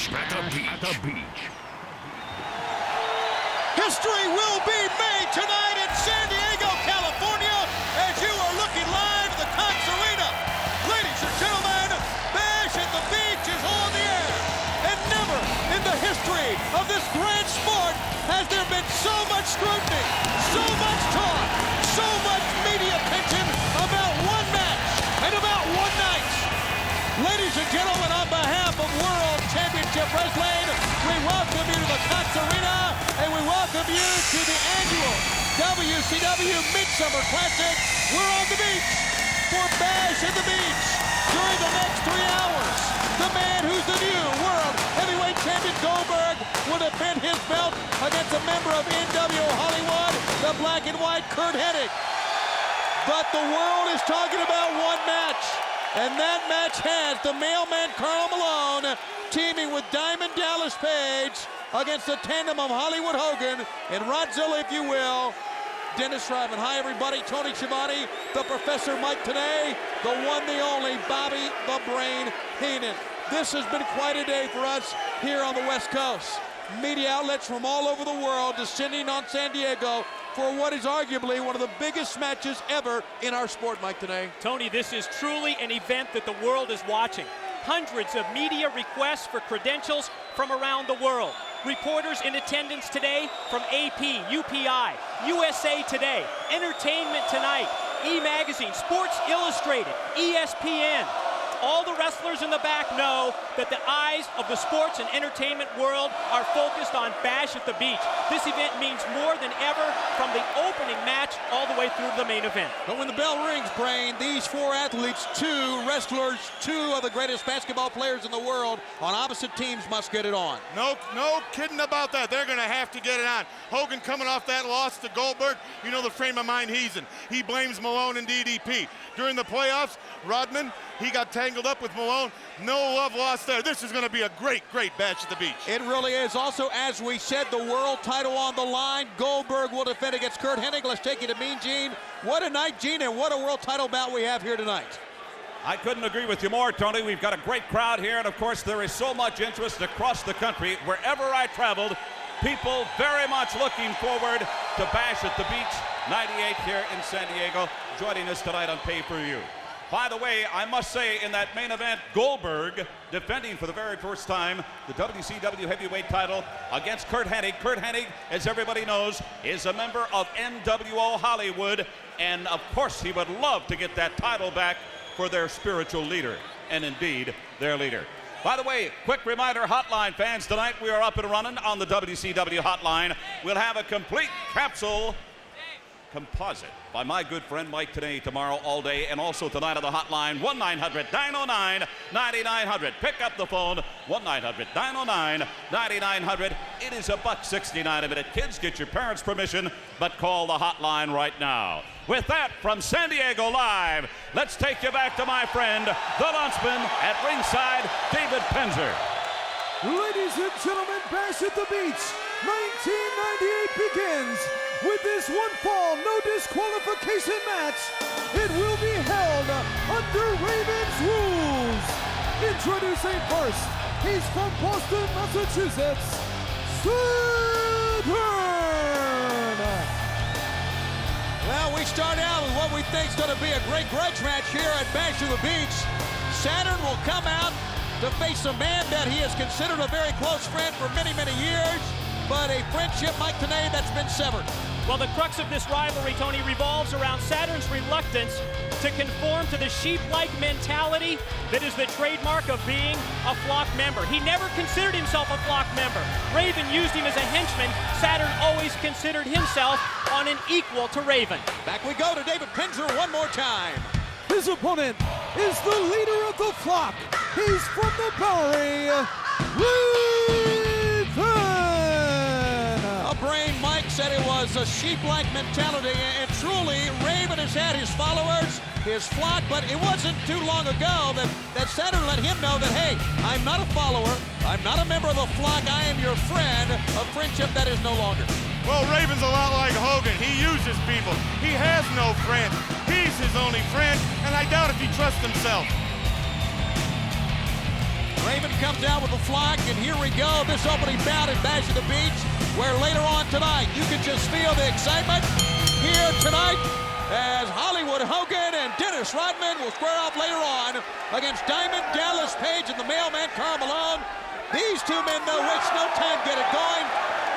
beach. At the beach. History will be made tonight in San Diego, California, as you are looking live at the Cox Arena. Ladies and gentlemen, Bash at the Beach is on the air. And never in the history of this grand sport has there been so much scrutiny, so much talk, so much media attention about one match and about one night. Ladies and gentlemen, on behalf of World Championship Wrestling, we welcome you to the Cox Arena, and we welcome you to the annual WCW Midsummer Classic. We're on the beach for Bash at the Beach. During the next 3 hours, the man who's the new World Heavyweight Champion Goldberg will defend his belt against a member of NWO Hollywood, the Black and White Curt Hennig. But the world is talking about one match. And that match has the mailman Karl Malone teaming with Diamond Dallas Page against the tandem of Hollywood Hogan and Rodzilla, if you will, Dennis Rodman. Hi, everybody. Tony Schiavone, the Professor Mike Tenay, the one, the only, Bobby the Brain Heenan. This has been quite a day for us here on the West Coast. Media outlets from all over the world descending on San Diego for what is arguably one of the biggest matches ever in our sport, Mike Tenay. Tony, this is truly an event that the world is watching. Hundreds of media requests for credentials from around the world. Reporters in attendance today from AP, UPI, USA Today, Entertainment Tonight, E! Magazine, Sports Illustrated, ESPN. All the wrestlers in the back know that the eyes of the sports and entertainment world are focused on Bash at the Beach. This event means more than ever, from the opening match all the way through the main event. But when the bell rings, Brain, these four athletes, two wrestlers, two of the greatest basketball players in the world on opposite teams must get it on. No kidding about that. They're going to have to get it on. Hogan coming off that loss to Goldberg, you know the frame of mind he's in. He blames Malone and DDP. During the playoffs, Rodman, he got tangled up with Malone. No love lost there. This is going to be a great Bash at the Beach. It really is. Also, as we said, the world title on the line. Goldberg will defend against Curt Hennig. Let's take you to Mean Gene. What a night, Gene, and what a world title bout we have here tonight. I couldn't agree with you more, Tony. We've got a great crowd here, and of course there is so much interest across the country. Wherever I traveled, people very much looking forward to Bash at the Beach 98 here in San Diego, joining us tonight on pay-per-view. By the way, I must say, in that main event, Goldberg defending for the very first time the WCW heavyweight title against Curt Hennig. Curt Hennig, as everybody knows, is a member of NWO Hollywood, and of course he would love to get that title back for their spiritual leader, and indeed their leader. By the way, quick reminder, Hotline fans, tonight we are up and running on the WCW Hotline. We'll have a complete capsule composite by my good friend Mike Tenay tomorrow all day, and also tonight on the hotline, 1-900-909-9900. Pick up the phone, 1-900-909-9900. It is $1.69 a minute. Kids, get your parents' permission, but call the hotline right now. With that, from San Diego Live, let's take you back to my friend, the Lunchman at ringside, David Penzer. Ladies and gentlemen, Bash at the Beach 1998 begins with this one fall, no disqualification match. It will be held under Raven's rules. Introducing first, he's from Boston, Massachusetts, Saturn. Well, we start out with what we think is going to be a great grudge match here at Bash at the Beach. Saturn will come out to face a man that he has considered a very close friend for many years, but a friendship, Mike Tenay, that's been severed. Well, the crux of this rivalry, Tony, revolves around Saturn's reluctance to conform to the sheep-like mentality that is the trademark of being a flock member. He never considered himself a flock member. Raven used him as a henchman. Saturn always considered himself on an equal to Raven. Back we go to David Penzer one more time. His opponent is the leader of the flock. He's from the Bowery, Raven. Brain Mike said it was a sheep-like mentality, and truly, Raven has had his followers, his flock, but it wasn't too long ago that Saturn let him know that, hey, I'm not a follower, I'm not a member of the flock, I am your friend, a friendship that is no longer. Well, Raven's a lot like Hogan. He uses people. He has no friends. He's his only friend, and I doubt if he trusts himself. Raven comes out with the flock, and here we go. This opening bout at Bash at the Beach, where later on tonight, you can just feel the excitement here tonight as Hollywood Hogan and Dennis Rodman will square off later on against Diamond Dallas Page and the mailman Karl Malone. These two men, though, waste no time get it going.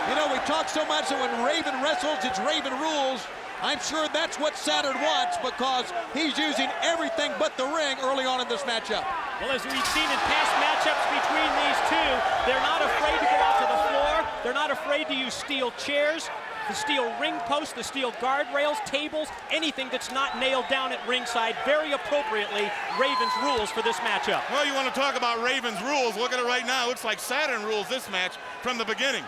You know, we talk so much that when Raven wrestles, it's Raven rules. I'm sure that's what Saturn wants because he's using everything but the ring early on in this matchup. Well, as we've seen in past matchups between these two, they're not afraid to go out to the floor. They're not afraid to use steel chairs, the steel ring posts, the steel guardrails, tables, anything that's not nailed down at ringside. Very appropriately, Raven's rules for this matchup. Well, you want to talk about Raven's rules. Look at it right now. Looks like Saturn rules this match from the beginning.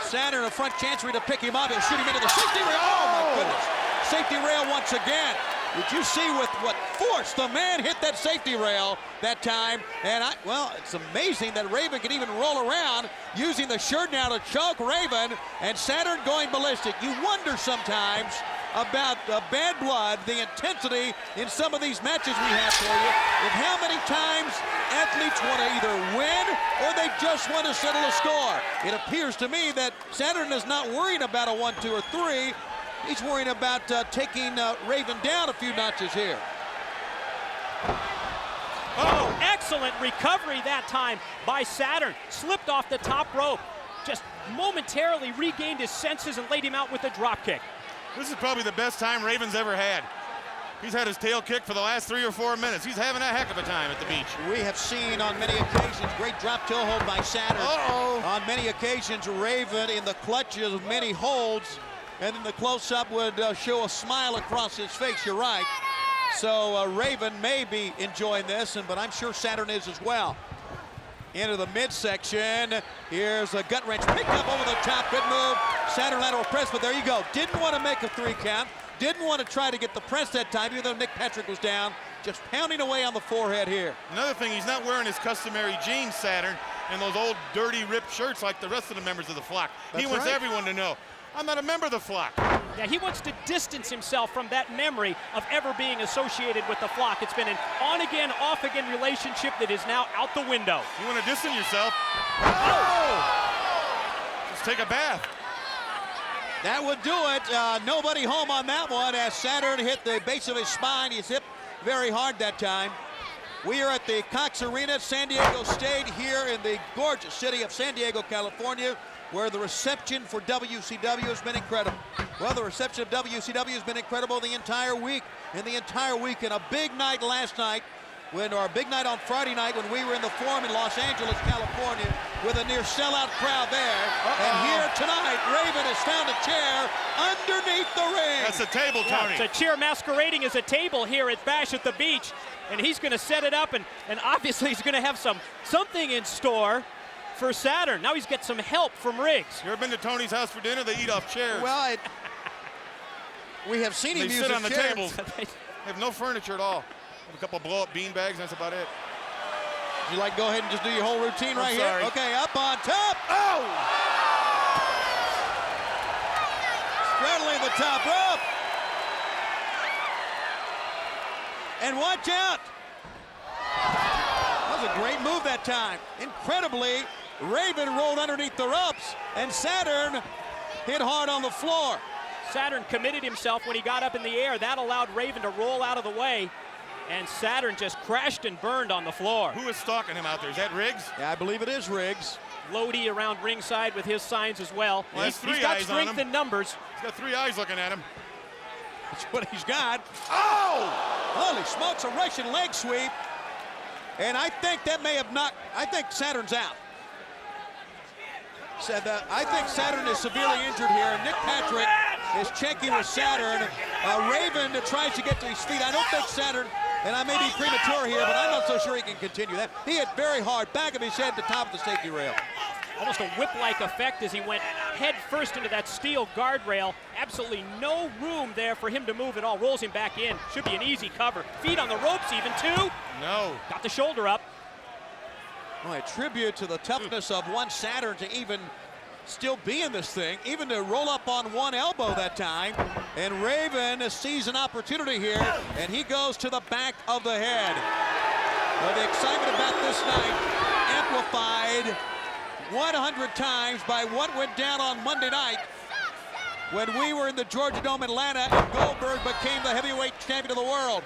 Saturn a front chancery to pick him up. He'll shoot him into the safety rail. Oh, my goodness. Safety rail once again. Did you see with what force the man hit that safety rail that time? And, well, it's amazing that Raven can even roll around using the shirt now to choke Raven, and Saturn going ballistic. You wonder sometimes about bad blood, the intensity in some of these matches we have for you, and how many times athletes want to either win or they just want to settle a score. It appears to me that Saturn is not worrying about a 1, 2, or 3. He's worrying about taking Raven down a few notches here. Oh, excellent recovery that time by Saturn. Slipped off the top rope. Just momentarily regained his senses and laid him out with a drop kick. This is probably the best time Raven's ever had. He's had his tail kicked for the last 3 or 4 minutes. He's having a heck of a time at the beach. We have seen on many occasions great drop toe hold by Saturn. On many occasions, Raven in the clutches of many holds, and then the close-up would show a smile across his face. You're right. So Raven may be enjoying this, but I'm sure Saturn is as well. Into the midsection. Here's a gut wrench picked up over the top. Good move. Saturn lateral press, but there you go. Didn't want to make a 3 count. Didn't want to try to get the press that time, even though Nick Patrick was down. Just pounding away on the forehead here. Another thing, he's not wearing his customary jeans, Saturn, and those old dirty ripped shirts like the rest of the members of the flock. He wants everyone to know, I'm not a member of the flock. Yeah, he wants to distance himself from that memory of ever being associated with the flock. It's been an on-again, off-again relationship that is now out the window. You want to distance yourself? Oh! Just take a bath. That would do it. Nobody home on that one as Saturn hit the base of his spine. He's hit very hard that time. We are at the Cox Arena, San Diego State, here in the gorgeous city of San Diego, California, where the reception for WCW has been incredible. Well, the reception of WCW has been incredible the entire week. And a big night last night, or a big night on Friday night when we were in the Forum in Los Angeles, California, with a near sellout crowd there. And here tonight, Raven has found a chair underneath the ring. That's a table, Tony. Yeah, it's a chair masquerading as a table here at Bash at the Beach. And he's going to set it up, and obviously he's going to have something in store for Saturn. Now he's got some help from Riggs. You ever been to Tony's house for dinner? They eat off chairs. Well, we have seen him use sit on the chair. tables. They have no furniture at all. A couple blow-up bean bags, that's about it. Would you like to go ahead and just do your whole routine right sorry. here? Okay, up on top. Oh! Straddling the top rope. And watch out. That was a great move that time. Incredibly, Raven rolled underneath the ropes, and Saturn hit hard on the floor. Saturn committed himself when he got up in the air. That allowed Raven to roll out of the way. And Saturn just crashed and burned on the floor. Who is stalking him out there? Is that Riggs? Yeah, I believe it is Riggs. Lodi around ringside with his signs as well. Well, He's three got eyes on strength him. in numbers. He's got 3 eyes looking at him. That's what he's got. Oh! Holy smokes, a Russian leg sweep. And I think that may have knocked, I think Saturn's out. I think Saturn is severely injured here. Nick Patrick is checking with Saturn. Raven tries to get to his feet. I don't think Saturn, and I may be premature here, but I'm not so sure he can continue that. He hit very hard, back of his head, the top of the safety rail. Almost a whip-like effect as he went head first into that steel guardrail. Absolutely no room there for him to move at all. Rolls him back in. Should be an easy cover. Feet on the ropes even, too. No. Got the shoulder up. Well, a tribute to the toughness of one Saturn to even still be in this thing, even to roll up on one elbow that time. And Raven sees an opportunity here, and he goes to the back of the head. Well, the excitement about this night reminded 100 times by what went down on Monday night when we were in the Georgia Dome, Atlanta, and Goldberg became the heavyweight champion of the world.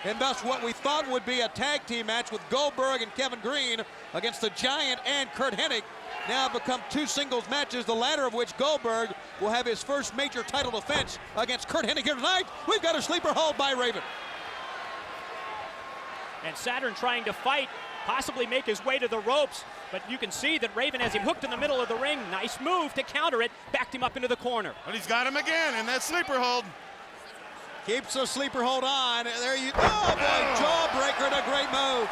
And thus what we thought would be a tag team match with Goldberg and Kevin Green against the Giant and Curt Hennig now become two singles matches, the latter of which Goldberg will have his first major title defense against Curt Hennig here tonight. We've got a sleeper hold by Raven. And Saturn trying to fight, possibly make his way to the ropes, but you can see that Raven has him hooked in the middle of the ring. Nice move to counter it, backed him up into the corner. But he's got him again in that sleeper hold. Keeps the sleeper hold on. There you, oh boy, jawbreaker and a great move.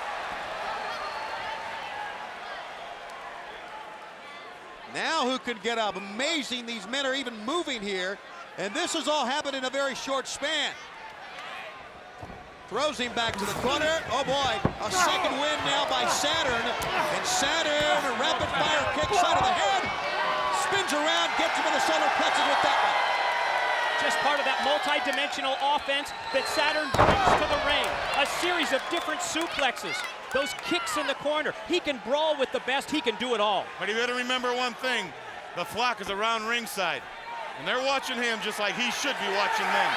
Now who can get up? Amazing, these men are even moving here. And this has all happened in a very short span. Throws him back to the corner. Oh boy, a second win now by Saturn. And Saturn, a rapid fire kick, side of the head. Spins around, gets him in the solar plexus with that one. Just part of that multi-dimensional offense that Saturn brings to the ring. A series of different suplexes. Those kicks in the corner. He can brawl with the best. He can do it all. But you better remember one thing. The flock is around ringside. And they're watching him just like he should be watching them.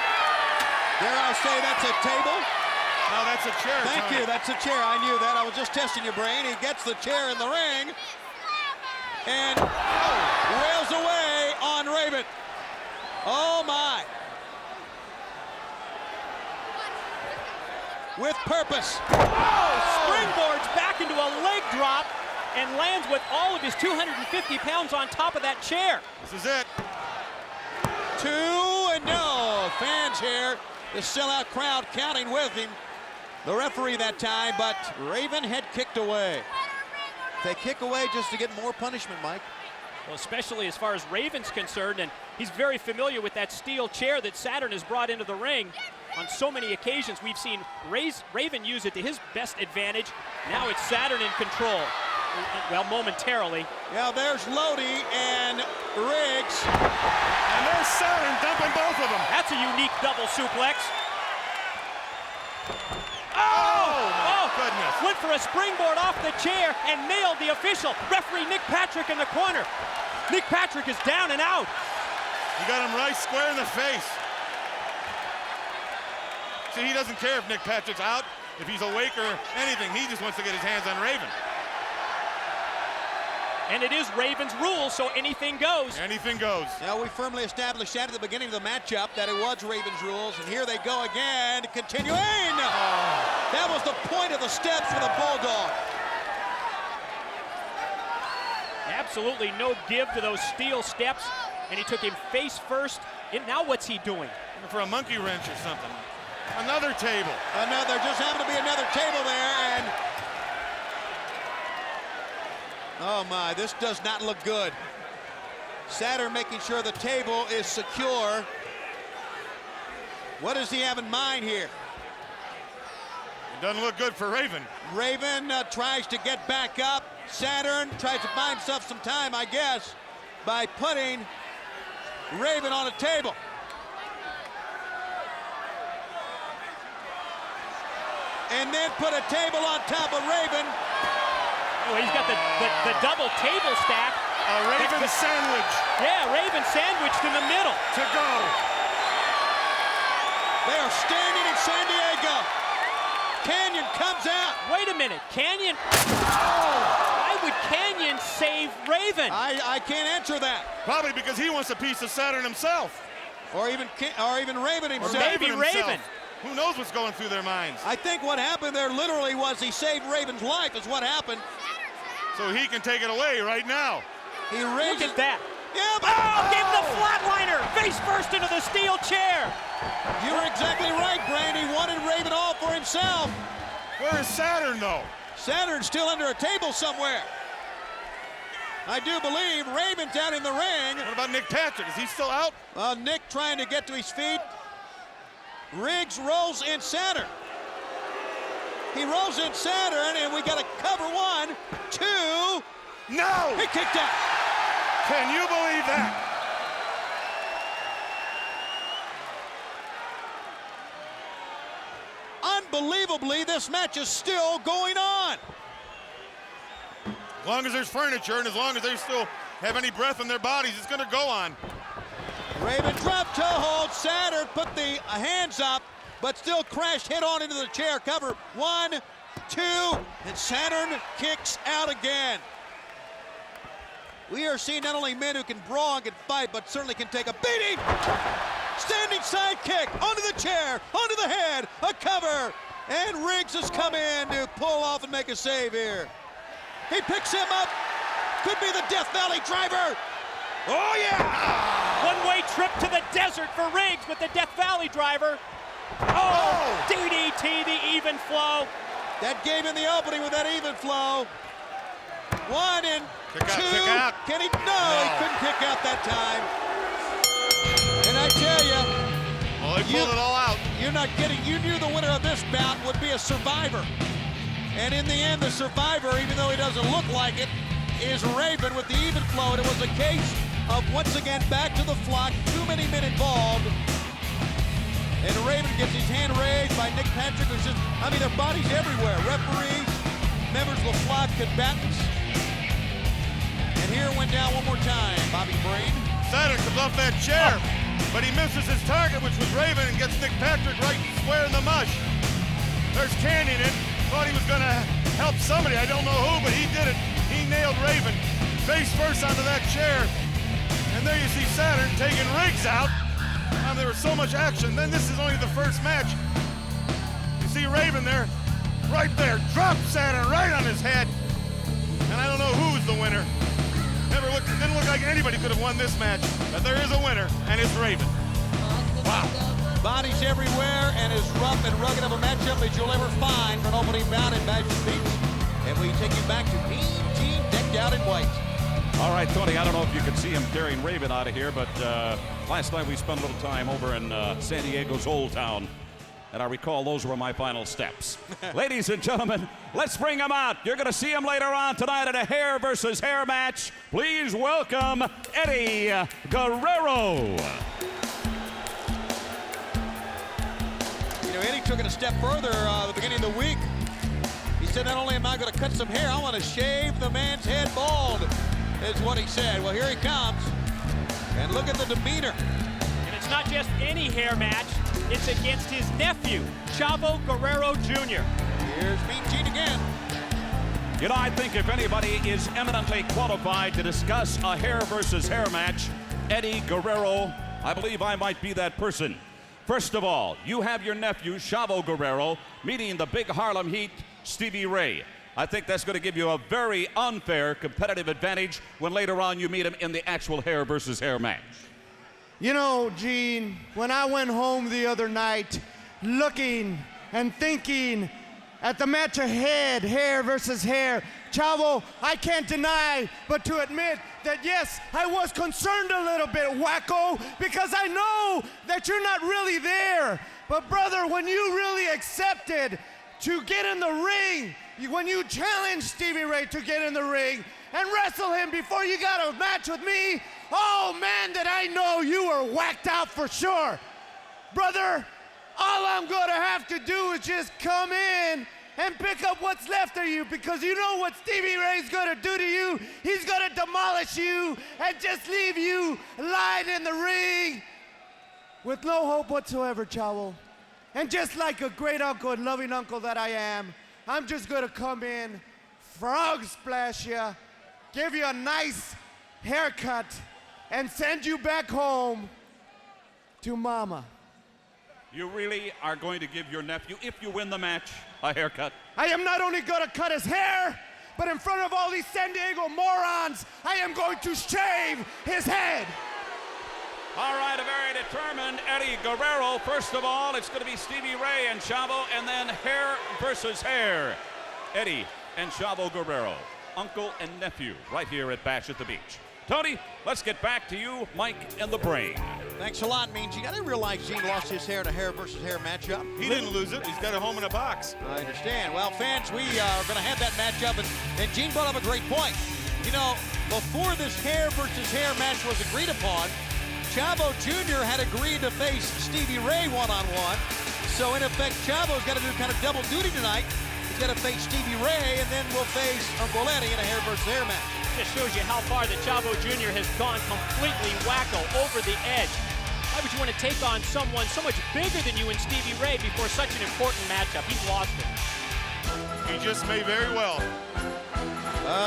Dare I say that's a table? No, that's a chair. Thank you, that's a chair. I knew that. I was just testing your brain. He gets the chair in the ring. And wails away on Raven. Oh my. With purpose. Oh, springboards back into a leg drop and lands with all of his 250 pounds on top of that chair. This is it. Two and no. Fans here. The sellout crowd counting with him. The referee that time, but Raven had kicked away. They kick away just to get more punishment, Mike. Well, especially as far as Raven's concerned, and he's very familiar with that steel chair that Saturn has brought into the ring. On so many occasions, we've seen Raven use it to his best advantage. Now it's Saturn in control. Well, momentarily. Yeah, there's Lodi and Riggs. And there's Saturn dumping both of them. That's a unique double suplex. Oh, goodness. Went for a springboard off the chair and nailed the official. Referee Nick Patrick in the corner. Nick Patrick is down and out. He got him right square in the face. See, he doesn't care if Nick Patrick's out, if he's awake or anything. He just wants to get his hands on Raven. And it is Raven's rule, so anything goes. Anything goes. Now we firmly established that at the beginning of the matchup that it was Raven's rules, and here they go again, continuing. That was the point of the steps for the Bulldog. Absolutely no give to those steel steps, and he took him face first. And now what's he doing? Looking for a monkey wrench or something. Another table. Another, just happened to be another table there, and oh my, this does not look good. Saturn making sure the table is secure. What does he have in mind here? It doesn't look good for Raven. Raven tries to get back up. Saturn tries to buy himself some time, I guess, by putting Raven on a table. And then put a table on top of Raven. Oh, he's got the double table stack. A Raven sandwich. Yeah, Raven sandwiched in the middle. To go. They are standing in San Diego. Canyon comes out. Wait a minute, Canyon. Why would Canyon save Raven? I can't answer that. Probably because he wants a piece of Saturn himself. Or even Raven Or himself. maybe Raven. Who knows what's going through their minds? I think what happened there literally was he saved Raven's life is what happened. So he can take it away right now. He Look raises. at that. Yeah, but Gave him the flatliner. Face first into the steel chair. you were exactly right, Brand. He wanted Raven all for himself. Where is Saturn, though? Saturn's still under a table somewhere. I do believe Raven's out in the ring. What about Nick Patrick? Is he still out? Nick trying to get to his feet. Riggs rolls in Saturn. He rolls in Saturn, and we got to cover 1, 2. No! He kicked out. Can you believe that? Unbelievably, this match is still going on. As long as there's furniture and as long as they still have any breath in their bodies, it's going to go on. Raven drop toe hold. Saturn put the hands up, but still crashed head on into the chair cover. 1, 2, and Saturn kicks out again. We are seeing not only men who can brawl and can fight, but certainly can take a beating. Standing side kick onto the chair, onto the head, a cover. And Riggs has come in to pull off and make a save here. He picks him up. Could be the Death Valley driver. Oh, yeah! One-way trip to the desert for Riggs with the Death Valley driver. Oh! DDT, the even flow. That gave him the opening with that even flow. 1 and 2. Kick out. Can he? No, he couldn't kick out that time. And I tell you, Well, they pulled it all out. you're not getting, you knew the winner of this bout would be a survivor. And in the end, the survivor, even though he doesn't look like it, is Raven with the even flow. And it was a case of, once again, back to the flock, too many men involved. And Raven gets his hand raised by Nick Patrick, who's just, I mean, their bodies everywhere. Referees, members of the flock, combatants. And here it went down one more time. Bobby Brain. Saturn comes off that chair, but he misses his target, which was Raven, and gets Nick Patrick right square in the mush. There's Canyon. Thought he was going to help somebody. I don't know who, but he did it. He nailed Raven face first onto that chair. And there you see Saturn taking Riggs out. There was so much action. Then this is only the first match. You see Raven there, right there, dropped Saturn right on his head. And I don't know who's the winner. Didn't look like anybody could have won this match. But there is a winner, and it's Raven. Wow. Bodies everywhere, and as rough and rugged of a matchup as you'll ever find for an opening bout in Badger Beach. And we take you back to Mean Gene decked out in white. All right, Tony, I don't know if you can see him carrying Raven out of here, but last night we spent a little time over in San Diego's Old Town, and I recall those were my final steps. Ladies and gentlemen, let's bring him out. You're going to see him later on tonight at a hair versus hair match. Please welcome Eddie Guerrero. You know, Eddie took it a step further at the beginning of the week. He said, not only am I going to cut some hair, I want to shave the man's head bald, is what he said. Well, here he comes. And look at the demeanor. And it's not just any hair match, it's against his nephew, Chavo Guerrero Jr. Here's Mean Gene again. You know, I think if anybody is eminently qualified to discuss a hair versus hair match, Eddie Guerrero, I believe I might be that person. First of all, you have your nephew, Chavo Guerrero, meeting the big Harlem Heat, Stevie Ray. I think that's going to give you a very unfair competitive advantage when later on you meet him in the actual hair versus hair match. You know, Gene, when I went home the other night looking and thinking at the match ahead, hair versus hair, Chavo, I can't deny but to admit that yes, I was concerned a little bit, wacko, because I know that you're not really there. But brother, when you really accepted to get in the ring, when you challenged Stevie Ray to get in the ring and wrestle him before you got a match with me, oh man, did I know you were whacked out for sure. Brother, all I'm gonna have to do is just come in and pick up what's left of you, because you know what Stevie Ray's gonna do to you? He's gonna demolish you and just leave you lying in the ring with no hope whatsoever, Chavo. And just like a great uncle and loving uncle that I am, I'm just gonna come in, frog splash you, give you a nice haircut, and send you back home to mama. You really are going to give your nephew, if you win the match, a haircut? I am not only gonna cut his hair, but in front of all these San Diego morons, I am going to shave his head. All right, a very determined Eddie Guerrero. First of all, it's going to be Stevie Ray and Chavo, and then hair versus hair. Eddie and Chavo Guerrero, uncle and nephew, right here at Bash at the Beach. Tony, let's get back to you, Mike and the Brain. Thanks a lot, Mean Gene. I didn't realize Gene lost his hair in a hair versus hair matchup. He didn't lose it. He's got it home in a box. I understand. Well, fans, we are going to have that matchup, and Gene brought up a great point. You know, before this hair versus hair match was agreed upon, Chavo Jr. had agreed to face Stevie Ray one-on-one. So, in effect, Chavo's got to do kind of double duty tonight. He's going to face Stevie Ray, and then we'll face Uncle Eddie in a hair versus hair match. Just shows you how far the Chavo Jr. has gone completely wacko over the edge. Why would you want to take on someone so much bigger than you and Stevie Ray before such an important matchup? He's lost it. He just may very well.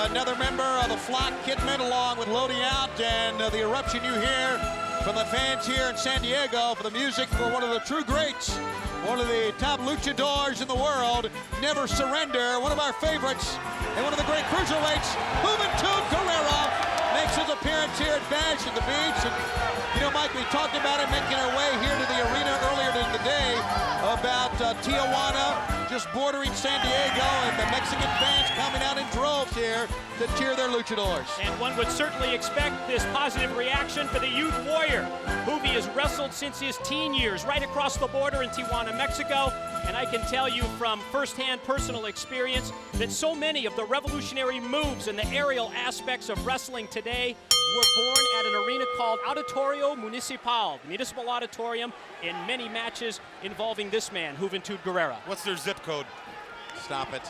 Another member of the Flock, Kidman, along with Lodi out, and the eruption you hear from the fans here in San Diego for the music for one of the true greats, one of the top luchadors in the world, Never Surrender, one of our favorites, and one of the great cruiserweights, Juventud Guerrera, makes his appearance here at Bash at the Beach. And, you know, Mike, we talked about it making our way here to the arena earlier in the day about Tijuana, just bordering San Diego, and the Mexican fans coming out in droves here to cheer their luchadors. And one would certainly expect this positive reaction for the Youth Warrior. Juvi has wrestled since his teen years right across the border in Tijuana, Mexico. And I can tell you from firsthand personal experience that so many of the revolutionary moves and the aerial aspects of wrestling today were born at an arena called Auditorio Municipal, the Municipal Auditorium, in many matches involving this man, Juventud Guerrera. What's their zip code? Stop it.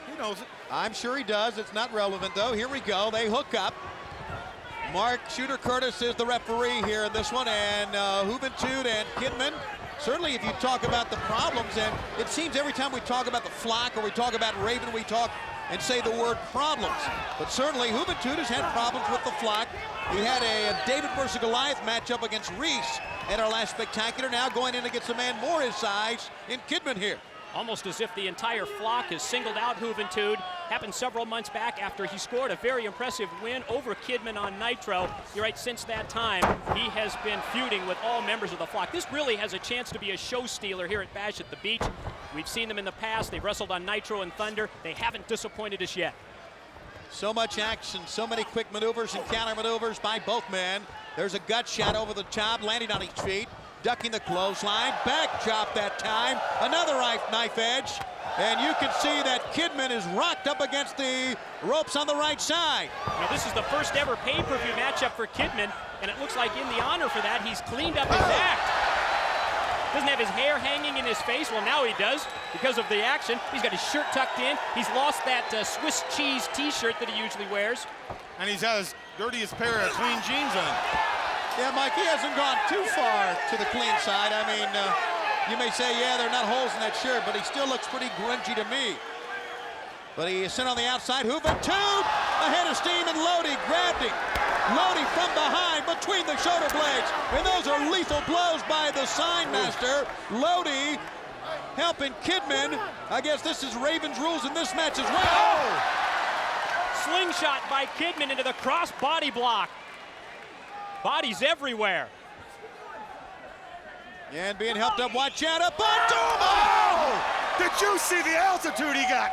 He knows it. I'm sure he does. It's not relevant, though. Here we go. They hook up. Mark Shooter Curtis is the referee here in this one, and Juventud and Kidman. Certainly, if you talk about the problems, and it seems every time we talk about the Flock or we talk about Raven, we talk and say the word problems. But certainly, Juventud has had problems with the Flock. We had a David versus Goliath matchup against Reese at our last spectacular. Now going in against a man more his size in Kidman here. Almost as if the entire Flock has singled out Juventud. Happened several months back after he scored a very impressive win over Kidman on Nitro. You're right, since that time, he has been feuding with all members of the Flock. This really has a chance to be a show stealer here at Bash at the Beach. We've seen them in the past. They've wrestled on Nitro and Thunder. They haven't disappointed us yet. So much action, so many quick maneuvers and counter maneuvers by both men. There's a gut shot over the top, landing on his feet, ducking the clothesline, back chop that time, another knife edge, and you can see that Kidman is rocked up against the ropes on the right side. Now, this is the first ever pay-per-view matchup for Kidman, and it looks like in the honor for that, he's cleaned up his act. Doesn't have his hair hanging in his face. Well, now he does because of the action. He's got his shirt tucked in. He's lost that Swiss cheese t-shirt that he usually wears. And he's had his dirtiest pair of clean jeans on. Yeah, Mike, he hasn't gone too far to the clean side. I mean, you may say, yeah, there are not holes in that shirt, but he still looks pretty grungy to me. But he is sent on the outside. Juventud ahead of steam, and Lodi grabbed him. Lodi from behind between the shoulder blades. And those are lethal blows by the sign master. Lodi helping Kidman. I guess this is Raven's rules in this match as well. Slingshot by Kidman into the cross body block. Bodies everywhere. And being helped up, watch out, up on Oh! Did you see the altitude he got?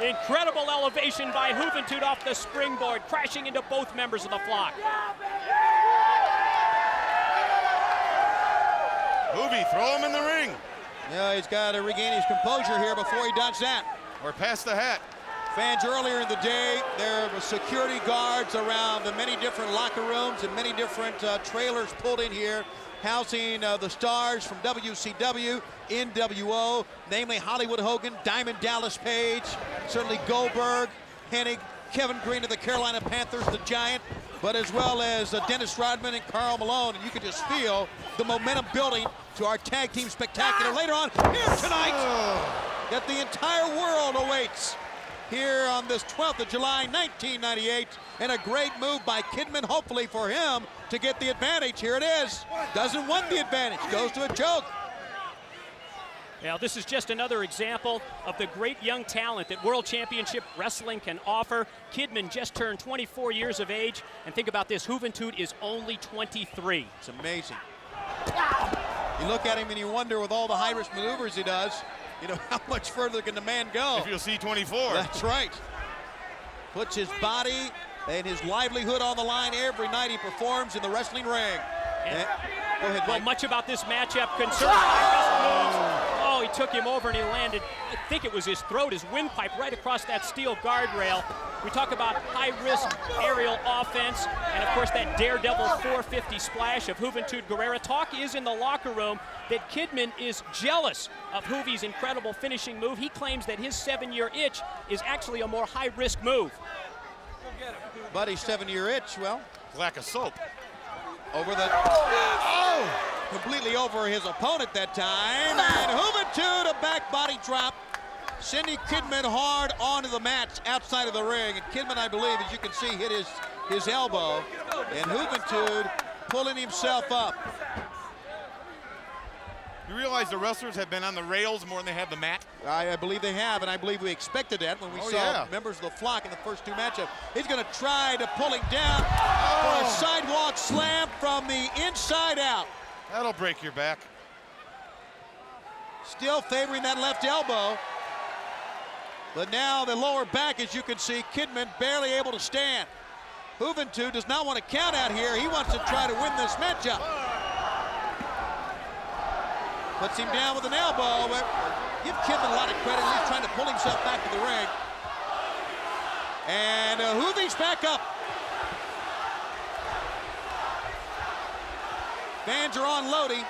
Incredible elevation by Juventud off the springboard, crashing into both members of the Flock. Juvi, throw him in the ring. Yeah, he's got to regain his composure here before he does that. Or pass the hat. Fans earlier in the day, there were security guards around the many different locker rooms and many different trailers pulled in here, housing the stars from WCW, NWO, namely Hollywood Hogan, Diamond Dallas Page, certainly Goldberg, Hennig, Kevin Green of the Carolina Panthers, the Giant, but as well as Dennis Rodman and Karl Malone. And you could just feel the momentum building to our tag team spectacular later on here tonight that the entire world awaits here on this 12th of July, 1998, and a great move by Kidman, hopefully for him to get the advantage. Here it is. Doesn't want the advantage, goes to a choke. Now, this is just another example of the great young talent that World Championship Wrestling can offer. Kidman just turned 24 years of age, and think about this, Juventud is only 23. It's amazing. You look at him and you wonder, with all the high-risk maneuvers he does, you know, how much further can the man go? If you'll see 24. That's right. Puts his body and his livelihood on the line every night he performs in the wrestling ring. Go ahead, Well, Mike. much about this matchup concerns high-risk moves. Oh, he took him over and he landed, I think it was his throat, his windpipe right across that steel guardrail. We talk about high-risk aerial offense and, of course, that daredevil 450 splash of Juventud Guerrera. Talk is in the locker room that Kidman is jealous of Juvi's incredible finishing move. He claims that his 7-year itch is actually a more high-risk move. Buddy's 7-year itch, well, Lack of soap. over the, completely over his opponent that time. And Juventud, a back body drop. Sending Kidman hard onto the mat outside of the ring. And Kidman, I believe, as you can see, hit his elbow. And Juventud pulling himself up. You realize the wrestlers have been on the rails more than they have the mat? I believe they have, and I believe we expected that when we saw members of the flock in the first two matchups. He's going to try to pull him down for a sidewalk slam from the inside out. That'll break your back. Still favoring that left elbow. But now the lower back, as you can see, Kidman barely able to stand. Juventud does not want to count out here. He wants to try to win this matchup. Puts him down with an elbow. But give Kidman a lot of credit. He's trying to pull himself back to the ring. And Juvi's back up. Fans are on Lodi.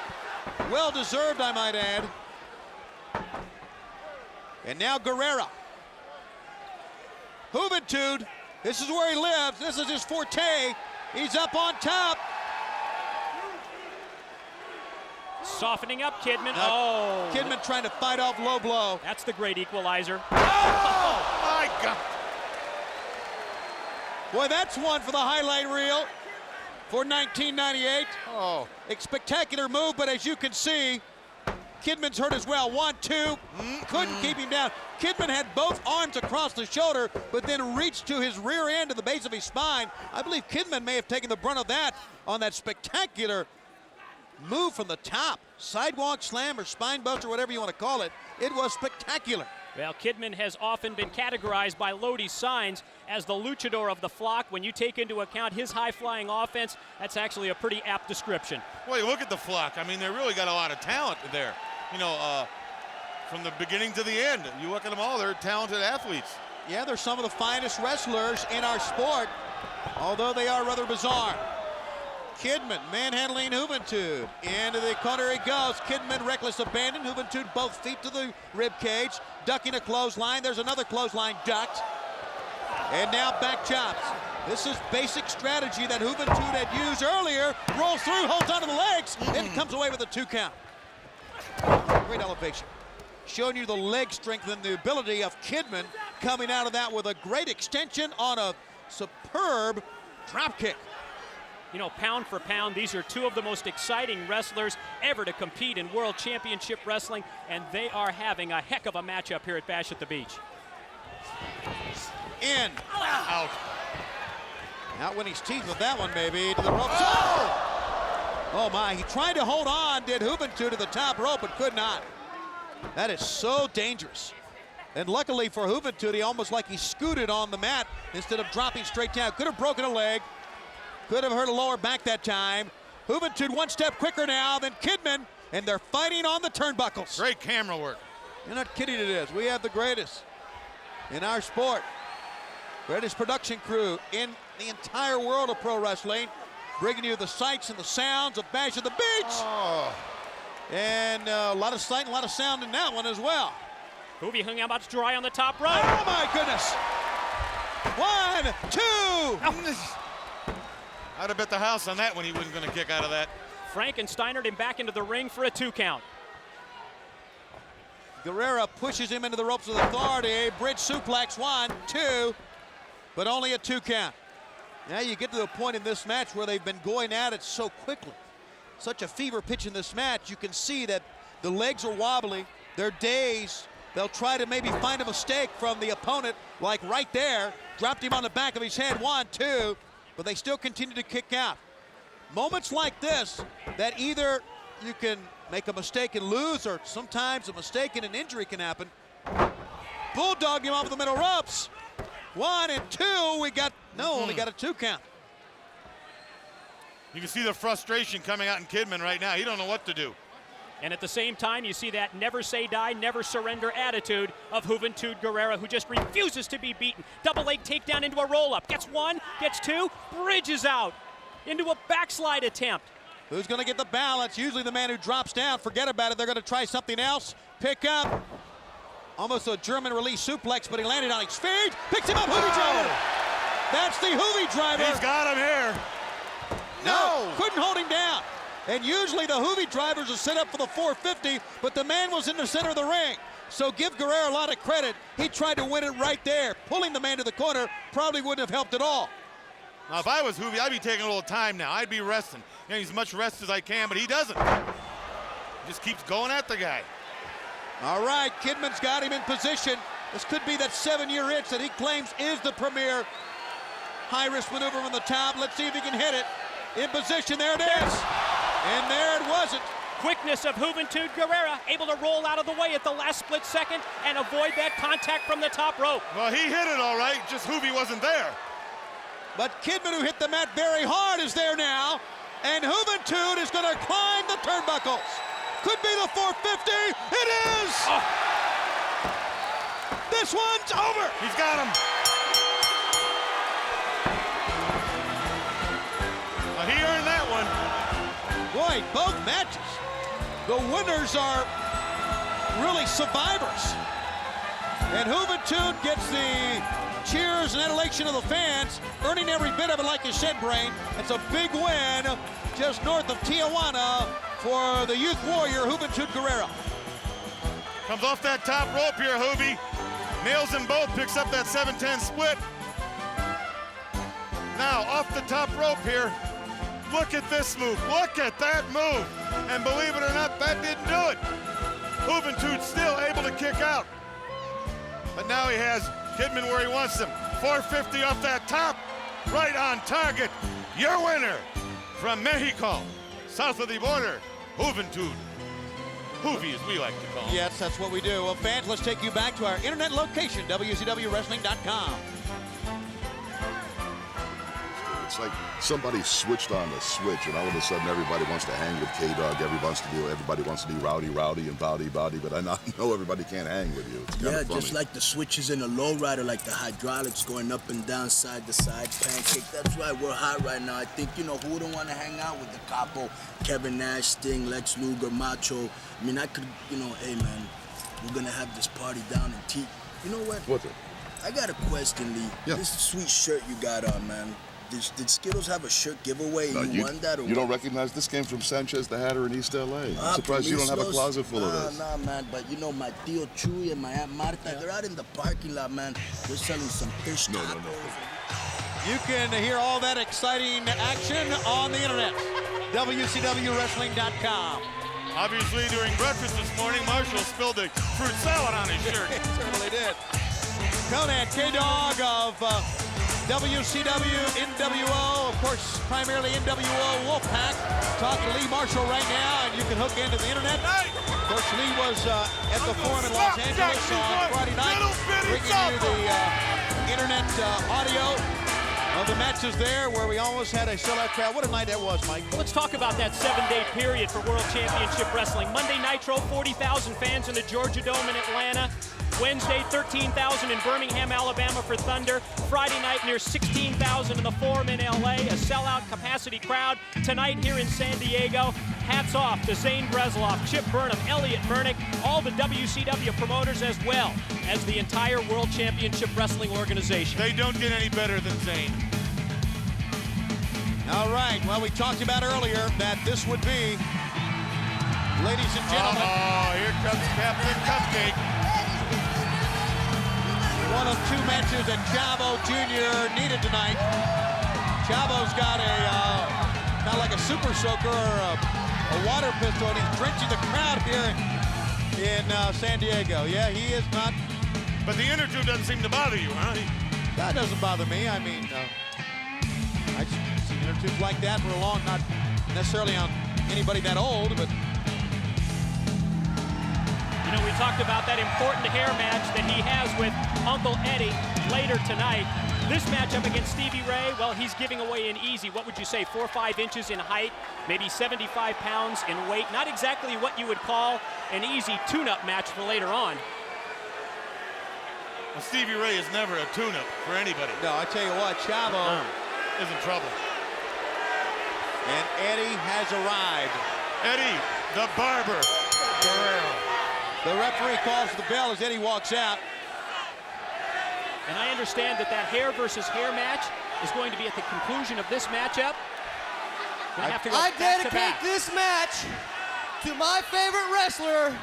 Well deserved, I might add. And now Guerrera. Juventud, this is where he lives. This is his forte. He's up on top. Softening up Kidman. Kidman trying to fight off low blow. That's the great equalizer. Oh, my God. Boy, that's one for the highlight reel for 1998. Oh. A spectacular move, but as you can see, Kidman's hurt as well. 1-2, couldn't keep him down. Kidman had both arms across the shoulder, but then reached to his rear end to the base of his spine. I believe Kidman may have taken the brunt of that on that spectacular move from the top. Sidewalk slam or spine buster, whatever you want to call it. It was spectacular. Well, Kidman has often been categorized by Lodi Signs as the luchador of the flock. When you take into account his high-flying offense, that's actually a pretty apt description. Well, you look at the flock. I mean, they really got a lot of talent there. You know, from the beginning to the end. You look at them all, they're talented athletes. Yeah, they're some of the finest wrestlers in our sport, although they are rather bizarre. Kidman manhandling Juventud. Into the corner he goes. Kidman, reckless abandon. Juventud both feet to the rib cage, ducking a clothesline. There's another clothesline ducked. And now back chops. This is basic strategy that Juventud had used earlier. Rolls through, holds onto the legs, and comes away with a 2 count. Great elevation. Showing you the leg strength and the ability of Kidman coming out of that with a great extension on a superb drop kick. You know, pound for pound, these are two of the most exciting wrestlers ever to compete in World Championship Wrestling, and they are having a heck of a matchup here at Bash at the Beach. In. Out. Not winning his teeth with that one, baby. To the ropes. Oh my, he tried to hold on, did Juventud to the top rope, but could not. That is so dangerous. And luckily for Juventud, he almost like he scooted on the mat instead of dropping straight down. Could have broken a leg. Could have hurt a lower back that time. Juventud one step quicker now than Kidman, and they're fighting on the turnbuckles. Great camera work. You're not kidding, it is. We have the greatest in our sport. Greatest production crew in the entire world of pro wrestling, bringing you the sights and the sounds of Bash at the Beach. Oh. And a lot of sight and a lot of sound in that one as well. Juvi hung out about to dry on the top rope. Oh my goodness. 1, 2. I'd have bet the house on that when he wasn't going to kick out of that. Frankensteinered him back into the ring for a 2 count. Guerrera pushes him into the ropes with authority. Bridge suplex, 1, 2, but only a 2 count. Now you get to the point in this match where they've been going at it so quickly. Such a fever pitch in this match. You can see that the legs are wobbly. They're dazed. They'll try to maybe find a mistake from the opponent, like right there. Dropped him on the back of his head, 1, 2, but they still continue to kick out. Moments like this that either you can make a mistake and lose, or sometimes a mistake and an injury can happen. Bulldogged him off the middle ropes. 1 and 2, we got, no, only got a 2 count. You can see the frustration coming out in Kidman right now. He don't know what to do. And at the same time, you see that never say die, never surrender attitude of Juventud Guerrera, who just refuses to be beaten. Double leg takedown into a roll-up. Gets one, gets two, bridges out into a backslide attempt. Who's going to get the balance? Usually the man who drops down. Forget about it. They're going to try something else. Pick up. Almost a German release suplex, but he landed on his feet. Picks him up. Hoovy driver. That's the Hoovy driver. He's got him here. No, couldn't hold him down. And usually the Hoovy drivers are set up for the 450, but the man was in the center of the ring. So give Guerrero a lot of credit. He tried to win it right there. Pulling the man to the corner probably wouldn't have helped at all. Now, if I was Hoovy, I'd be taking a little time now. I'd be resting. As much rest as I can, but he doesn't. He just keeps going at the guy. All right, Kidman's got him in position. This could be that 7-year itch that he claims is the premier high-risk maneuver from the top. Let's see if he can hit it. In position, there it is. And there it wasn't. Quickness of Juventud Guerrera, able to roll out of the way at the last split second and avoid that contact from the top rope. Well, he hit it all right, just Hoovy wasn't there. But Kidman, who hit the mat very hard, is there now. And Juventud is going to climb the turnbuckles. Could be the 450. It is! Oh. This one's over. He's got him. Well, he earned that one. Boy, both matches, the winners are really survivors. And Juventud gets the cheers and adulation of the fans, earning every bit of it, like you said, Brain. It's a big win just north of Tijuana for the youth warrior, Juventud Guerrera. Comes off that top rope here, Hoovy. Nails them both, picks up that 7-10 split. Now, off the top rope here. Look at this move. Look at that move. And believe it or not, that didn't do it. Juventud still able to kick out. But now he has Kidman where he wants him. 450 off that top. Right on target. Your winner from Mexico, south of the border, Juventud. Hoovy, as we like to call him. Yes, that's what we do. Well, fans, let's take you back to our internet location, WCWWrestling.com. It's like somebody switched on the switch, and all of a sudden everybody wants to hang with K-Dog. Everybody wants to be rowdy and bowdy, but I know everybody can't hang with you. It's Yeah, funny. just like the switches in a lowrider, like the hydraulics going up and down, side to side, pancake. That's why we're hot right now. I think, who wouldn't want to hang out with the Capo, Kevin Nash, Sting, Lex Luger, Macho. I mean, I could, hey, man, we're going to have this party down in T. You know what? What's it? I got a question, Lee. Yeah. This sweet shirt you got on, man. Did Skittles have a shirt giveaway and you won that? Or you don't recognize this came from Sanchez the Hatter in East L.A. I'm surprised you don't have a closet full of this. Nah, man, but my Tio Chuy and my Aunt Marta, they're out in the parking lot, man. They're selling some fish tacos. You can hear all that exciting action on the internet. WCWWrestling.com. Obviously, during breakfast this morning, Marshall spilled a fruit salad on his shirt. It certainly did. Conan K-Dog of WCW, NWO, of course, primarily NWO Wolfpack. Talking to Lee Marshall right now, and you can hook into the internet. Of course, Lee was at the Forum in Los Angeles on Friday night, bringing you the internet audio of the matches there, where we almost had a sellout crowd. What a night that was, Mike. Let's talk about that 7-day period for World Championship Wrestling. Monday Nitro, 40,000 fans in the Georgia Dome in Atlanta. Wednesday, 13,000 in Birmingham, Alabama for Thunder. Friday night, near 16,000 in the Forum in LA, a sellout capacity crowd. Tonight here in San Diego, hats off to Zane Bresloff, Chip Burnham, Elliot Murnick, all the WCW promoters, as well as the entire World Championship Wrestling organization. They don't get any better than Zane. All right, well, we talked about earlier that this would be, ladies and gentlemen. Oh, here comes Captain Cupcake. One of two matches that Chavo Jr. needed tonight. Chavo's got a, kind of like a super soaker or a water pistol, and he's drenching the crowd here in San Diego. Yeah, he is not. But the inner tube doesn't seem to bother you, huh? That doesn't bother me. I mean, I've seen inner tubes like that for a long, not necessarily on anybody that old, but. We talked about that important hair match that he has with Uncle Eddie later tonight. This matchup against Stevie Ray, well, he's giving away an easy, what would you say, 4 or 5 inches in height, maybe 75 pounds in weight. Not exactly what you would call an easy tune-up match for later on. Well, Stevie Ray is never a tune-up for anybody. No, I tell you what, Chavo is in trouble. And Eddie has arrived. Eddie, the barber, Guerrero. The referee calls the bell as Eddie walks out. And I understand that hair versus hair match is going to be at the conclusion of this matchup. Gonna have to go I back to dedicate back. this match to my favorite wrestler,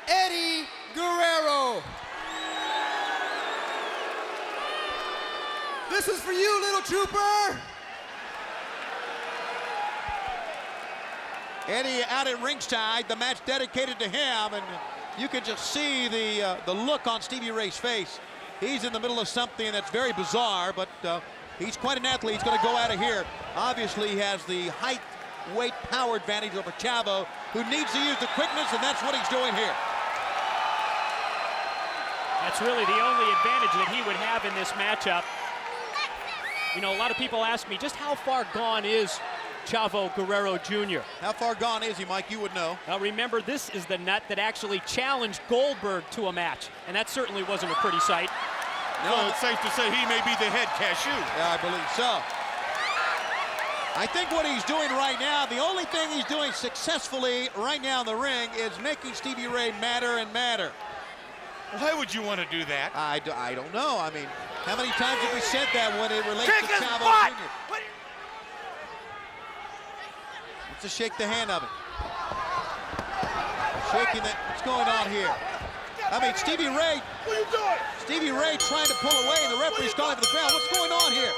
Eddie Guerrero. This is for you, little trooper. Eddie out at ringside, the match dedicated to him, and you can just see the look on Stevie Ray's face. He's in the middle of something that's very bizarre, but he's quite an athlete. He's going to go out of here. Obviously, he has the height, weight, power advantage over Chavo, who needs to use the quickness, and that's what he's doing here. That's really the only advantage that he would have in this matchup. You know, a lot of people ask me, just how far gone is Chavo Guerrero Jr.? How far gone is he, Mike? You would know. Now remember, this is the nut that actually challenged Goldberg to a match, and that certainly wasn't a pretty sight. No, well, it's safe to say he may be the head cashew. Yeah, I believe so. I think what he's doing right now, the only thing he's doing successfully right now in the ring is making Stevie Ray madder and madder. Why would you want to do that? I don't know. I mean, how many times have we said that when it relates to Chavo Jr.? To shake the hand of him. Shaking it. What's going on here? I mean, Stevie Ray. What are you doing? Stevie Ray trying to pull away, and the referee's calling for the ground. What's going on here?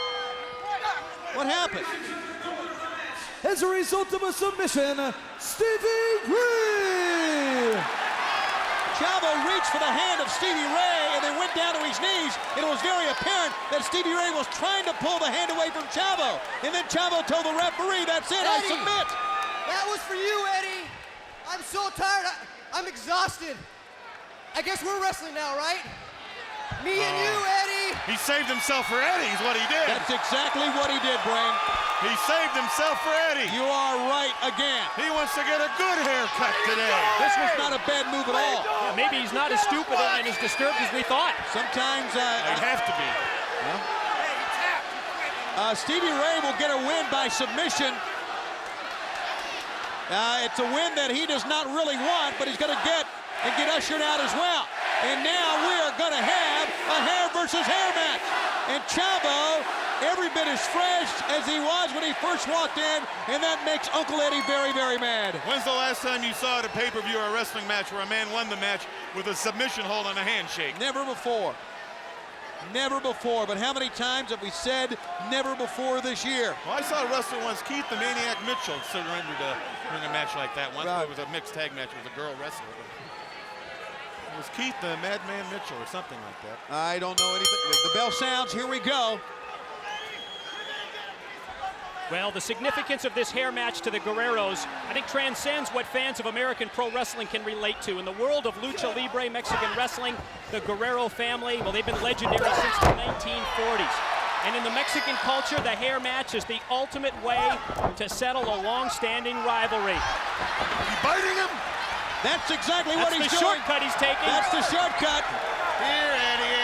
What happened? As a result of a submission, Stevie Ray. Chavo reached for the hand of Stevie Ray and then went down to his knees. And it was very apparent that Stevie Ray was trying to pull the hand away from Chavo. And then Chavo told the referee, "That's it, Eddie, I submit." That was for you, Eddie. I'm so tired. I'm exhausted. I guess we're wrestling now, right? Me and you, Eddie. He saved himself for Eddie is what he did. That's exactly what he did, Brain. He saved himself for Eddie. You are right again. He wants to get a good haircut today. This was not a bad move at all. Yeah, maybe he's not as stupid and as disturbed as we thought. Sometimes I'd have to be. Stevie Ray will get a win by submission. It's a win that he does not really want, but he's going to get ushered out as well. And now we are going to have a hair versus hair match. And Chavo, every bit as fresh as he was when he first walked in, and that makes Uncle Eddie very, very mad. When's the last time you saw at a pay-per-view or a wrestling match where a man won the match with a submission hold and a handshake? Never before. Never before, but how many times have we said never before this year? Well, I saw a wrestler once, Keith the Maniac Mitchell, surrendered during a match like that once. Right. It was a mixed tag match with a girl wrestler. It was Keith the Madman Mitchell or something like that. I don't know anything. The bell sounds, here we go. Well, the significance of this hair match to the Guerreros, I think, transcends what fans of American pro wrestling can relate to. In the world of lucha libre Mexican wrestling, the Guerrero family, well, they've been legendary since the 1940s. And in the Mexican culture, the hair match is the ultimate way to settle a long-standing rivalry. You biting him? That's exactly what he's doing. That's the shortcut he's taking. That's the shortcut. Here, Eddie.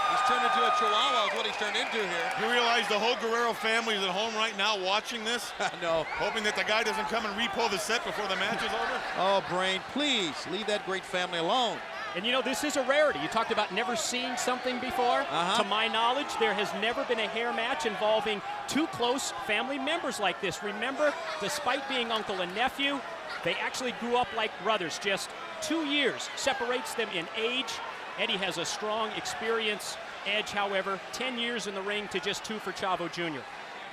He's turned into a chihuahua is what he's turned into here. You realize the whole Guerrero family is at home right now watching this? No. Hoping that the guy doesn't come and repo the set before the match is over? Oh, Brain, please leave that great family alone. And you know, this is a rarity. You talked about never seeing something before. To my knowledge, there has never been a hair match involving two close family members like this. Remember, despite being uncle and nephew, they actually grew up like brothers. Just 2 years separates them in age. Eddie has a strong experience edge, however, 10 years in the ring to just 2 for Chavo Jr.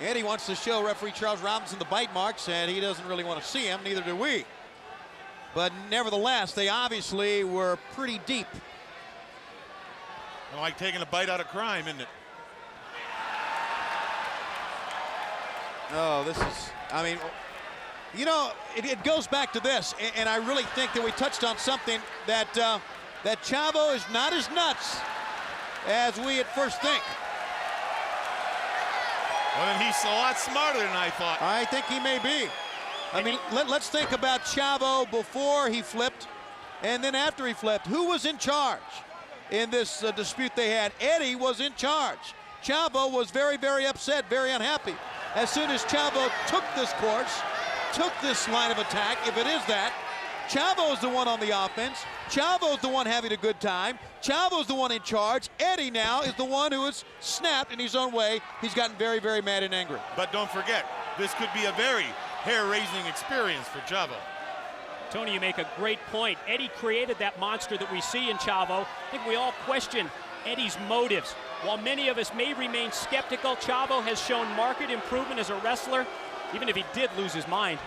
Eddie wants to show referee Charles Robinson the bite marks, and he doesn't really want to see him, neither do we. But nevertheless, they obviously were pretty deep. Like taking a bite out of crime, isn't it? Oh, this is, I mean, you know, it goes back to this, and I really think that we touched on something that that Chavo is not as nuts as we at first think. Well, then he's a lot smarter than I thought. I think he may be. I mean, let's think about Chavo before he flipped and then after he flipped. Who was in charge in this dispute they had? Eddie was in charge. Chavo was very, very upset, very unhappy. As soon as Chavo took this course, took this line of attack, if it is that, Chavo's the one on the offense. Chavo's the one having a good time. Chavo's the one in charge. Eddie now is the one who has snapped in his own way. He's gotten very, very mad and angry. But don't forget, this could be a very hair-raising experience for Chavo. Tony, you make a great point. Eddie created that monster that we see in Chavo. I think we all question Eddie's motives. While many of us may remain skeptical, Chavo has shown marked improvement as a wrestler, even if he did lose his mind.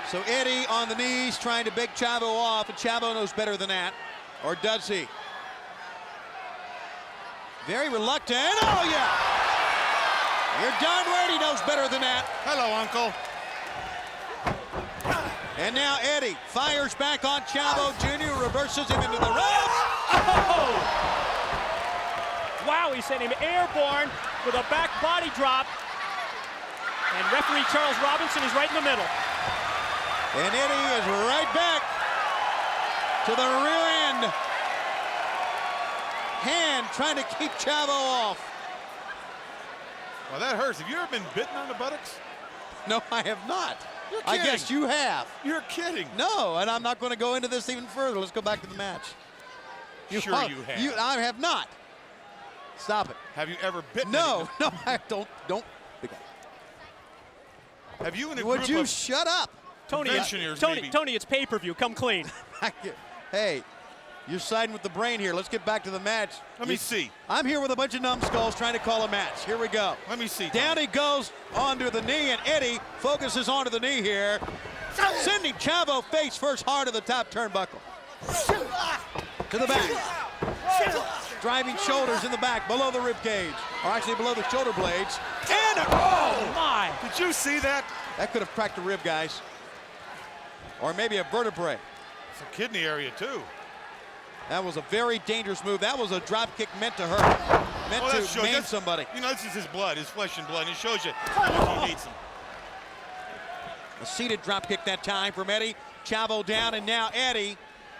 So Eddie on the knees trying to beg Chavo off, and Chavo knows better than that. Or does he? Very reluctant. Oh, yeah! You're darn right he knows better than that. Hello, Uncle. And now Eddie fires back on Chavo Jr., reverses him into the ropes. Oh! Wow, he sent him airborne with a back body drop. And referee Charles Robinson is right in the middle. And Eddie is right back to the rear end. Hand trying to keep Chavo off. Well, that hurts. Have you ever been bitten on the buttocks? No, I have not. You're I kidding. guess you have. You're kidding. No, and I'm not going to go into this even further. Let's go back to the match. Sure you have. I have not. Stop it. Have you ever bitten No, anyone? no, I don't. Have you in a Would group you of shut up? Tony, pensioners, Tony, maybe? Tony, it's pay-per-view. Come clean. Hey, you're siding with the brain here. Let's get back to the match. Let me see. I'm here with a bunch of numbskulls trying to call a match. Here we go. Let me see. Down he goes onto the knee, and Eddie focuses onto the knee here, sending Chavo face first hard to the top turnbuckle. To the back. Driving shoulders in the back, below the rib cage, or actually below the shoulder blades. And Oh, my. Did you see that? that could have cracked a rib, guys. Or maybe a vertebrae. It's a kidney area, too. That was a very dangerous move. That was a drop kick meant to hurt, meant Well, that to shows- maim that's- somebody. You know, this is his blood, his flesh and blood, and it shows you how much he hates him. A seated drop kick that time from Eddie. Chavo down, and now Eddie,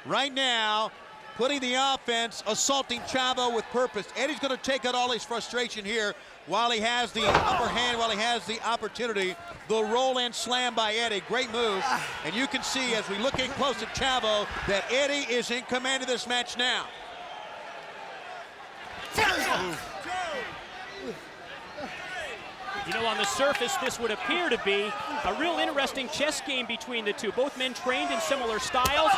right now, putting the offense, assaulting Chavo with purpose. Eddie's going to take out all his frustration here while he has the upper hand, while he has the opportunity. The roll and slam by Eddie, great move. And you can see as we look in close at Chavo that Eddie is in command of this match now. You know, on the surface, this would appear to be a real interesting chess game between the two. Both men trained in similar styles.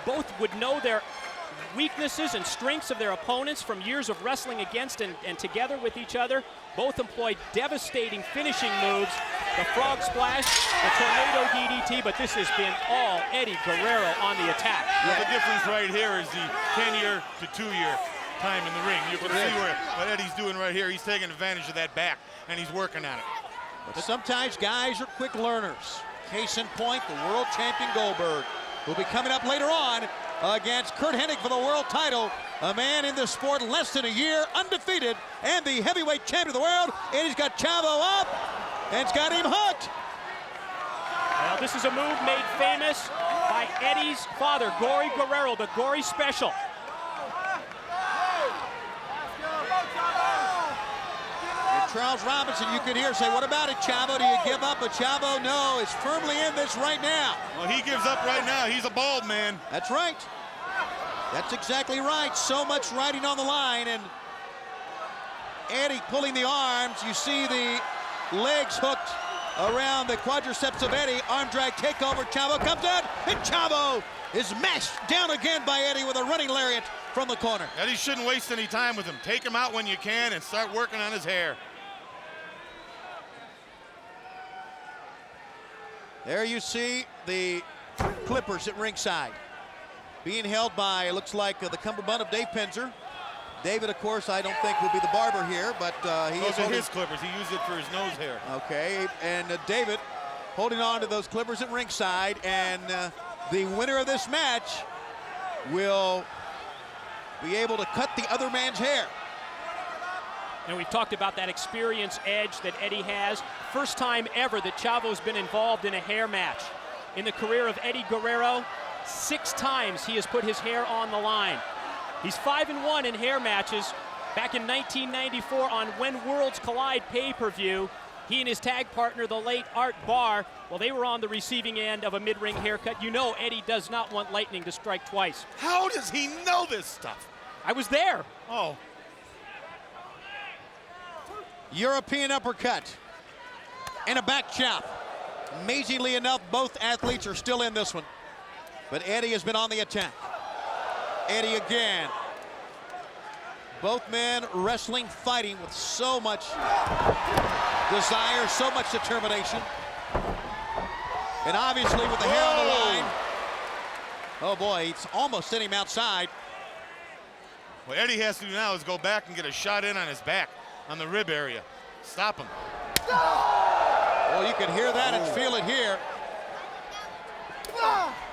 Both would know their weaknesses and strengths of their opponents from years of wrestling against and together with each other. Both employed devastating finishing moves, the frog splash, the tornado DDT, but this has been all Eddie Guerrero on the attack. Well, the difference right here is the 10-year to 2-year time in the ring. You can see what Eddie's doing right here. He's taking advantage of that back, and he's working on it. But sometimes guys are quick learners. Case in point, the world champion Goldberg will be coming up later on against Curt Hennig for the world title. A man in the sport less than a year, undefeated, and the heavyweight champion of the world. And he's got Chavo up, and it's got him hooked. Well, this is a move made famous by Eddie's father, Gory Guerrero, the Gory Special. And Charles Robinson, you could hear say, what about it, Chavo? Do you give up? But Chavo, no, is firmly in this right now. Well, he gives up right now. He's a bald man. That's right. That's exactly right. So much riding on the line, and Eddie pulling the arms. You see the legs hooked around the quadriceps of Eddie. Arm drag takeover. Chavo comes out, and Chavo is mashed down again by Eddie with a running lariat from the corner. Eddie shouldn't waste any time with him. Take him out when you can and start working on his hair. There you see the Clippers at ringside, being held by, it looks like, the cummerbund of Dave Penzer. David, of course, I don't think will be the barber here, but he is Those are holding... his clippers. He used it for his nose hair. Okay, and David holding on to those Clippers at ringside, and the winner of this match will be able to cut the other man's hair. And we've talked about that experience edge that Eddie has. First time ever that Chavo's been involved in a hair match. In the career of Eddie Guerrero, 6 times he has put his hair on the line. He's 5-1 in hair matches. Back in 1994 on When Worlds Collide pay-per-view, he and his tag partner, the late Art Barr, well, they were on the receiving end of a mid-ring haircut. You know Eddie does not want lightning to strike twice. How does he know this stuff? I was there. Oh. European uppercut and a back chop. Amazingly enough, both athletes are still in this one. But Eddie has been on the attack. Eddie again. Both men wrestling, fighting with so much desire, so much determination. And obviously with the hair on the line. Oh boy, it's almost sent him outside. What Eddie has to do now is go back and get a shot in on his back, on the rib area. Stop him. Well, you can hear that and feel it here.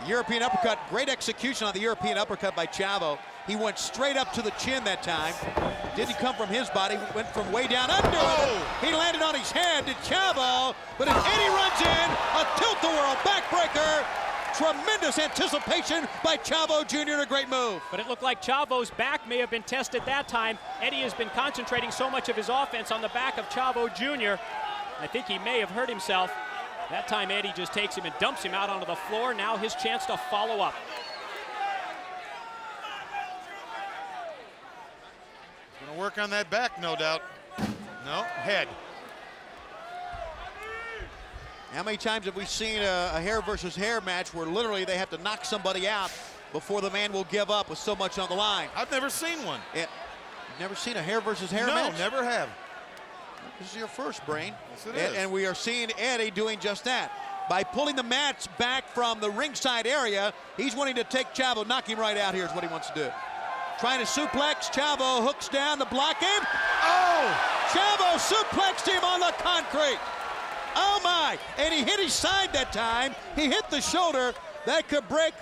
European uppercut, great execution on the European uppercut by Chavo. He went straight up to the chin that time. Didn't come from his body, went from way down under it. He landed on his head to Chavo, but as Eddie runs in, a tilt-the-world backbreaker. Tremendous anticipation by Chavo Jr., a great move. But it looked like Chavo's back may have been tested that time. Eddie has been concentrating so much of his offense on the back of Chavo Jr. I think he may have hurt himself. That time Eddie just takes him and dumps him out onto the floor. Now his chance to follow up. Gonna work on that back, no doubt. No, head. How many times have we seen a hair versus hair match where literally they have to knock somebody out before the man will give up with so much on the line? I've never seen one. You've never seen a hair versus hair match? No, never have. This is your first, Brain. Yes, it is. And we are seeing Eddie doing just that. By pulling the mats back from the ringside area, he's wanting to take Chavo, knock him right out here is what he wants to do. Trying to suplex, Chavo hooks down to block him. Oh! Chavo suplexed him on the concrete. Oh my, and he hit his side that time. He hit the shoulder. That could break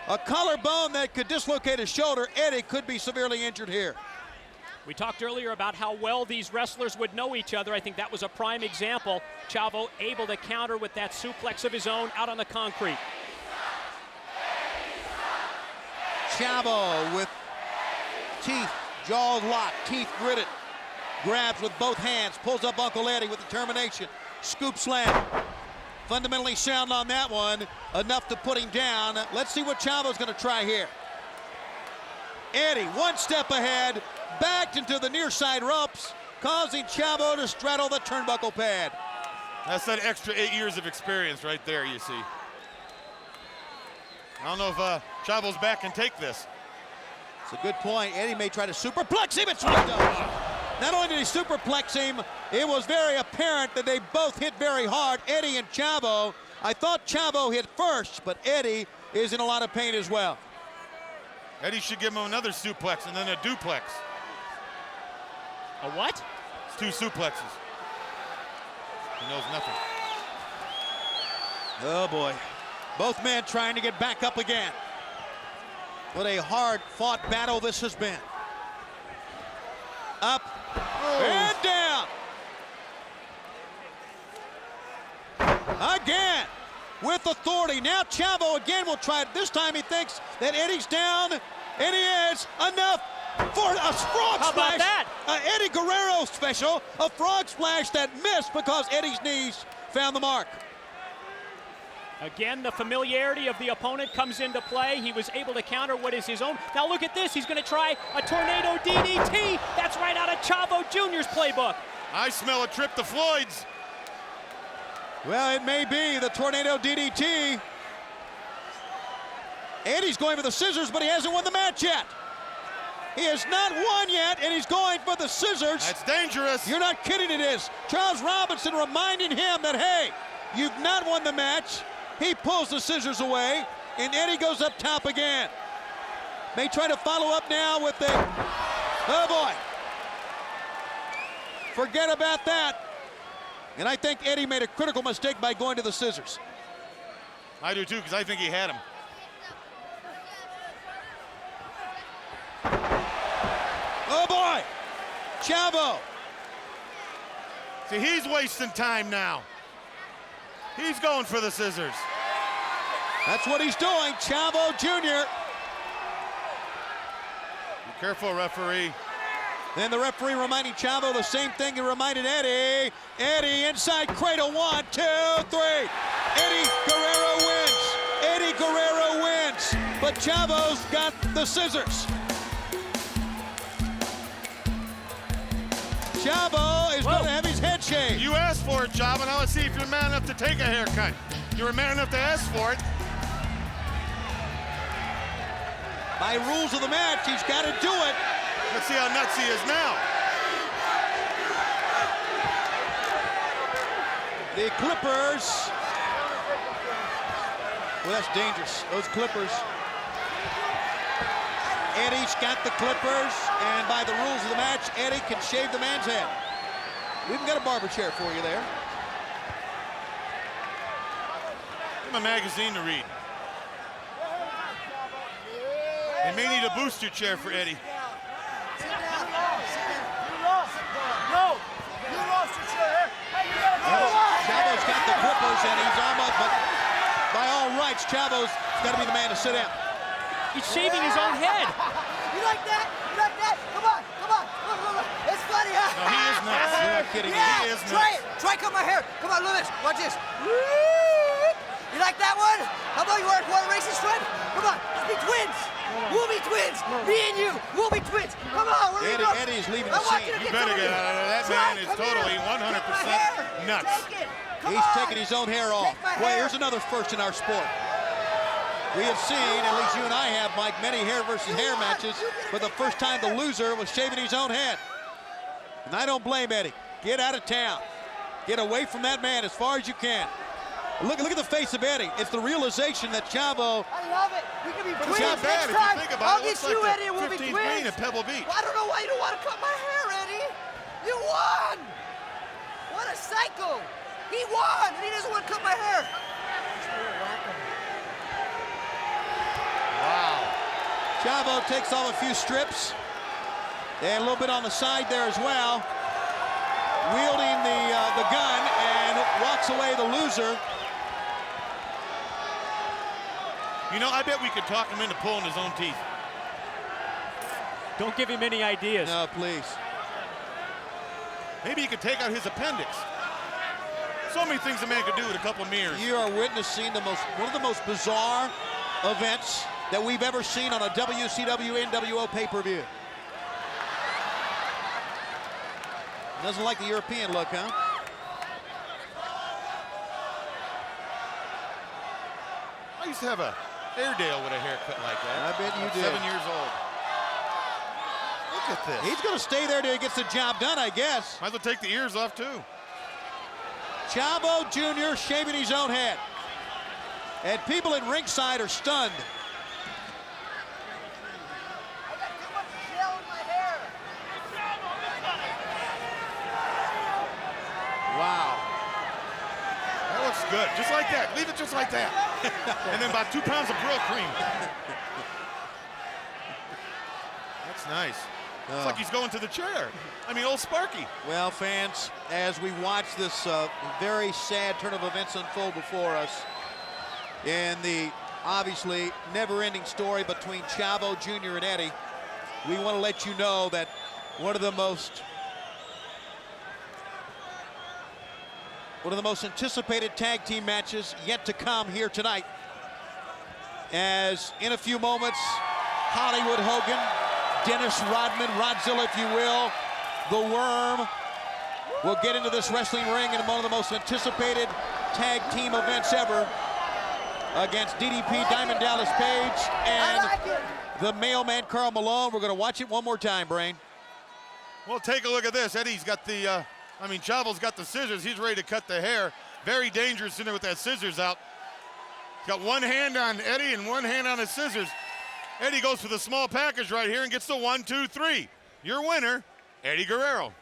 a collarbone, that could dislocate his shoulder. Eddie could be severely injured here. We talked earlier about how well these wrestlers would know each other. I think that was a prime example. Chavo able to counter with that suplex of his own out on the concrete. Chavo with teeth, jaw locked, teeth gritted. Grabs with both hands, pulls up Uncle Eddie with determination. Scoop slam. Fundamentally sound on that one, enough to put him down. Let's see what Chavo's gonna try here. Eddie, one step ahead, backed into the near side ropes, causing Chavo to straddle the turnbuckle pad. That's that extra 8 years of experience right there, you see. I don't know if Chavo's back can take this. It's a good point. Eddie may try to superplex him. It's what he does. Not only did he superplex him, it was very apparent that they both hit very hard, Eddie and Chavo. I thought Chavo hit first, but Eddie is in a lot of pain as well. Eddie should give him another suplex and then a duplex. A what? It's 2 suplexes. He knows nothing. Oh boy. Both men trying to get back up again. What a hard-fought battle this has been. Up and down. Again with authority. Now Chavo again will try it. This time he thinks that Eddie's down, and he is. Enough for a frog How splash. about that? Eddie Guerrero special. A frog splash that missed because Eddie's knees found the mark. Again, the familiarity of the opponent comes into play. He was able to counter what is his own. Now look at this. He's going to try a tornado DDT. That's right out of Chavo Jr.'s playbook. I smell a trip to Floyd's. Well, it may be the tornado DDT. Eddie's going for the scissors, but he hasn't won the match yet. He has not won yet, and he's going for the scissors. That's dangerous. You're not kidding, it is. Charles Robinson reminding him that, hey, you've not won the match. He pulls the scissors away, and Eddie goes up top again. May try to follow up now with the, oh boy. Forget about that. And I think Eddie made a critical mistake by going to the scissors. I do too, because I think he had him. Oh boy! Chavo. See, he's wasting time now. He's going for the scissors. That's what he's doing, Chavo Jr. Be careful, referee. Then the referee reminding Chavo the same thing he reminded Eddie. Eddie inside cradle, 1, 2, 3. Eddie Guerrero wins. Eddie Guerrero wins. But Chavo's got the scissors. Chavo is going to have his head shaved. You asked for it, Chavo. Now let's see if you're man enough to take a haircut. You were man enough to ask for it. By rules of the match, he's got to do it. Let's see how nuts he is now. The Clippers. Well, that's dangerous. Those Clippers. Eddie's got the Clippers, and by the rules of the match, Eddie can shave the man's head. We even got a barber chair for you there. Give him a magazine to read. They may need a booster chair for Eddie. Sit down. You lost. No, you lost your chair. Hey, you gotta go. Chavo's got the Clippers, and he's almost, but by all rights, Chavo's got to be the man to sit down. He's shaving his own head. You like that? You like that? Come on. Look. It's funny, huh? No, he is nuts. You're not kidding me. Yeah, He is try nuts. it. Try cut my hair. Come on, look at this. Watch this. You like that one? How about you want a racing stripe? Come on, let's be twins. We'll be twins. Me and you, we'll be twins. Come on, we're leaving. Eddie is leaving I the want scene. you to You get better some get of out of there. That Try, man is come totally here. 100% Take my hair. nuts. Take it. Come He's on. taking his own hair off. Take my Well, hair. here's another first in our sport. We have seen, at least you and I have, Mike, many hair versus hair matches, but the first time the loser was shaving his own head. And I don't blame Eddie. Get out of town. Get away from that man as far as you can. Look at the face of Eddie. It's the realization that Chavo. I love it. We can be But twins it's not bad next if you time. think about I'll it. It get looks you, like Eddie, and the we'll be 15th twins. green at Pebble Beach. Well, I don't know why you don't want to cut my hair, Eddie. You won. What a psycho. He won, and he doesn't want to cut my hair. Wow. Chavo takes off a few strips. And a little bit on the side there as well. Wielding the gun and walks away the loser. You know, I bet we could talk him into pulling his own teeth. Don't give him any ideas. No, please. Maybe he could take out his appendix. So many things a man could do with a couple of mirrors. You are witnessing one of the most bizarre events that we've ever seen on a WCW NWO pay-per-view. Doesn't like the European look, huh? I used to have a Airedale with a haircut like that. I bet you About did. 7 years old. Look at this. He's going to stay there till he gets the job done, I guess. Might as well take the ears off, too. Chavo Jr. shaving his own head. And people at ringside are stunned. I got too much gel in my hair. Wow. That looks good. Just like that. Leave it just like that. And then about 2 pounds of grill cream. That's nice. It's like he's going to the chair. I mean, old Sparky. Well, fans, as we watch this very sad turn of events unfold before us in the obviously never-ending story between Chavo Jr. and Eddie, we want to let you know that one of the most anticipated tag team matches yet to come here tonight. As in a few moments, Hollywood Hogan, Dennis Rodman, Rodzilla, if you will, the Worm, will get into this wrestling ring in one of the most anticipated tag team events ever against DDP, Diamond Dallas Page, and the mailman, Karl Malone. We're going to watch it one more time, Brain. Well, take a look at this. Eddie's got the, Chavo's got the scissors. He's ready to cut the hair. Very dangerous in there with that scissors out. He's got one hand on Eddie and one hand on his scissors. Eddie goes for the small package right here and gets the 1, 2, 3. Your winner, Eddie Guerrero.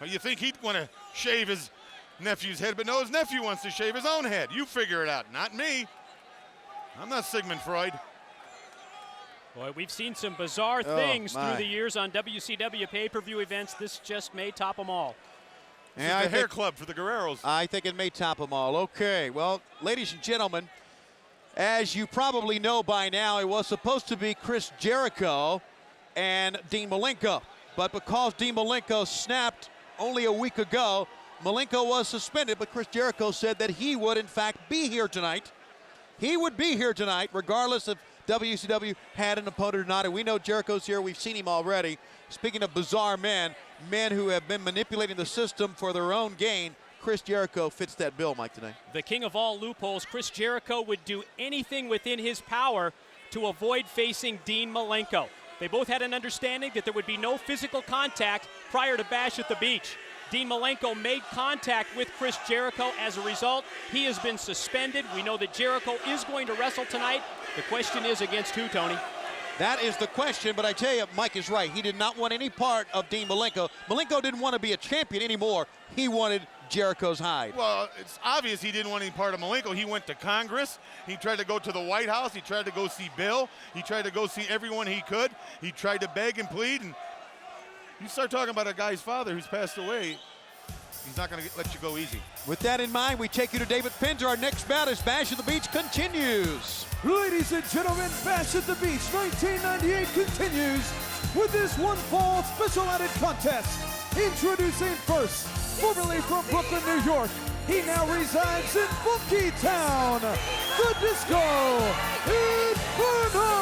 Well, you think he'd want to shave his nephew's head, but no, his nephew wants to shave his own head. You figure it out, not me. I'm not Sigmund Freud. Boy, we've seen some bizarre things through the years on WCW pay-per-view events. This just may top them all. This is the hair club for the Guerreros. I think it may top them all. Okay, well, ladies and gentlemen, as you probably know by now, it was supposed to be Chris Jericho and Dean Malenko. But because Dean Malenko snapped only a week ago, Malenko was suspended, but Chris Jericho said that he would, in fact, be here tonight. He would be here tonight, regardless if WCW had an opponent or not. And we know Jericho's here. We've seen him already. Speaking of bizarre men who have been manipulating the system for their own gain, Chris Jericho fits that bill, Mike, tonight. The king of all loopholes, Chris Jericho would do anything within his power to avoid facing Dean Malenko. They both had an understanding that there would be no physical contact prior to Bash at the Beach. Dean Malenko made contact with Chris Jericho. As a result, he has been suspended. We know that Jericho is going to wrestle tonight. The question is against who, Tony? That is the question, but I tell you, Mike is right. He did not want any part of Dean Malenko. Malenko didn't want to be a champion anymore. He wanted Jericho's hide. Well, it's obvious he didn't want any part of Malenko. He went to Congress. He tried to go to the White House. He tried to go see Bill. He tried to go see everyone he could. He tried to beg and plead. And you start talking about a guy's father who's passed away, he's not going to let you go easy. With that in mind, we take you to David Penzer. Our next bout as Bash at the Beach continues. Ladies and gentlemen, Bash at the Beach 1998 continues with this one-fall special added contest. Introducing first, formerly from Brooklyn, New York, he now resides in Funky Town, the Disco Inferno.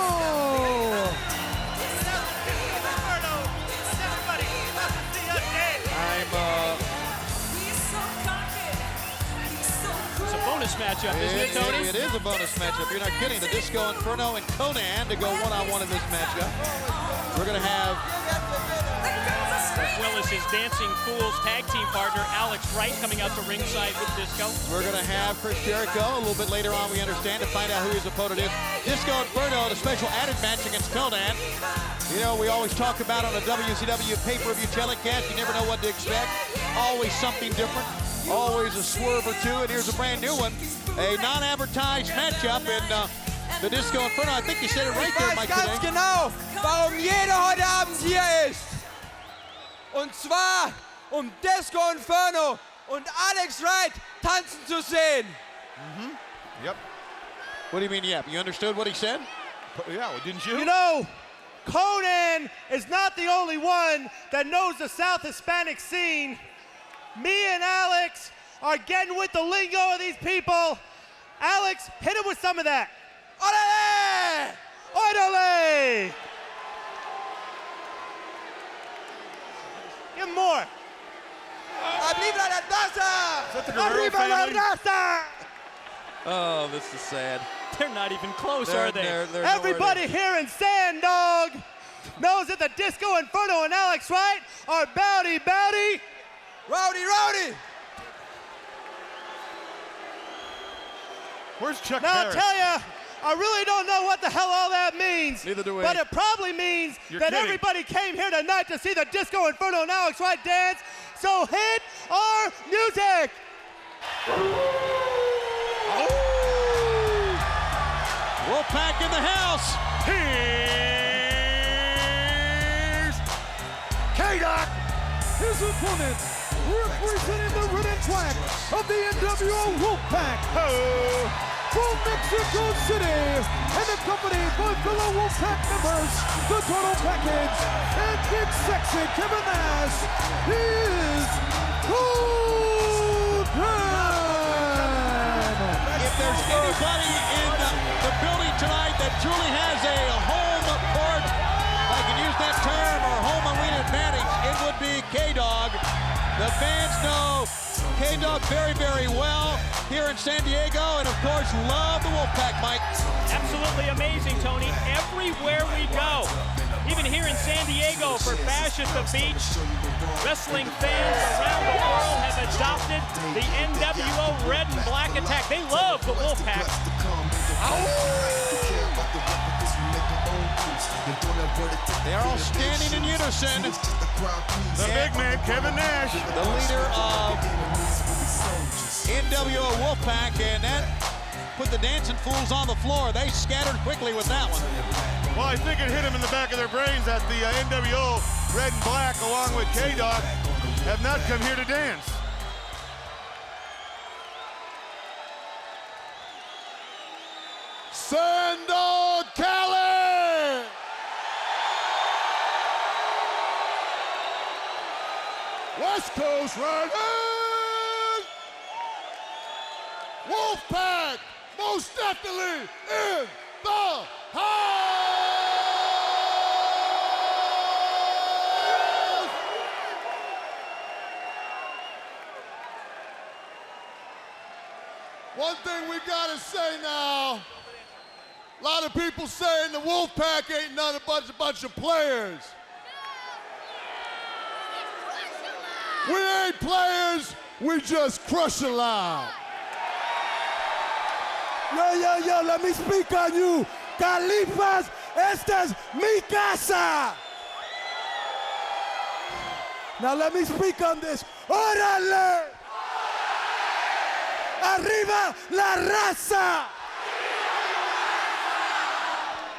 It's a bonus matchup, isn't it, Tony? It is a bonus matchup. You're not kidding. The Disco Inferno and Conan to go one-on-one in this matchup. We're going to have, as well as his Dancing Fools tag team partner, Alex Wright, coming out to ringside with Disco. we're going to have Chris Jericho a little bit later on, we understand, to find out who his opponent is. Disco Inferno in a special added match against Conan. You know, we always talk about on a WCW pay-per-view telecast, you never know what to expect. Always something different. Always a swerve or two, and here's a brand new one. A non-advertised matchup in the Disco Inferno. I think you said it right there, Mike. Ganz genau, warum jeder heute Abend hier ist. Und zwar, Disco Inferno und Alex Wright tanzen zu sehen. Yep. What do you mean, yep? You understood what he said? Yeah, well, didn't you? You know, Conan is not the only one that knows the South Hispanic scene. Me and Alex are getting with the lingo of these people. Alex, hit him with some of that. Orale! Orale! Give him more. Arriba la taza! Is that the Guerrero Arriba la family? raza! Oh, this is sad. They're not even close, are they? Everybody here in Sand Dog knows that the Disco Inferno and Alex Wright are bowdy. Rowdy! Where's Chuck Now, I'll Harris? tell you, I really don't know what the hell all that means. Neither do we. But it probably means You're that kidding. everybody came here tonight to see the Disco Inferno and Alex Wright dance. So hit our music. Wolfpack in the house. Here's K-Dot. His opponent, representing the red and black of the NWO Wolfpack, from Mexico City, and accompanied by fellow Wolfpack members, the Total Package, and Big Sexy Kevin Nash, is Conan. If there's anybody in the building tonight that truly has a home court, if I can use that term, or home arena advantage, it would be K-Dog. The fans know K-Dog very, very well here in San Diego, and of course, love the Wolfpack, Mike. Absolutely amazing, Tony. Everywhere we go, even here in San Diego for Bash at the Beach, wrestling fans around the world have adopted the NWO Red and Black Attack. They love the Wolfpack. They are all standing in unison. The big man, Kevin Nash. The leader of NWO Wolfpack, and that put the Dancing Fools on the floor. They scattered quickly with that one. Well, I think it hit him in the back of their brains that the NWO Red and Black, along with K-Dog, have not come here to dance. Sandog Kelly! West Coast Riders! Wolfpack, most definitely in the house! One thing we gotta say now, a lot of people saying the Wolfpack ain't nothing but a bunch of players. We ain't players, we just crush a lot. Yo, let me speak on you. Califas, esta es mi casa. Now let me speak on this. Órale! Arriba la raza!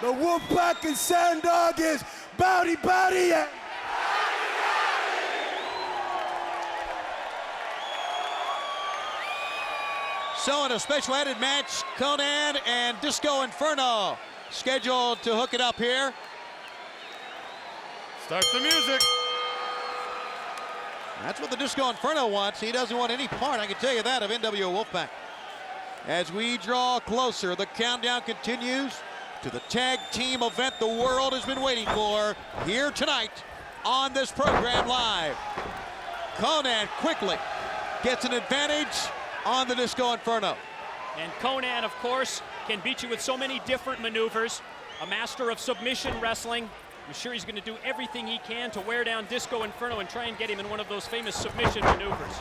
The Wolfpack and Sandog is bowdy. So in a special added match, Konnan and Disco Inferno scheduled to hook it up here. Start the music. That's what the Disco Inferno wants. He doesn't want any part, I can tell you that, of NWO Wolfpack. As we draw closer, the countdown continues to the tag team event the world has been waiting for here tonight on this program live. Konnan quickly gets an advantage on the Disco Inferno. And Konnan, of course, can beat you with so many different maneuvers. A master of submission wrestling. I'm sure he's going to do everything he can to wear down Disco Inferno and try and get him in one of those famous submission maneuvers.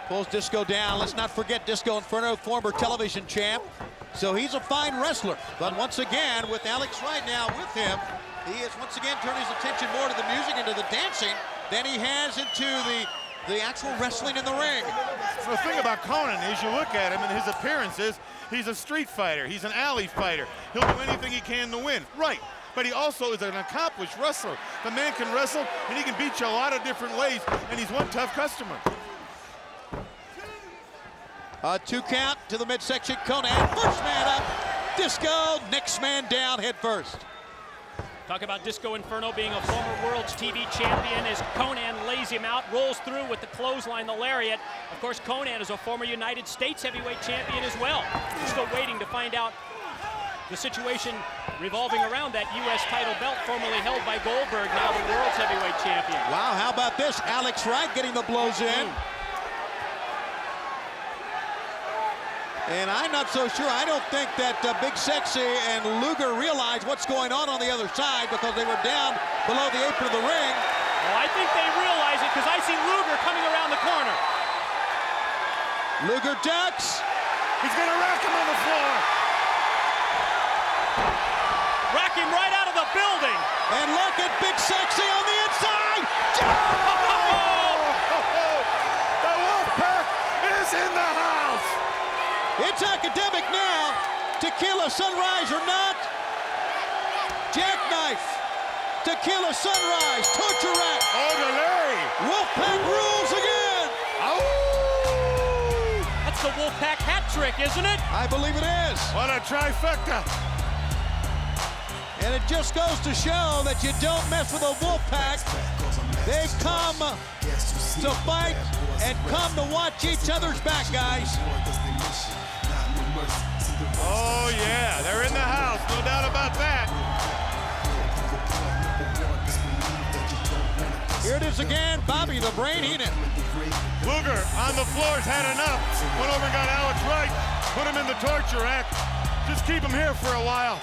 Pulls Disco down. Let's not forget Disco Inferno, former television champ. So he's a fine wrestler. But once again, with Alex Wright now with him, he has once again turned his attention more to the music and to the dancing than he has into the actual wrestling in the ring. The thing about Konnan is you look at him and his appearances, he's a street fighter, he's an alley fighter. He'll do anything he can to win, right. But he also is an accomplished wrestler. The man can wrestle and he can beat you a lot of different ways, and he's one tough customer. A 2 count to the midsection. Konnan, first man up. Disco, next man down, head first. Talk about Disco Inferno being a former World's TV champion as Konnan lays him out, rolls through with the clothesline, the lariat. Of course, Konnan is a former United States heavyweight champion as well. We're still waiting to find out the situation revolving around that U.S. title belt formerly held by Goldberg, now the World's heavyweight champion. Wow, how about this? Alex Wright getting the blows in. And I'm not so sure. I don't think that Big Sexy and Luger realized what's going on the other side because they were down below the apron of the ring. Well, I think they realize it because I see Luger coming around the corner. Luger ducks. He's going to rack him on the floor. Rack him right out of the building. And look at Big Sexy on the inside. The Wolfpack is in the house. It's academic now. Tequila Sunrise or not. Jackknife. Tequila Sunrise. Torture rack. Orderly. Wolfpack rules again. Oh! That's the Wolfpack hat trick, isn't it? I believe it is. What a trifecta. And it just goes to show that you don't mess with a Wolfpack. They've come to fight and come to watch each other's back, guys. Oh, yeah, they're in the house, no doubt about that. Here it is again, Bobby the Brain Heenan. Luger on the floor's had enough. Went over and got Alex Wright, put him in the torture rack. Just keep him here for a while.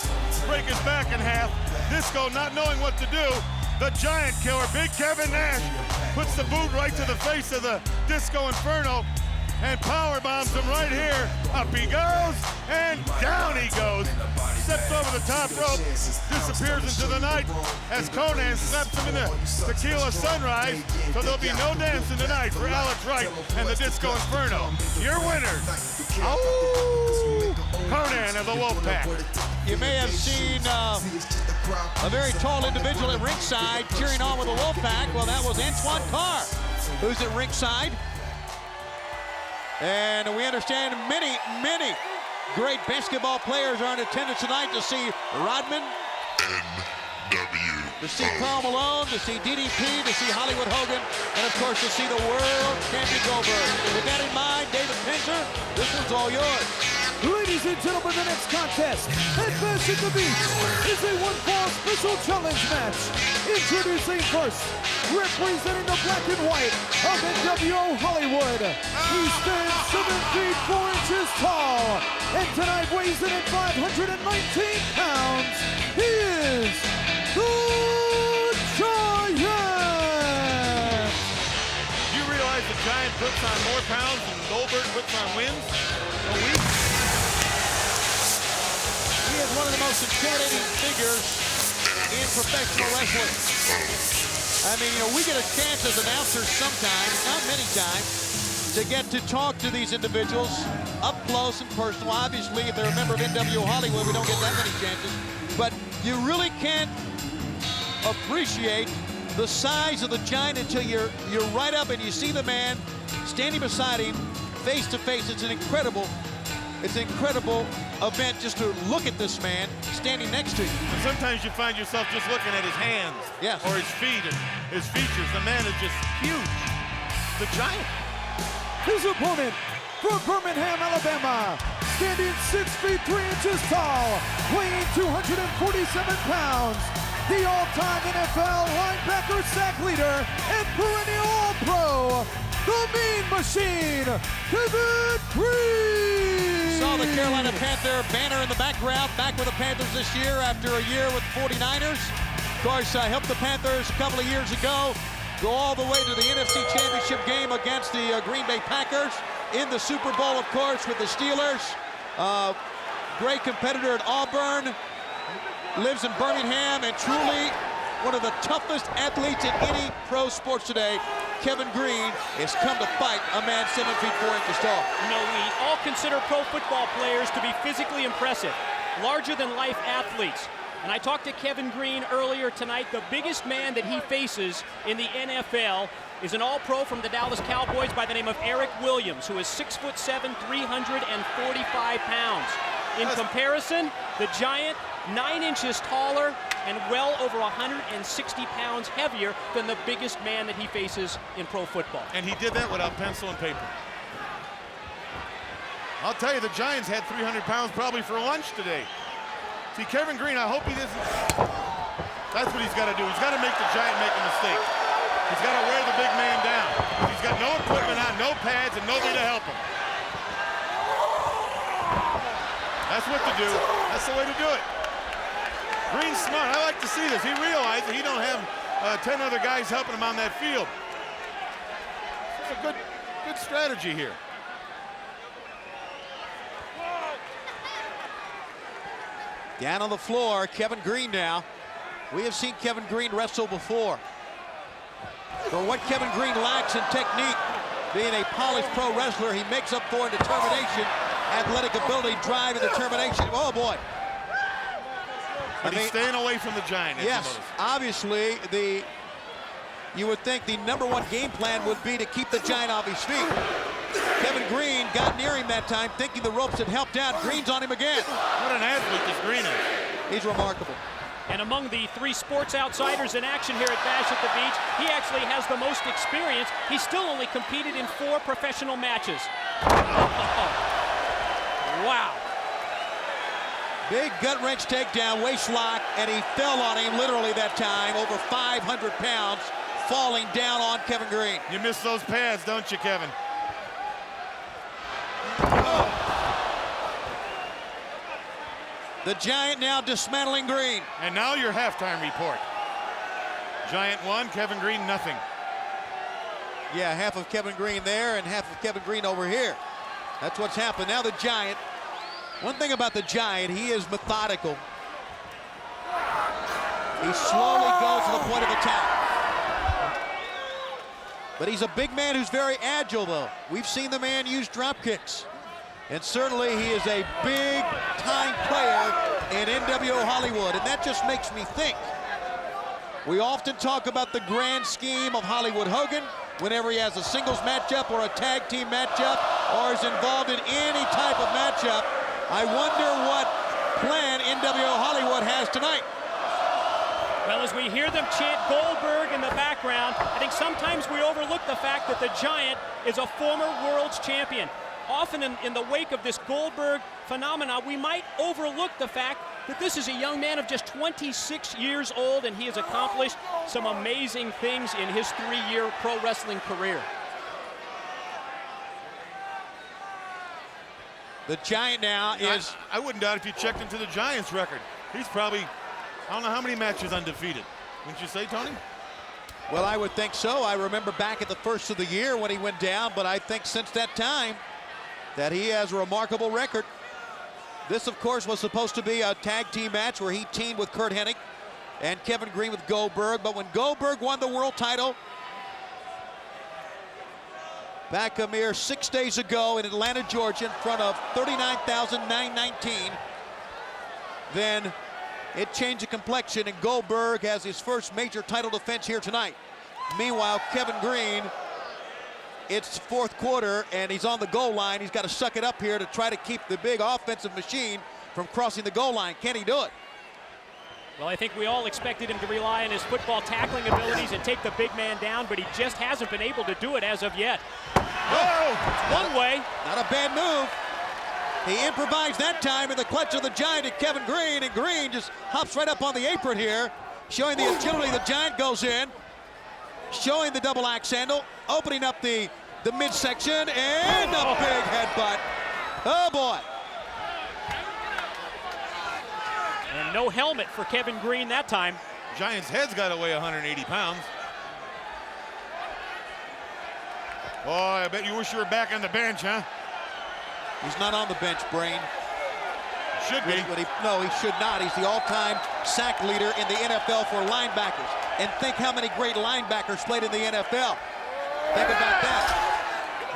Break his back in half. Disco not knowing what to do. The giant killer, Big Kevin Nash, puts the boot right to the face of the Disco Inferno and power bombs him right here. Up he goes, and down he goes. Steps over the top rope, disappears into the night as Konnan slaps him in the Tequila Sunrise. So there'll be no dancing tonight for Alex Wright and the Disco Inferno. Your winners, Konnan of the Wolfpack. you may have seen a very tall individual at ringside cheering on with the Wolfpack. Well, that was Antoine Carr, who's at ringside. And we understand many, many great basketball players are in attendance tonight to see Rodman, to see Karl Malone, to see DDP, to see Hollywood Hogan, and of course to see the world champion Goldberg. With that in mind, David Penzer, this one's all yours. Ladies and gentlemen, the next contest at Bash at the Beach is a one-fall special challenge match. Introducing first, representing the black and white of NWO Hollywood. He stands 7 feet 4 inches tall, and tonight weighs in at 519 pounds. He is the Giant! You realize the Giant puts on more pounds than Goldberg puts on wins a week? He is one of the most intimidating figures in professional wrestling. I mean, you know, we get a chance as announcers sometimes, not many times, to get to talk to these individuals up close and personal. Obviously, if they're a member of NWO Hollywood, we don't get that many chances. But you really can't appreciate the size of the Giant until you're right up and you see the man standing beside him face to face. It's an incredible event just to look at this man standing next to you. And sometimes you find yourself just looking at his hands, yes, or his feet and his features. The man is just huge. The Giant. His opponent from Birmingham, Alabama, standing 6 feet 3 inches tall, weighing 247 pounds. The all-time NFL linebacker sack leader and perennial All-Pro, the Mean Machine, Kevin Greene. Saw the Carolina Panther banner in the background, back with the Panthers this year after a year with the 49ers. Of course, helped the Panthers a couple of years ago go all the way to the NFC Championship game against the Green Bay Packers. In the Super Bowl, of course, with the Steelers. Great competitor at Auburn. Lives in Birmingham, and truly one of the toughest athletes in any pro sports today. Kevin Greene has come to fight a man 7 feet 4 inches tall. You know, we all consider pro football players to be physically impressive, larger-than-life athletes. And I talked to Kevin Greene earlier tonight. The biggest man that he faces in the NFL is an all-pro from the Dallas Cowboys by the name of Eric Williams, who is 6'7", 345 pounds. In comparison, the Giant, 9 inches taller and well over 160 pounds heavier than the biggest man that he faces in pro football. And he did that without pencil and paper. I'll tell you, the Giants had 300 pounds probably for lunch today. See, Kevin Greene, I hope he doesn't. That's what he's got to do. He's got to make the Giant make a mistake. He's got to wear the big man down. He's got no equipment on, no pads, and nobody to help him. That's what to do. That's the way to do it. Greene's smart. I like to see this. He realized that he don't have 10 other guys helping him on that field. It's a good strategy here. Down on the floor, Kevin Greene now. We have seen Kevin Greene wrestle before. For what Kevin Greene lacks in technique, being a polished pro wrestler, he makes up for in determination, athletic ability, drive, and determination. Oh, boy. But he's staying away from the Giant. Yes, obviously, you would think the #1 game plan would be to keep the Giant off his feet. Kevin Greene got near him that time, thinking the ropes had helped out. Greene's on him again. What an athlete this Greene is. He's remarkable. And among the 3 sports outsiders in action here at Bash at the Beach, he actually has the most experience. He's still only competed in 4 professional matches. Wow. Big gut wrench takedown, waist lock, and he fell on him literally that time, over 500 pounds, falling down on Kevin Greene. You miss those pads, don't you, Kevin? The Giant now dismantling Greene. And now your halftime report. Giant 1, Kevin Greene nothing. Yeah, half of Kevin Greene there and half of Kevin Greene over here. That's what's happened. Now the Giant. One thing about the Giant, he is methodical. He slowly goes to the point of attack. But he's a big man who's very agile, though. We've seen the man use drop kicks. And certainly he is a big-time player in NWO Hollywood, and that just makes me think. We often talk about the grand scheme of Hollywood Hogan whenever he has a singles matchup or a tag team matchup or is involved in any type of matchup. I wonder what plan NWO Hollywood has tonight. Well, as we hear them chant Goldberg in the background, I think sometimes we overlook the fact that the Giant is a former world's champion. Often in the wake of this Goldberg phenomena, we might overlook the fact that this is a young man of just 26 years old, and he has accomplished some amazing things in his 3-year pro wrestling career. The Giant now is... I wouldn't doubt if you checked into the Giants record. He's probably, I don't know how many matches undefeated. Wouldn't you say, Tony? Well, I would think so. I remember back at the first of the year when he went down, but I think since that time that he has a remarkable record. This, of course, was supposed to be a tag team match where he teamed with Curt Hennig and Kevin Green with Goldberg. But when Goldberg won the world title back a mere 6 days ago in Atlanta, Georgia, in front of 39,919, then it changed the complexion, and Goldberg has his first major title defense here tonight. Meanwhile, Kevin Green, it's fourth quarter, and he's on the goal line. He's got to suck it up here to try to keep the big offensive machine from crossing the goal line. Can he do it? Well, I think we all expected him to rely on his football tackling abilities and take the big man down, but he just hasn't been able to do it as of yet. Oh, one way. Not a bad move. He improvised that time in the clutch of the Giant at Kevin Green, and Green just hops right up on the apron here, showing the agility. The Giant goes in, showing the double axe handle, opening up the midsection, and a big headbutt. Oh, boy. And no helmet for Kevin Green that time. Giant's head's got to weigh 180 pounds. Oh, I bet you wish you were back on the bench, huh? He's not on the bench, Brain. Should be. No, he should not. He's the all-time sack leader in the NFL for linebackers. And think how many great linebackers played in the NFL. Think about that.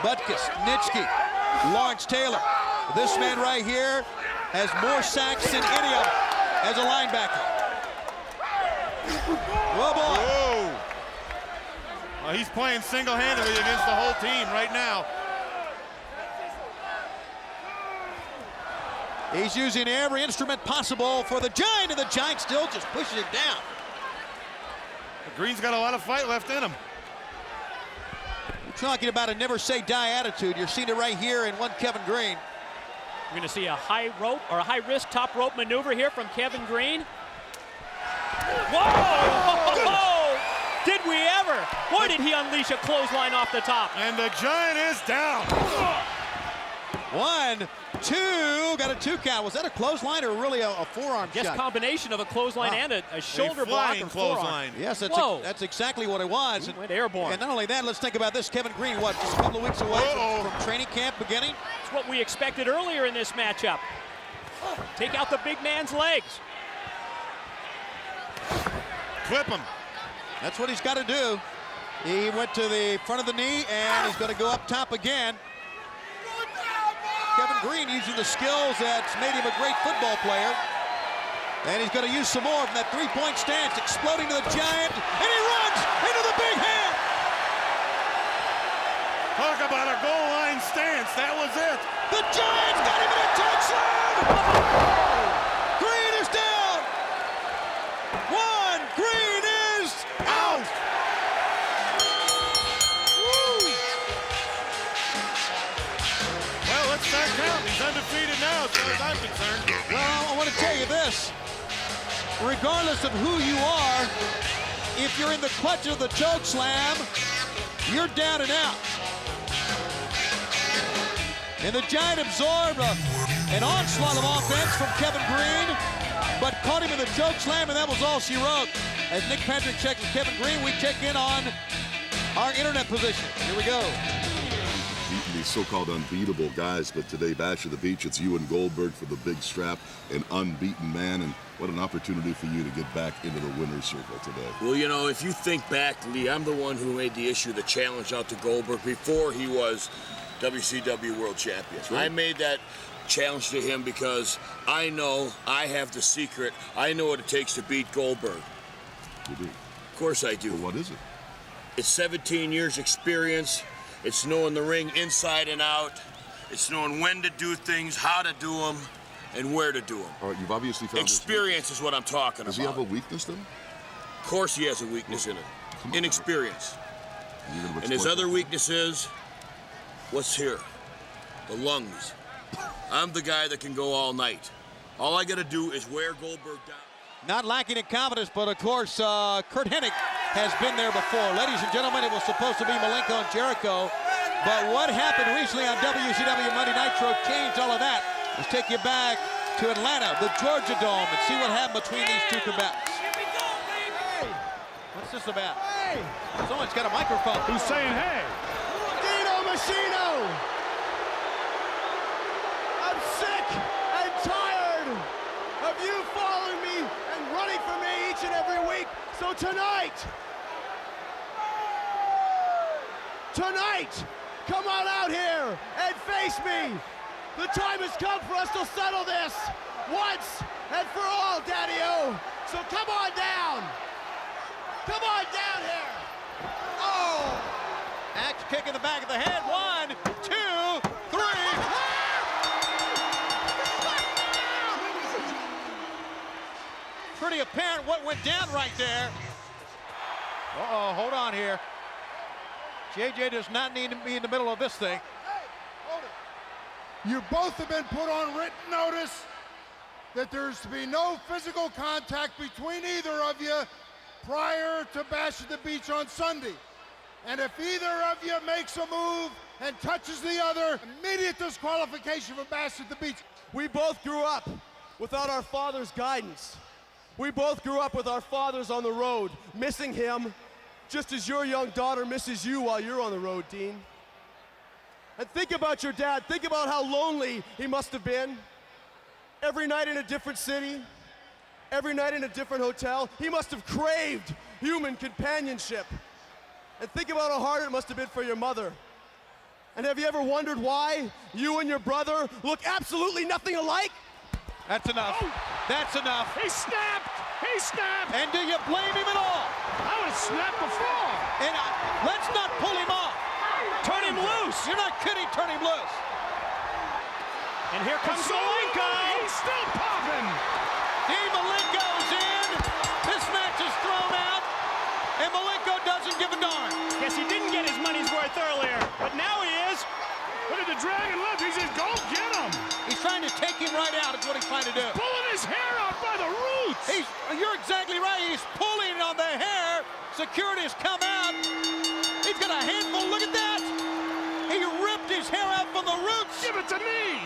Butkus, Nitschke, Lawrence Taylor. This man right here has more sacks than any of them as a linebacker. Whoa, boy. Whoa. Well, he's playing single-handedly against the whole team right now. He's using every instrument possible for the Giant, and the Giant still just pushes it down. Green's got a lot of fight left in him. You're talking about a never-say-die attitude. You're seeing it right here in one Kevin Green. We're going to see a high rope or a high-risk top rope maneuver here from Kevin Green. Whoa! Did we ever? Boy, did he unleash a clothesline off the top. And the Giant is down. 1, 2, got a 2 count. Was that a clothesline or really a forearm shot? Just combination of a clothesline and a shoulder block or clothesline. Yes, that's exactly what it was. He went airborne. And not only that, let's think about this. Kevin Green, what, just a couple of weeks away from training camp beginning? It's what we expected earlier in this matchup. Take out the big man's legs. Clip him. That's what he's got to do. He went to the front of the knee, and he's going to go up top again. Kevin Green using the skills that's made him a great football player. And he's going to use some more from that three-point stance, exploding to the Giant, and he runs into the big hand. Talk about a goal line stance. That was it. The Giants got him in a touchdown. Green is down. 1, Green is out. Well, let's start counting. He's undefeated now, as far as I'm concerned. Well, I want to tell you this. Regardless of who you are, if you're in the clutch of the choke slam, you're down and out. And the Giant absorbed an onslaught of offense from Kevin Green, but caught him in the choke slam, and that was all she wrote. As Nick Patrick checks with Kevin Green, we check in on our internet position. Here we go. Beating these so-called unbeatable guys, but today, Bash of the Beach, it's you and Goldberg for the big strap, an unbeaten man, and what an opportunity for you to get back into the winner's circle today. Well, you know, if you think back, Lee, I'm the one who made the challenge out to Goldberg before he was WCW World Champion. Right. I made that challenge to him because I know I have the secret. I know what it takes to beat Goldberg. You do. Of course I do. Well, what is it? It's 17 years experience. It's knowing the ring inside and out. It's knowing when to do things, how to do them, and where to do them. All right, you've obviously found Experience is what I'm talking Does about. he have a weakness then? Of course he has a weakness in it. Inexperience. And his other weakness is what's here? The lungs. I'm the guy that can go all night. All I gotta do is wear Goldberg down. Not lacking in confidence, but of course, Kurt Hennig has been there before. Ladies and gentlemen, it was supposed to be Malenko and Jericho, but what happened recently on WCW Monday Nitro changed all of that. Let's take you back to Atlanta, the Georgia Dome, and see what happened between these two combatants. What's this about? Hey! Someone's got a microphone. Who's saying hey? Dino Machino! I'm sick and tired of you following me and running for me each and every week. So tonight, come on out here and face me. The time has come for us to settle this once and for all, Daddy-O. So come on down. Come on down here. Oh! Axe kick in the back of the head. 1, 2, 3. Pretty apparent what went down right there. Uh-oh, hold on here. JJ does not need to be in the middle of this thing. You both have been put on written notice that there's to be no physical contact between either of you prior to Bash at the Beach on Sunday. And if either of you makes a move and touches the other, immediate disqualification for Bash at the Beach. We both grew up without our father's guidance. We both grew up with our fathers on the road, missing him, just as your young daughter misses you while you're on the road, Dean. And think about your dad. Think about how lonely he must have been. Every night in a different city, every night in a different hotel. He must have craved human companionship. And think about how hard it must have been for your mother. And have you ever wondered why you and your brother look absolutely nothing alike? That's enough. Oh. That's enough. He snapped! He snapped! And do you blame him at all? I would have snapped before! And let's not pull him off. Turn him loose. You're not kidding. Turn him loose. And here comes Malenko. He's still popping! Dean Malenko's in. This match is thrown out. And Malenko doesn't give a darn. Guess he didn't get his money's worth earlier, but now he is. Look at the Dragon look. He says, go get him! He's trying to take him right out. Is what he's trying to do. Pulling his hair out by the roots! You're exactly right. He's pulling on the hair. Security has come out. He's got a handful. Look at that. He ripped his hair out from the roots. Give it to me!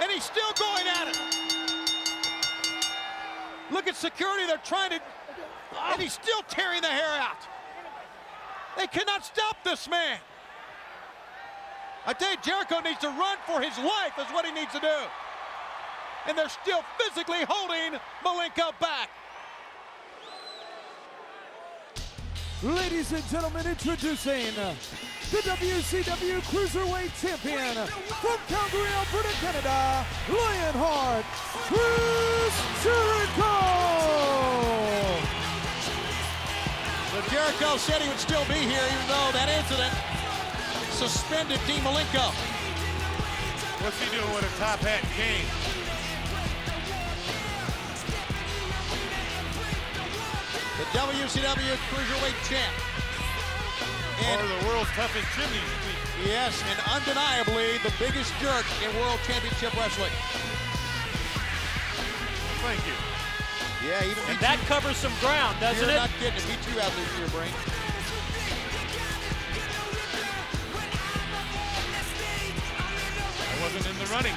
And he's still going at it. Look at security. They're trying to... And he's still tearing the hair out. They cannot stop this man. I tell you, Jericho needs to run for his life is what he needs to do. And they're still physically holding Malenko back. Ladies and gentlemen, introducing the WCW Cruiserweight Champion from Calgary, Alberta, Canada, Lionheart, Chris Jericho! But Jericho said he would still be here even though that incident suspended Dean Malenko. What's he doing with a top hat and cane? The WCW Cruiserweight Champ. Or the world's toughest chimney sweep. Yes, and undeniably the biggest jerk in World Championship Wrestling. Thank you. Yeah, even And that covers some ground, doesn't You're it? not kidding. It beat you out of your brain. I wasn't in the running.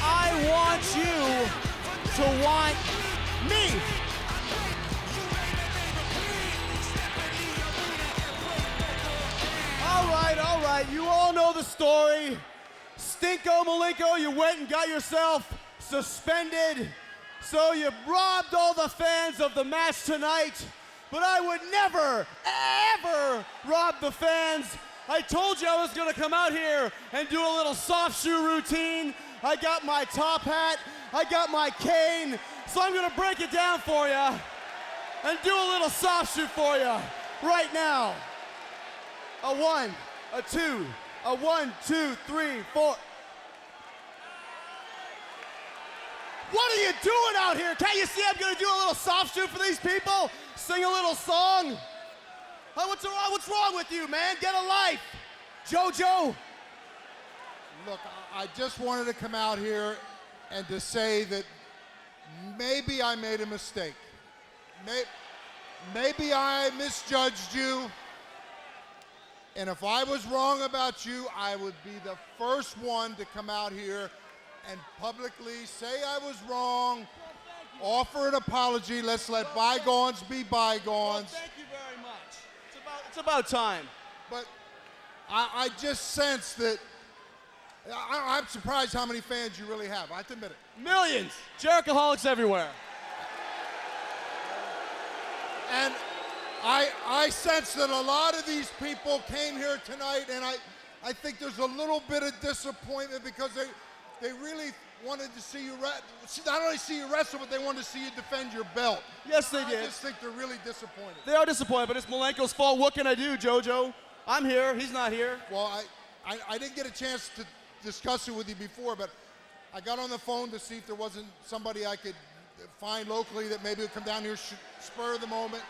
I want you to want me. All right, you all know the story. Stinko Malenko, you went and got yourself suspended. So you robbed all the fans of the match tonight. But I would never, ever rob the fans. I told you I was gonna come out here and do a little soft shoe routine. I got my top hat, I got my cane, so I'm gonna break it down for you and do a little soft shoe for you right now. A 1, a 2, a 1, 2, 3, 4. What are you doing out here? Can't you see I'm gonna do a little soft shoe for these people? Sing a little song? What's wrong with you, man? Get a life. JoJo. Look, I just wanted to come out here and to say that maybe I made a mistake. Maybe I misjudged you. And if I was wrong about you, I would be the first one to come out here and publicly say I was wrong, offer an apology. Let's let bygones be bygones. Well, thank you very much. It's about time. But I just sense that I'm surprised how many fans you really have. I have to admit it. Millions. Jerichoholics everywhere. And I sense that a lot of these people came here tonight, and I think there's a little bit of disappointment because they really wanted to see you not only see you wrestle, but they wanted to see you defend your belt. Yes, they did. I just think they're really disappointed. They are disappointed, but it's Malenko's fault. What can I do, JoJo? I'm here. He's not here. Well, I didn't get a chance to discuss it with you before, but I got on the phone to see if there wasn't somebody I could find locally that maybe would come down here, spur of the moment.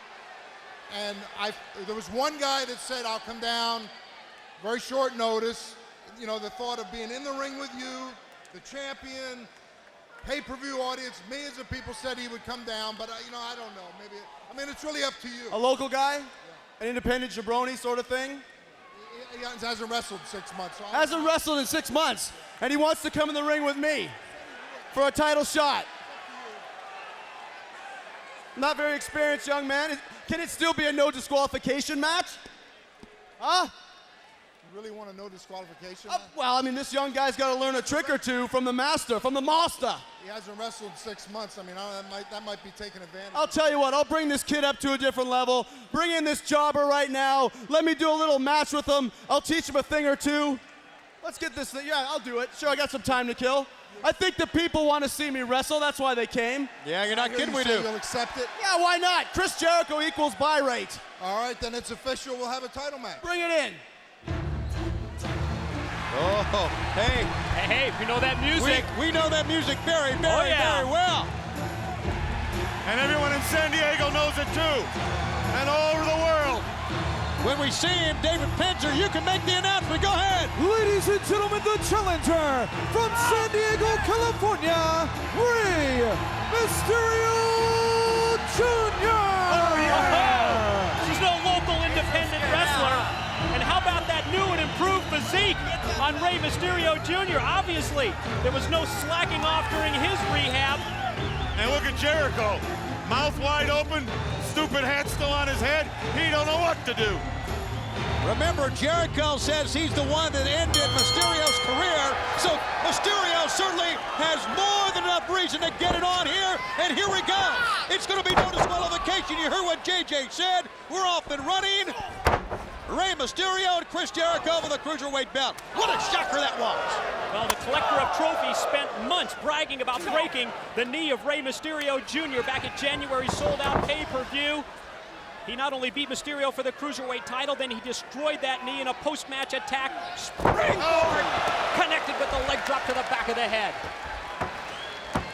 And there was one guy that said, I'll come down, very short notice. You know, the thought of being in the ring with you, the champion, pay-per-view audience, millions of people said he would come down, but you know, I don't know. Maybe, I mean, it's really up to you. A local guy? Yeah. An independent jabroni sort of thing? He hasn't wrestled in 6 months. So hasn't wrestled in 6 months, and he wants to come in the ring with me for a title shot. Not very experienced young man. Can it still be a no disqualification match? Huh? You really want a no disqualification? Well, I mean, this young guy's got to learn a trick or two from the master, from the master. He hasn't wrestled in 6 months. I mean, that might be taking advantage. I'll tell you what, I'll bring this kid up to a different level. Bring in this jobber right now. Let me do a little match with him. I'll teach him a thing or two. Let's get this thing. Yeah, I'll do it. Sure, I got some time to kill. I think the people want to see me wrestle. That's why they came. Yeah, you're not kidding, we do. You'll accept it? Yeah, why not? Chris Jericho equals buy rate. All right, then it's official. We'll have a title match. Bring it in. Oh, hey. Hey, we know that music. We know that music very, very, very well. And everyone in San Diego knows it too. And all over the world. When we see him, David Penzer, you can make the announcement. Go ahead. Ladies and gentlemen, the challenger from San Diego, California, Rey Mysterio Jr. Oh, yeah. She's no local independent wrestler. And how about that new and improved physique on Rey Mysterio Jr.? Obviously, there was no slacking off during his rehab. And look at Jericho. Mouth wide open, stupid hat still on his head. He don't know what to do. Remember, Jericho says he's the one that ended Mysterio's career, so Mysterio certainly has more than enough reason to get it on here, and here we go. It's going to be no disqualification. You heard what JJ said. We're off and running. Rey Mysterio and Chris Jericho for the Cruiserweight belt. What a shocker that was. Well, the collector of trophies spent months bragging about breaking the knee of Rey Mysterio Jr. back at January's sold-out pay-per-view. He not only beat Mysterio for the Cruiserweight title, then he destroyed that knee in a post-match attack. Springboard connected with the leg drop to the back of the head.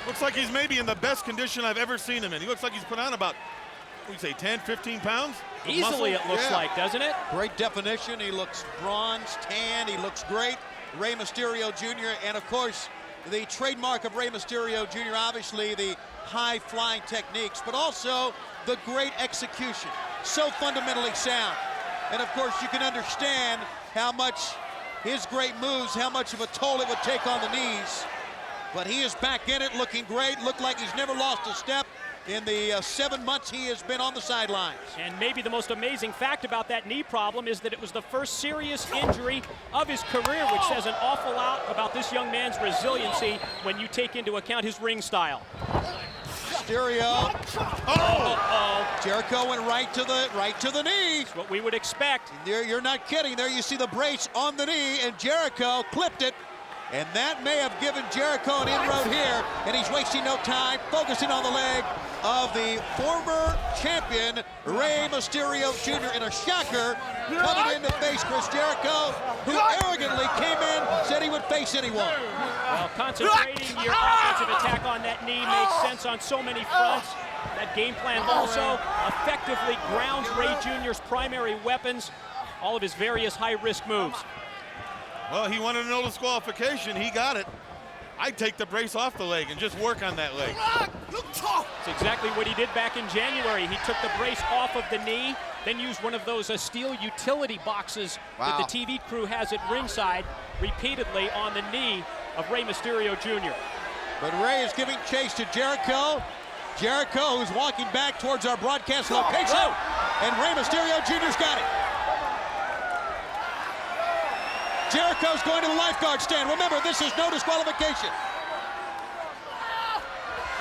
Looks like he's maybe in the best condition I've ever seen him in. He looks like he's put on about, what do you say, 10, 15 pounds? Easily it looks like, doesn't it? Great definition. He looks bronze, tan. He looks great. Rey Mysterio Jr. and, of course, the trademark of Rey Mysterio Jr., obviously the high-flying techniques, but also the great execution. So fundamentally sound. And, of course, you can understand how much his great moves, how much of a toll it would take on the knees. But he is back in it, looking great. Looked like he's never lost a step in the 7 months he has been on the sidelines. And maybe the most amazing fact about that knee problem is that it was the first serious injury of his career, which says an awful lot about this young man's resiliency when you take into account his ring style. Mysterio. Oh! Jericho went right to the knee. That's what we would expect. There, you're not kidding. There you see the brace on the knee, and Jericho clipped it. And that may have given Jericho an inroad here, and he's wasting no time, focusing on the leg of the former champion, Rey Mysterio Jr. in a shocker, coming in to face Chris Jericho, who arrogantly came in, said he would face anyone. Well, concentrating your offensive attack on that knee makes sense on so many fronts. That game plan also effectively grounds Rey Jr.'s primary weapons, all of his various high-risk moves. Well, he wanted no disqualification. He got it. I'd take the brace off the leg and just work on that leg. It's exactly what he did back in January. He took the brace off of the knee, then used one of those steel utility boxes that the TV crew has at ringside repeatedly on the knee of Rey Mysterio Jr. But Rey is giving chase to Jericho. Jericho, who's walking back towards our broadcast location. And Rey Mysterio Jr.'s got it. Jericho's going to the lifeguard stand. Remember, this is no disqualification.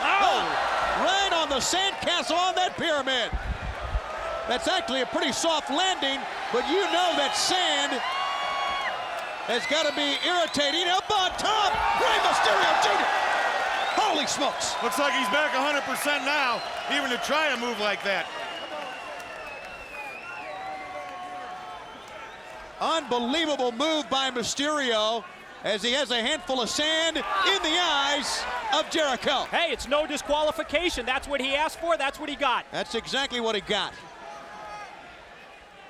Oh, right on the sandcastle on that pyramid. That's actually a pretty soft landing, but you know that sand has got to be irritating. Up on top, Rey Mysterio Jr. Holy smokes. Looks like he's back 100% now, even to try a move like that. Unbelievable move by Mysterio as he has a handful of sand in the eyes of Jericho. Hey, it's no disqualification. That's what he asked for. That's what he got. That's exactly what he got.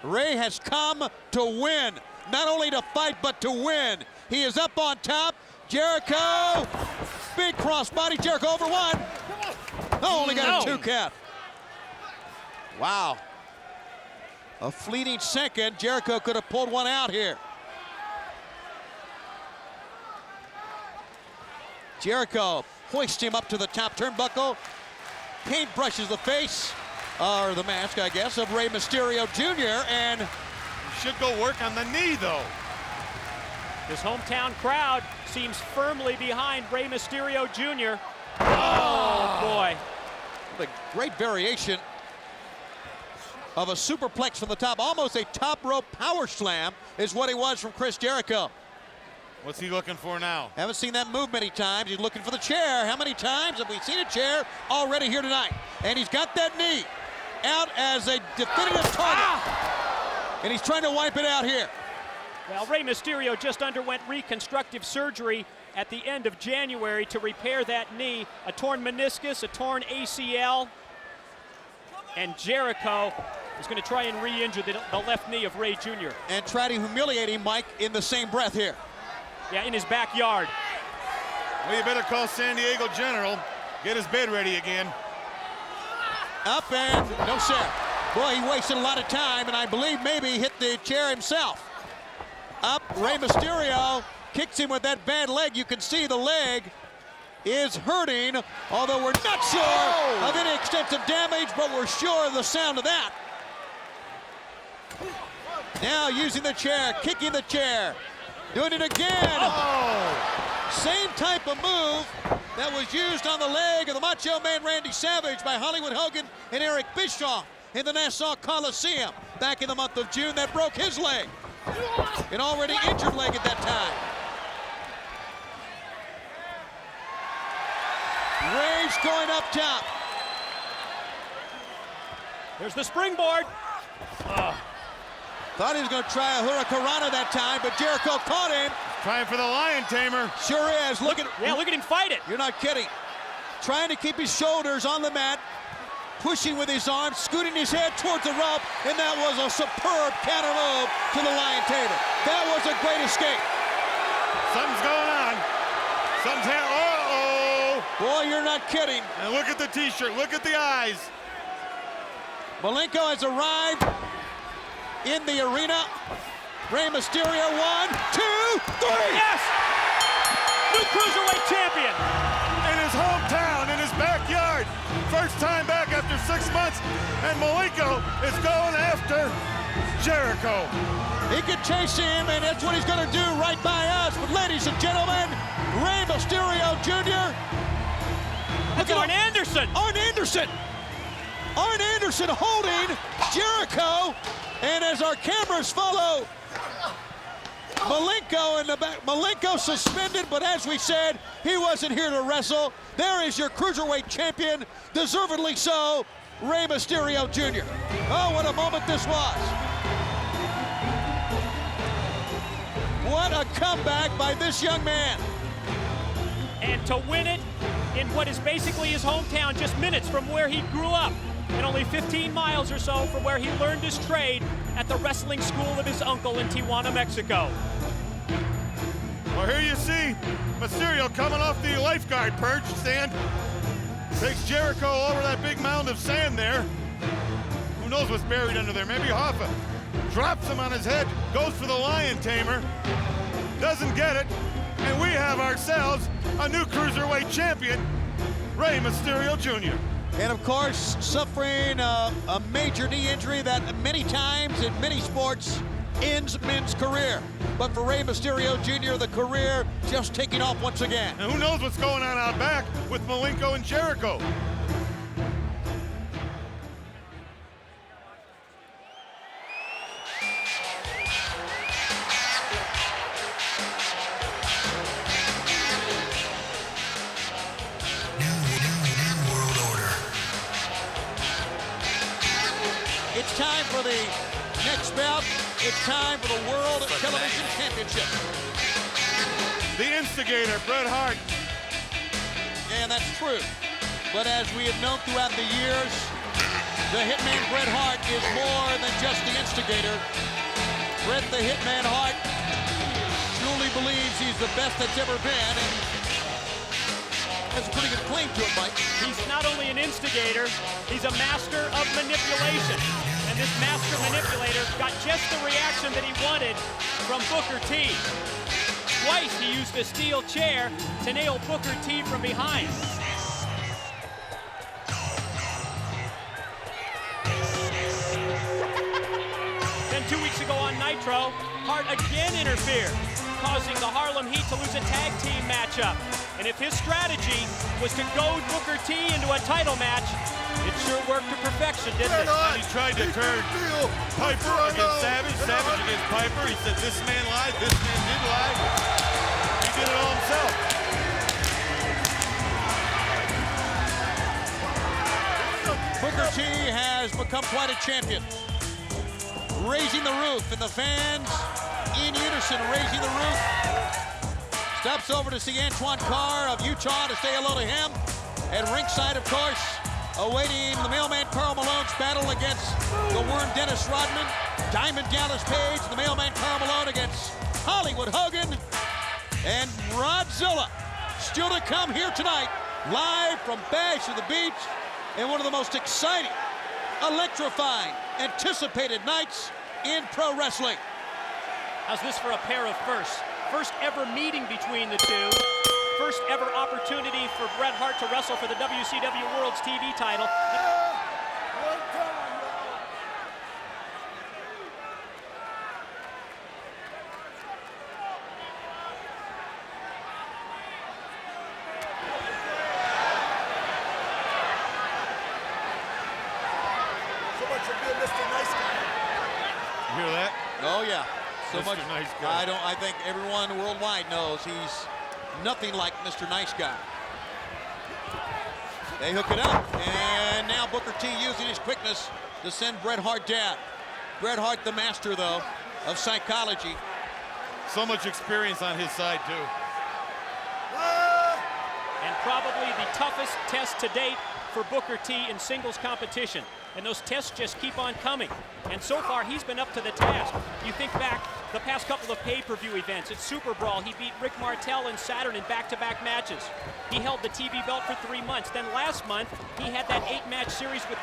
Rey has come to win. Not only to fight, but to win. He is up on top. Jericho, big crossbody. Jericho over one. Oh, only got a 2 count. Wow. A fleeting second, Jericho could have pulled one out here. Jericho hoists him up to the top turnbuckle. Paint brushes the face, or the mask, I guess, of Rey Mysterio Jr. And should go work on the knee, though. His hometown crowd seems firmly behind Rey Mysterio Jr. Oh, boy. What a great variation of a superplex from the top. Almost a top rope power slam is what he was from Chris Jericho. What's he looking for now? Haven't seen that move many times. He's looking for the chair. How many times have we seen a chair already here tonight? And he's got that knee out as a definitive target. And he's trying to wipe it out here. Well, Rey Mysterio just underwent reconstructive surgery at the end of January to repair that knee. A torn meniscus, a torn ACL. And Jericho is going to try and re-injure the left knee of Rey Jr. And try to humiliate him, Mike, in the same breath here. Yeah, in his backyard. Well, you better call San Diego General. Get his bed ready again. Up and no sir. Boy, he wasted a lot of time, and I believe maybe hit the chair himself. Up, Rey Mysterio kicks him with that bad leg. You can see the leg is hurting, although we're not sure of any extensive damage, but we're sure of the sound of that. Now using the chair, kicking the chair, doing it again. Same type of move that was used on the leg of the Macho Man Randy Savage by Hollywood Hogan and Eric Bischoff in the Nassau Coliseum back in the month of June. That broke his leg, an already injured leg at that time. Rey's going up top. There's the springboard. Thought he was going to try a Hurricanrana that time, but Jericho caught him. Trying for the Lion Tamer. Sure is. Look at him fight it. You're not kidding. Trying to keep his shoulders on the mat, pushing with his arms, scooting his head towards the rope, and that was a superb counter move to the Lion Tamer. That was a great escape. Something's going on. Something's happening. Boy, you're not kidding. And look at the t-shirt. Look at the eyes. Malenko has arrived in the arena. Rey Mysterio, 1, 2, 3. Yes! New Cruiserweight champion. In his hometown, in his backyard. First time back after 6 months. And Malenko is going after Jericho. He could chase him, and that's what he's going to do right by us. But ladies and gentlemen, Rey Mysterio Jr. Look at Arn Anderson. Arn Anderson. Arn Anderson holding Jericho. And as our cameras follow Malenko in the back. Malenko suspended, but as we said, he wasn't here to wrestle. There is your cruiserweight champion, deservedly so, Rey Mysterio Jr. Oh, what a moment this was. What a comeback by this young man. And to win it in what is basically his hometown, just minutes from where he grew up, and only 15 miles or so from where he learned his trade at the wrestling school of his uncle in Tijuana, Mexico. Well, here you see Mysterio coming off the lifeguard perch stand. Takes Jericho over that big mound of sand there. Who knows what's buried under there? Maybe Hoffa. Drops him on his head, goes for the lion tamer. Doesn't get it. And we have ourselves a new cruiserweight champion, Rey Mysterio Jr. And of course, suffering a major knee injury that many times in many sports ends men's career. But for Rey Mysterio Jr., the career just taking off once again. And who knows what's going on out back with Malenko and Jericho. It's time for the next bout. It's time for the World Television Championship. The instigator, Bret Hart. And that's true. But as we have known throughout the years, the Hitman Bret Hart is more than just the instigator. Bret the Hitman Hart truly believes he's the best that's ever been, and has a pretty good claim to it, Mike. He's not only an instigator, he's a master of manipulation. And this master manipulator got just the reaction that he wanted from Booker T. Twice he used a steel chair to nail Booker T from behind. Then 2 weeks ago on Nitro, Hart again interfered, causing the Harlem Heat to lose a tag team matchup. And if his strategy was to goad Booker T into a title match, it sure worked to perfection, didn't it? And he tried to turn Piper against Savage, Savage against Piper. He said this man lied, this man did lie. He did it all himself. Booker T has become quite a champion. Raising the roof, and the fans in unison raising the roof. Steps over to see Antoine Carr of Utah to say hello to him. At ringside, of course, awaiting the mailman Karl Malone's battle against the Worm Dennis Rodman. Diamond Dallas Page, the mailman Karl Malone against Hollywood Hogan. And Rodzilla still to come here tonight, live from Bash at the Beach, in one of the most exciting, electrifying, anticipated nights in pro wrestling. How's this for a pair of firsts? First ever meeting between the two. First ever opportunity for Bret Hart to wrestle for the WCW World's TV title. So much for being Mr. Nice Guy. You hear that? Oh yeah, so Mr. much. Nice Guy. I think everyone worldwide knows he's nothing like Mr. Nice Guy. They hook it up, and now Booker T using his quickness to send Bret Hart down. Bret Hart, the master, though, of psychology. So much experience on his side, too. And probably the toughest test to date for Booker T in singles competition. And those tests just keep on coming. And so far, he's been up to the task. You think back the past couple of pay-per-view events. At Super Brawl, he beat Rick Martel and Saturn in back-to-back matches. He held the TV belt for 3 months. Then last month, he had that 8-match series with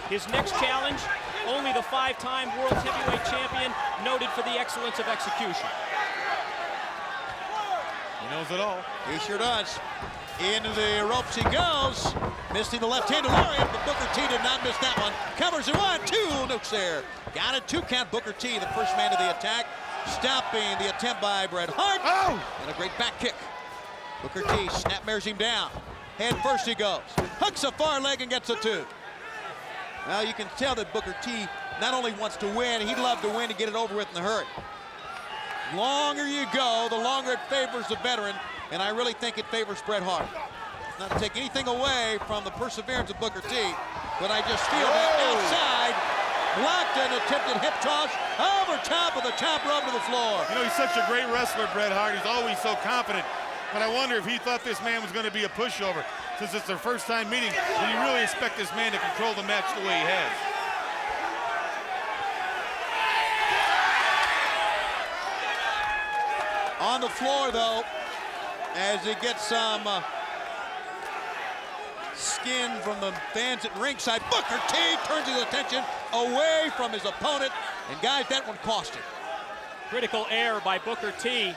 his next challenge, only the 5-time World Heavyweight Champion, noted for the excellence of execution. He knows it all. He sure does. Into the ropes he goes. Missing the left-handed lariat, but Booker T did not miss that one. Covers it, 1, 2, nooks there. Got it, 2 count. Booker T, the first man to the attack, stopping the attempt by Bret Hart. Oh! And a great back kick. Booker T snap-mares him down. Head first he goes. Hooks a far leg and gets a 2. Well, you can tell that Booker T not only wants to win, he'd love to win and get it over with in a hurry. longer you go, the longer it favors the veteran, and I really think it favors Bret Hart. Not to take anything away from the perseverance of Booker T, but I just feel that outside, blocked an attempted hip toss over top of the top rope to the floor. You know, he's such a great wrestler, Bret Hart. He's always so confident. But I wonder if he thought this man was going to be a pushover. Since it's their first time meeting, do you really expect this man to control the match the way he has? On the floor, though, as he gets some skin from the fans at ringside, Booker T turns his attention away from his opponent, and guys, that one cost him. Critical error by Booker T.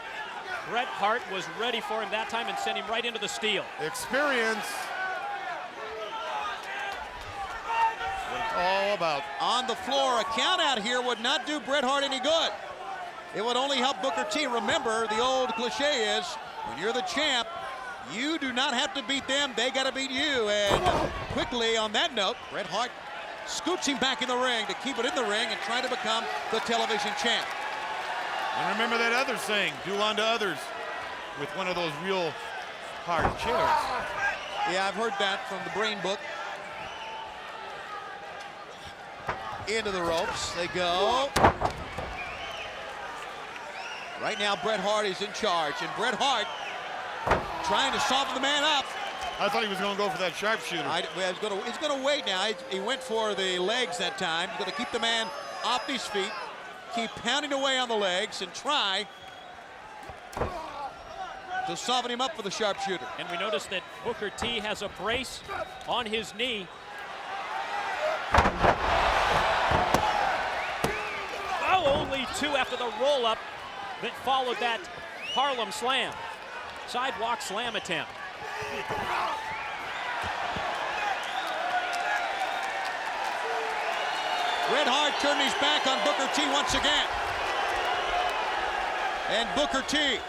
Bret Hart was ready for him that time and sent him right into the steel. Experience. What it's all about. On the floor, a count out here would not do Bret Hart any good. It would only help Booker T. Remember, the old cliche is, when you're the champ, you do not have to beat them, they got to beat you. And quickly on that note, Bret Hart scoots him back in the ring to keep it in the ring and try to become the television champ. And remember that other saying, do unto others, with one of those real hard chairs. Yeah, I've heard that from the Brain Book. Into the ropes they go. Right now, Bret Hart is in charge, and Bret Hart trying to soften the man up. I thought he was going to go for that sharpshooter. He's going to wait now. He went for the legs that time. He's going to keep the man off his feet, keep pounding away on the legs, and try to soften him up for the sharpshooter. And we notice that Booker T has a brace on his knee. Oh, only two after the roll-up that followed that Harlem Slam. Sidewalk slam attempt. Bret Hart turned his back on Booker T once again. And Booker T,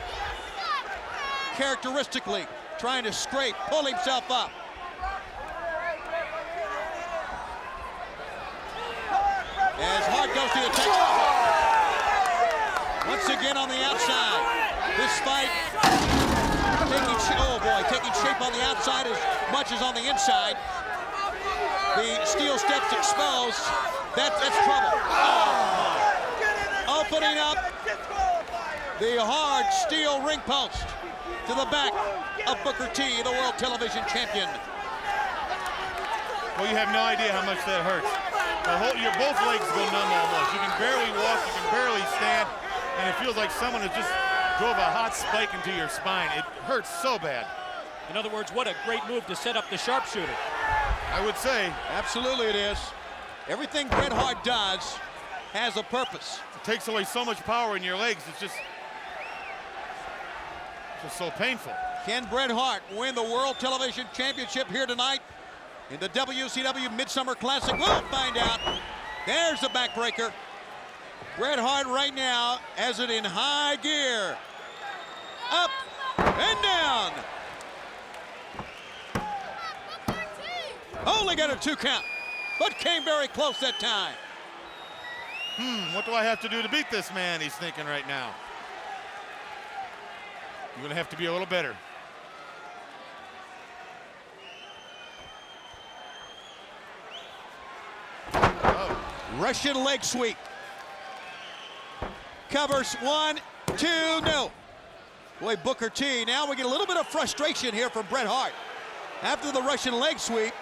characteristically, trying to scrape, pull himself up. As Hart goes to the takeover. Once again on the outside. This fight taking shape on the outside as much as on the inside. The steel steps exposed. That's trouble. Oh. Opening up the hard steel ring post to the back of Booker T, the world television champion. Well, you have no idea how much that hurts. Your both legs go numb almost. You can barely walk, you can barely stand, and it feels like someone has just drove a hot spike into your spine. It hurts so bad. In other words, what a great move to set up the sharpshooter. I would say. Absolutely it is. Everything Bret Hart does has a purpose. It takes away so much power in your legs. It's just so painful. Can Bret Hart win the World Television Championship here tonight in the WCW Midsummer Classic? We'll find out. There's the backbreaker. Bret Hart right now has it in high gear. Up and down. Only got a 2 count, but came very close that time. What do I have to do to beat this man? He's thinking right now. You're going to have to be a little better. Oh. Russian leg sweep. Covers 1, 2, no. Boy, Booker T, now we get a little bit of frustration here from Bret Hart. After the Russian leg sweep,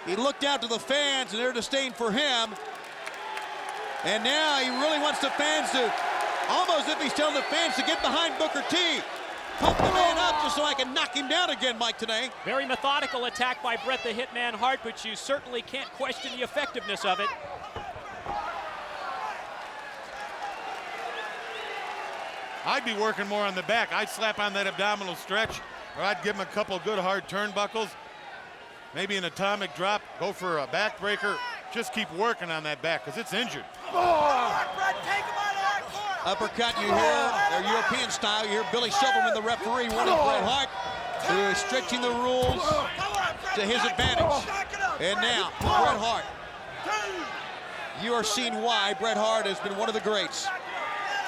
he looked out to the fans and their disdain for him. And now he really wants the fans to, almost if he's telling the fans to get behind Booker T. Pump the man up just so I can knock him down again, Mike, today. Very methodical attack by Bret the Hitman Hart, but you certainly can't question the effectiveness of it. I'd be working more on the back. I'd slap on that abdominal stretch, or I'd give him a couple good hard turnbuckles. Maybe an atomic drop, go for a backbreaker. Just keep working on that back, because it's injured. Uppercut, you hear, they're European style. You hear Billy Silverman, the referee, warning Bret Hart to stretching the rules to his advantage. And now, Bret Hart. You are seeing why Bret Hart has been one of the greats.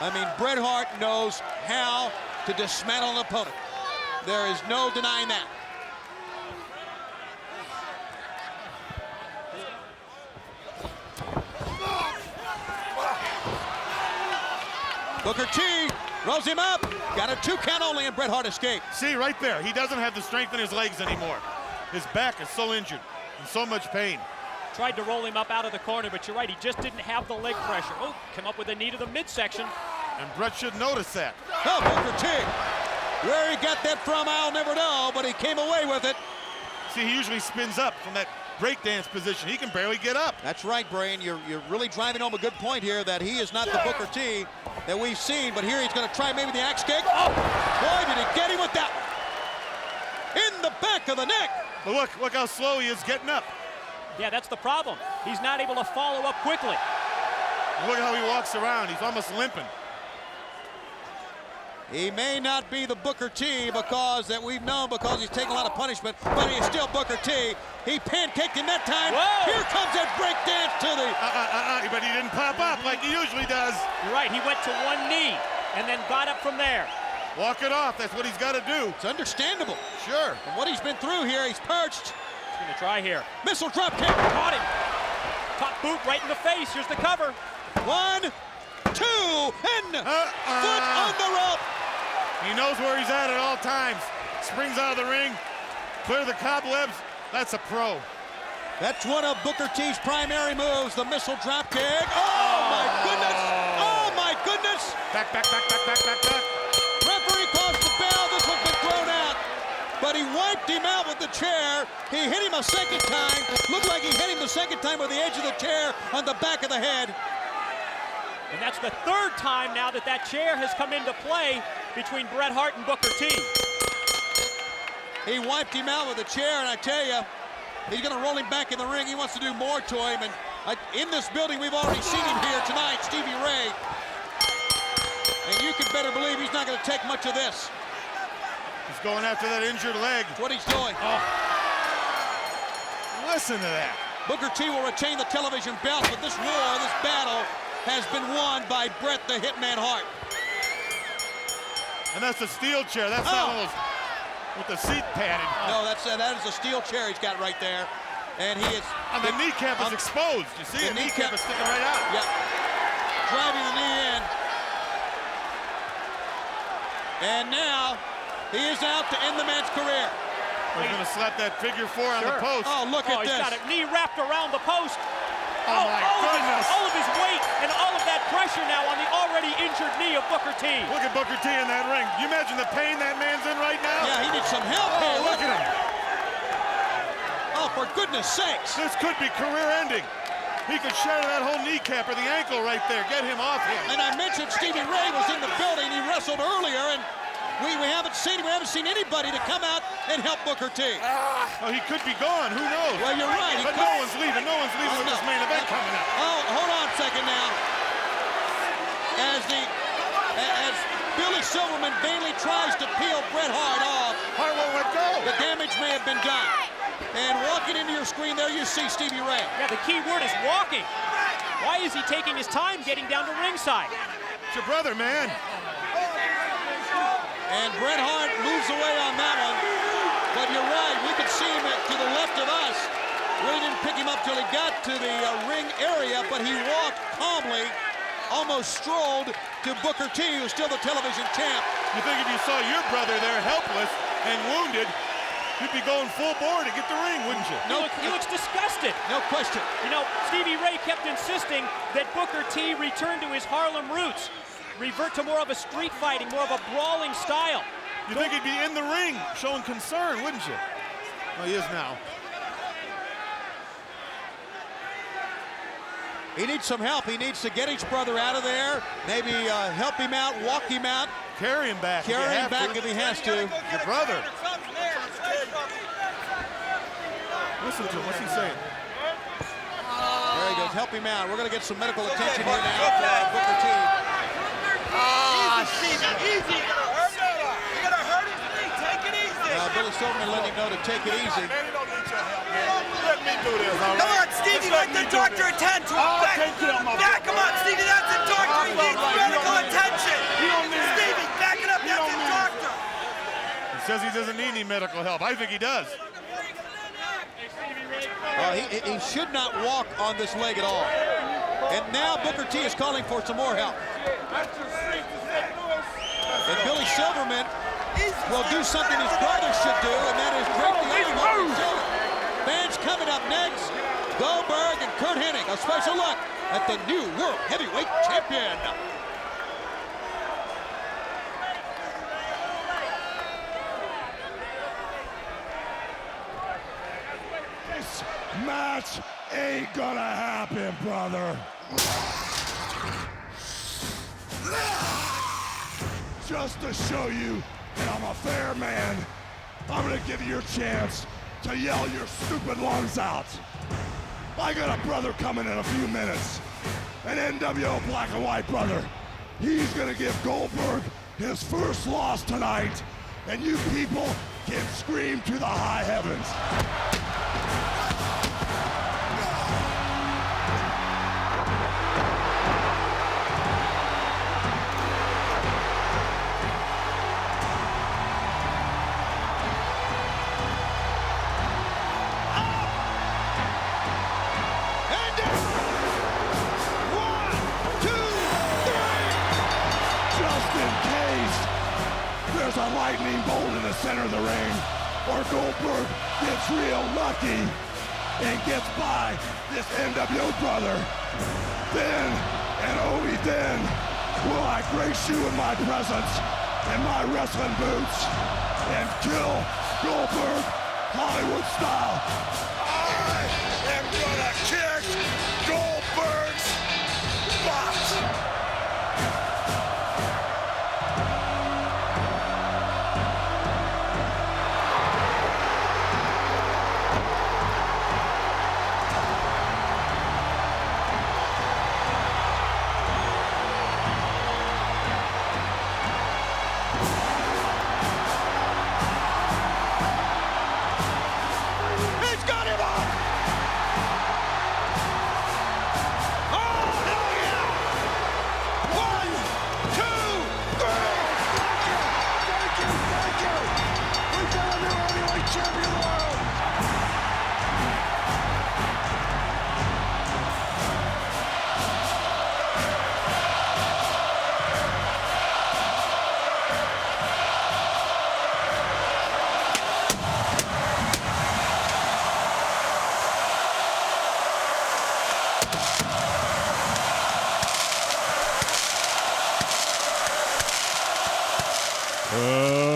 I mean, Bret Hart knows how to dismantle an opponent. There is no denying that. Booker T rolls him up. Got a 2 count only, and Bret Hart escaped. See, right there, he doesn't have the strength in his legs anymore. His back is so injured, in so much pain. Tried to roll him up out of the corner, but you're right, he just didn't have the leg pressure. Oh, come up with a knee to the midsection. And Bret should notice that. Oh, Booker T. Where he got that from, I'll never know, but he came away with it. See, he usually spins up from that breakdance position. He can barely get up. That's right, Brain. You're really driving home a good point here that he is not the Booker T that we've seen, but here he's going to try maybe the axe kick. Oh, boy, did he get him with that. In the back of the neck. But look how slow he is getting up. Yeah, that's the problem. He's not able to follow up quickly. Look how he walks around. He's almost limping. He may not be the Booker T because we've known because he's taking a lot of punishment, but he is still Booker T. He pancaked him that time. Whoa. Here comes that break dance to the... But he didn't pop up like he usually does. You're right, he went to one knee and then got up from there. Walk it off, that's what he's got to do. It's understandable. Sure. And what he's been through here, he's perched. He's gonna try here. Missile drop kick. Caught him. Top boot right in the face. Here's the cover. 1, 2, and foot on the rope. He knows where he's at all times. Springs out of the ring, clear the cobwebs. That's a pro. That's one of Booker T's primary moves, the missile drop kick. Oh, my goodness. Oh, my goodness. Back. Referee calls the bell. This one's been thrown out. But he wiped him out with the chair. He hit him a second time. Looked like he hit him the second time with the edge of the chair on the back of the head. And that's the third time now that chair has come into play between Bret Hart and Booker T. He wiped him out with a chair, and I tell you, he's going to roll him back in the ring. He wants to do more to him. And in this building, we've already seen him here tonight, Stevie Ray. And you can better believe he's not going to take much of this. He's going after that injured leg. That's what he's doing. Oh. Listen to that. Booker T will retain the television belt, but this war, this battle, has been won by Bret the Hitman Hart. And that's a steel chair. That's not one of those with the seat padded. No, that is a steel chair he's got right there. And he is... And the kneecap is exposed. You see the kneecap is sticking right out. Yep. Driving the knee in. And now, he is out to end the man's career. He's going to slap that figure 4 on the post. Oh, look at this. He's got a knee wrapped around the post. Oh, my goodness. All of his weight and all of that pressure now on the already injured knee of Booker T. Look at Booker T in that ring. You imagine the pain that man's in right now? Yeah, he needs some help here. Look at him. Oh, for goodness sakes. This could be career ending. He could shatter that whole kneecap or the ankle right there. Get him off him. And I mentioned Stevie Ray was in the building. He wrestled earlier, and we haven't seen anybody to come out and help Booker T. Oh, he could be gone. Who knows? Well, you're right. But no one's leaving. No one's leaving with this main event coming up. Oh, hold on a second now. As Billy Silverman vainly tries to peel Bret Hart off, Hart won't let go. The damage may have been done. And walking into your screen there, you see Stevie Ray. Yeah, the key word is walking. Why is he taking his time getting down to ringside? It's your brother, man. And Bret Hart moves away on that one. But you're right, we could see him to the left of us. Really didn't pick him up till he got to the ring area, but he walked calmly, almost strolled to Booker T, who's still the television champ. You think if you saw your brother there helpless and wounded, you'd be going full bore to get the ring, wouldn't you? He looks disgusted. No question. You know, Stevie Ray kept insisting that Booker T return to his Harlem roots. Revert to more of a street fighting, more of a brawling style. You think he'd be in the ring showing concern, wouldn't you? Well, he is now. He needs some help. He needs to get his brother out of there. Maybe help him out, walk him out. Carry him back. Carry him back if he has to. Your brother. Listen to him. What's he saying? There he goes. Help him out. We're going to get some medical attention here now for Booker T. Easy. You're gonna hurt his knee. Take it easy. Billy Silverman let him know to take it easy. Let me do this, all right? Come on, Stevie, let the doctor attend to him. Come on, Stevie, that's the doctor. He needs medical attention. says he doesn't need any medical help. I think he does. He should not walk on this leg at all. And now Booker T is calling for some more help. And Billy Silverman will do something his brother should do, and that is break the arm over his shoulder. Fans coming up next, Goldberg and Curt Hennig. A special look at the new World Heavyweight Champion. This match ain't gonna happen, brother. Just to show you that I'm a fair man, I'm gonna give you your chance to yell your stupid lungs out. I got a brother coming in a few minutes, an NWO black and white brother. He's gonna give Goldberg his first loss tonight, and you people can scream to the high heavens. There's a lightning bolt in the center of the ring, or Goldberg gets real lucky and gets by this NWO brother. Then, and only then, will I grace you with my presence and my wrestling boots and kill Goldberg Hollywood style. I am gonna kick Goldberg's butt.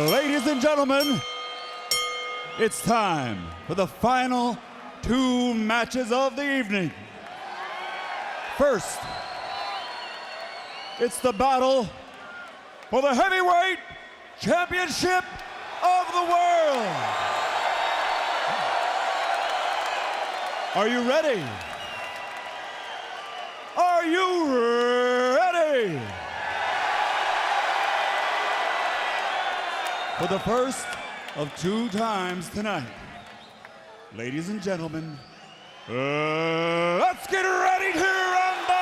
Ladies and gentlemen, it's time for the final two matches of the evening. First, it's the battle for the Heavyweight Championship of the world. Are you ready? Are you ready? For the first of two times tonight, ladies and gentlemen, let's get ready to rumble!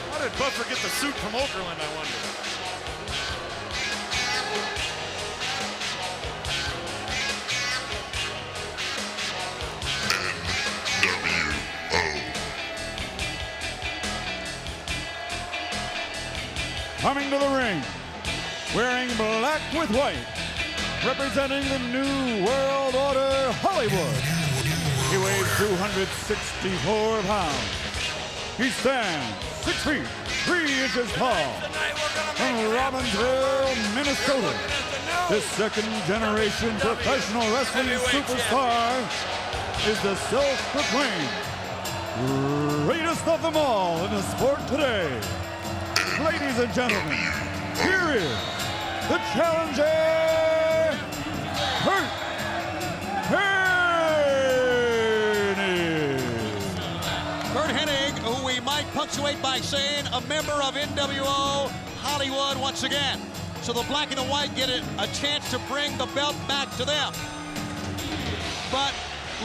How did Buffer get the suit from Okerlund, I wonder? Coming to the ring, wearing black with white, representing the New World Order Hollywood. He weighs 264 pounds. He stands 6 feet, 3 inches tall. From Robbinsville, Minnesota, this second-generation professional wrestling superstar is the self-proclaimed greatest of them all in the sport today. Ladies and gentlemen, here is the challenger, Curt Hennig. Curt Hennig, who we might punctuate by saying a member of NWO Hollywood once again. So the black and the white get a chance to bring the belt back to them. But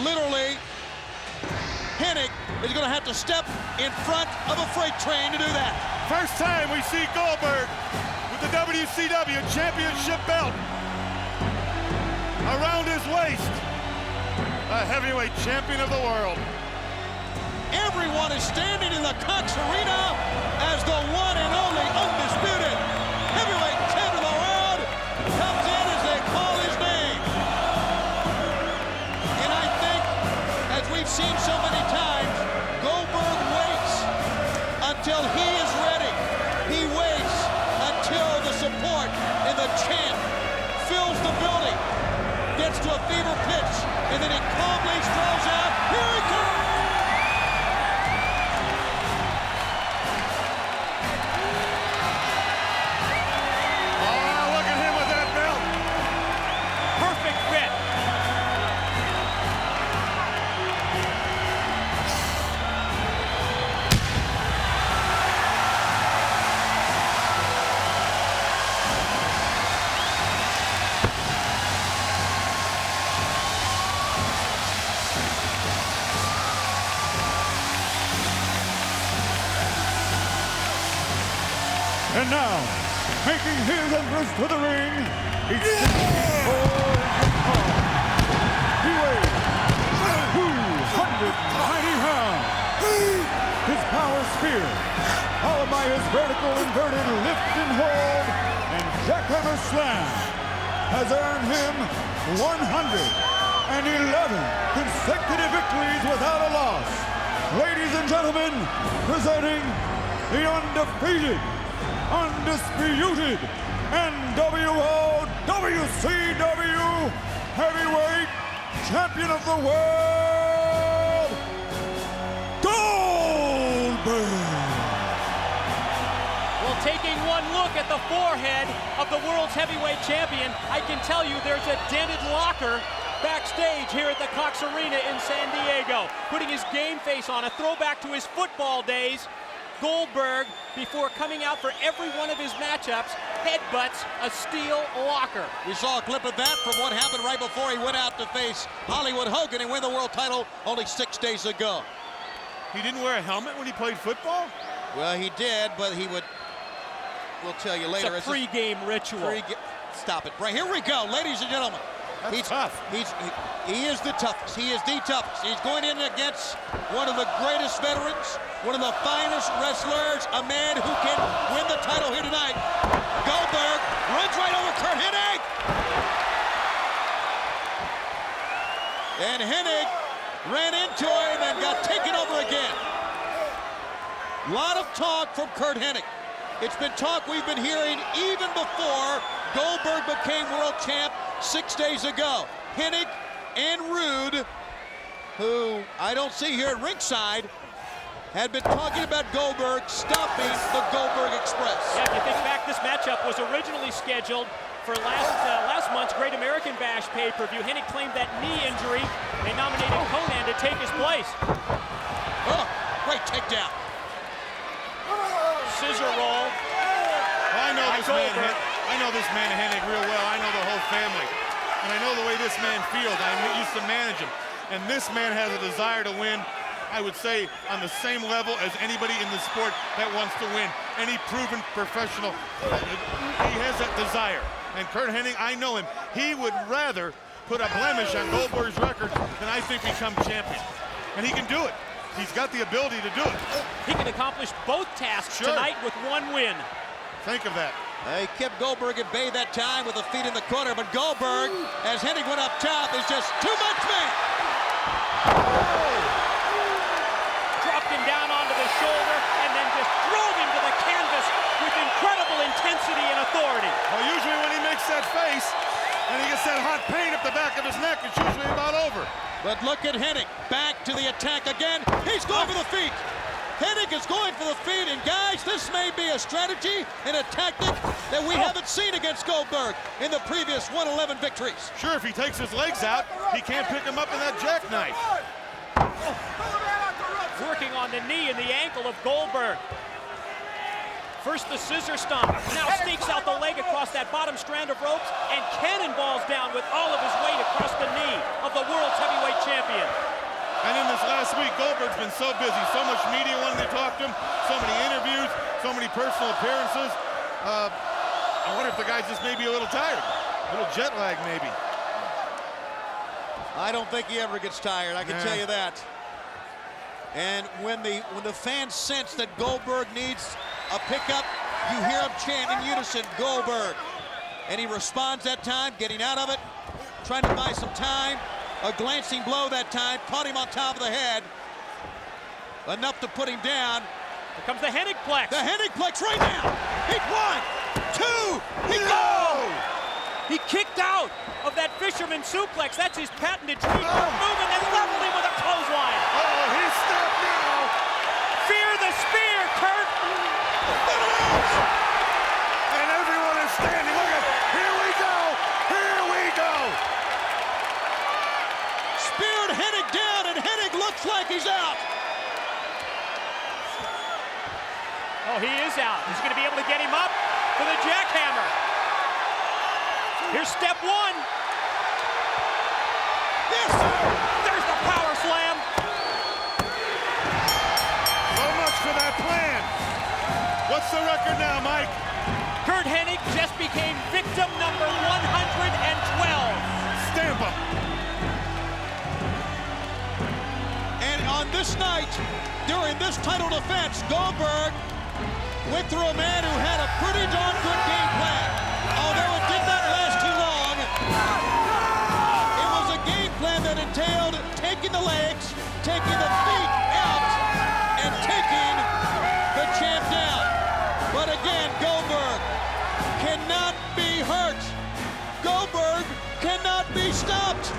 literally, Hennig is going to have to step in front of a freight train to do that. First time we see Goldberg with the WCW Championship belt around his waist. A heavyweight champion of the world. Everyone is standing in the Cox Arena as the one and only undisputed heavyweight champion of the world comes in as they call his name. And I think, as we've seen so many times, Goldberg waits until he is ready. He waits until the support and the chant fills the building, gets to a fever pitch, and then he calmly strolls out. Here he comes! And now, making his entrance to the ring, he's 6 feet 4 inches tall. He weighs 290 pounds. His power spear, followed by his vertical inverted lift and hold and jackhammer slam, has earned him 111 consecutive victories without a loss. Ladies and gentlemen, presenting the undefeated, undisputed NWO WCW Heavyweight Champion of the World, Goldberg. Well, taking one look at the forehead of the world's heavyweight champion, I can tell you there's a dented locker backstage here at the Cox Arena in San Diego. Putting his game face on, a throwback to his football days. Goldberg, before coming out for every one of his matchups, headbutts a steel locker. We saw a clip of that from what happened right before he went out to face Hollywood Hogan and win the world title only 6 days ago. He didn't wear a helmet when he played football? Well, he did, but he would, we'll tell you later. It's a pre-game ritual. Stop it. Right, here we go, ladies and gentlemen. He's tough. He is the toughest. He is the toughest. He's going in against one of the greatest veterans, one of the finest wrestlers, a man who can win the title here tonight. Goldberg runs right over Curt Hennig. And Hennig ran into him and got taken over again. A lot of talk from Curt Hennig. It's been talk we've been hearing even before Goldberg became world champ 6 days ago. Hennig and Rude, who I don't see here at ringside, had been talking about Goldberg stopping the Goldberg Express. Yeah, if you think back, this matchup was originally scheduled for last month's Great American Bash pay-per-view. Hennig claimed that knee injury. They nominated Conan to take his place. Oh, great takedown. Scissor roll. Well, I know this man Hennig real well. I know the whole family. And I know the way this man feels. I used to manage him. And this man has a desire to win, I would say, on the same level as anybody in the sport that wants to win. Any proven professional, he has that desire. And Curt Hennig, I know him. He would rather put a blemish on Goldberg's record than I think become champion. And he can do it. He's got the ability to do it. He can accomplish both tasks tonight with one win. Think of that. He kept Goldberg at bay that time with the feet in the corner, but Goldberg, as Hennig went up top, is just too much man. Dropped him down onto the shoulder and then just drove him to the canvas with incredible intensity and authority. Well, usually when he makes that face and he gets that hot pain up the back of his neck, it's usually about over. But look at Hennig, back to the attack again. He's going for the feet. Hennig is going for the feet, and guys, this may be a strategy and a tactic that we haven't seen against Goldberg in the previous 111 victories. Sure, if he takes his legs out, he can't pick him up in that jackknife. Working on the knee and the ankle of Goldberg. First the scissor stomp, now sneaks out the leg across that bottom strand of ropes and cannonballs down with all of his weight across the knee of the world's heavyweight champion. And in this last week, Goldberg's been so busy, so much media wanting to talk to him, so many interviews, so many personal appearances. I wonder if the guy's just maybe a little tired, a little jet lag maybe. I don't think he ever gets tired, I can tell you that. And when the fans sense that Goldberg needs a pickup, you hear him chant in unison, Goldberg. And he responds that time, getting out of it, trying to buy some time. A glancing blow that time, caught him on top of the head. Enough to put him down. Here comes the Henigplex. The Henigplex right now. He 1, 2, he goes! He kicked out of that fisherman suplex. That's his patented trademark move, and then leveled him with a clothesline. Oh, he's stopped now. Fear the spear, Kurt. And everyone is standing. Look at, here we go. Here we go. Speared Hennig down, and Hennig looks like he's out. Oh, he is out. He's going to be able to get him up for the jackhammer. Here's step one. Yes, sir. There's the power slam. So much for that plan. What's the record now, Mike? Curt Hennig just became victim number 112. Stamp him. And on this night, during this title defense, Goldberg went through a man who had a pretty darn good game plan. Although it did not last too long, it was a game plan that entailed taking the legs, taking the feet out, and taking the champ down. But again, Goldberg cannot be hurt. Goldberg cannot be stopped.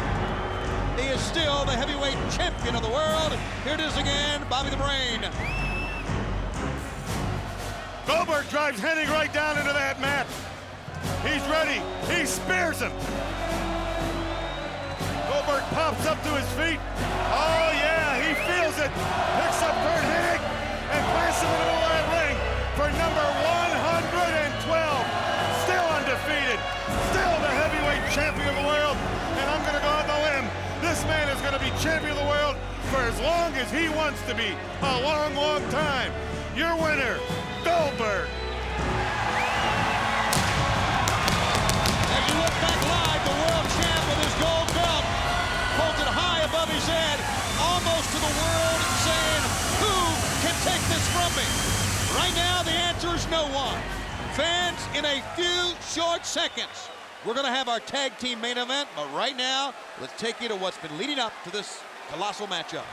He is still the heavyweight champion of the world. Here it is again, Bobby the Brain. Goldberg drives Hennig right down into that mat. He's ready. He spears him. Goldberg pops up to his feet. Oh, yeah, he feels it. Picks up Curt Hennig and plants him in the middle of that ring for number 112. Still undefeated. Still the heavyweight champion of the world. And I'm going to go out on a limb. This man is going to be champion of the world for as long as he wants to be. A long, long time. Your winner, Goldberg. As you look back live, the world champ with his gold belt holds it high above his head, almost to the world, saying, who can take this from me? Right now, the answer is no one. Fans, in a few short seconds, we're going to have our tag team main event, but right now, let's take you to what's been leading up to this colossal matchup.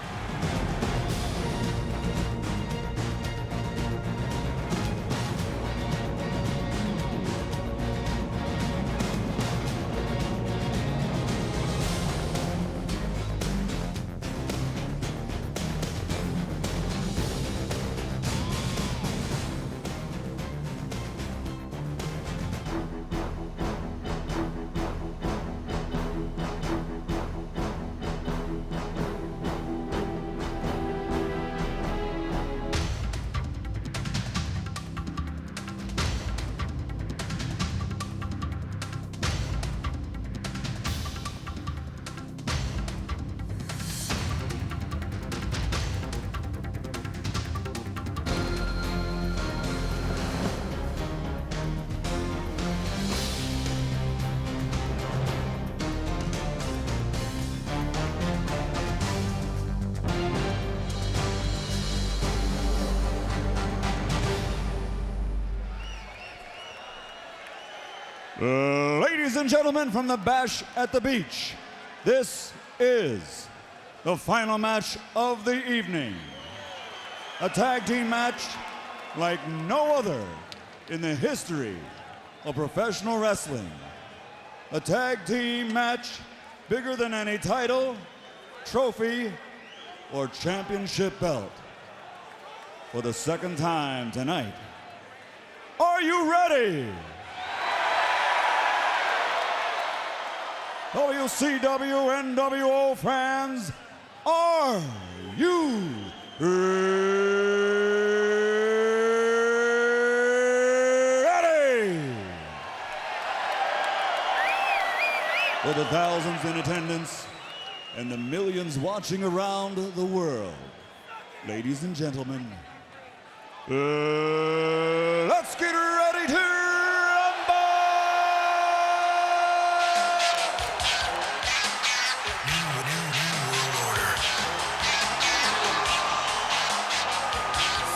Ladies and gentlemen, from the Bash at the Beach, this is the final match of the evening. A tag team match like no other in the history of professional wrestling. A tag team match bigger than any title, trophy, or championship belt. For the second time tonight, are you ready? WCW NWO fans, are you ready? For the thousands in attendance and the millions watching around the world. Ladies and gentlemen, let's get ready to rumble!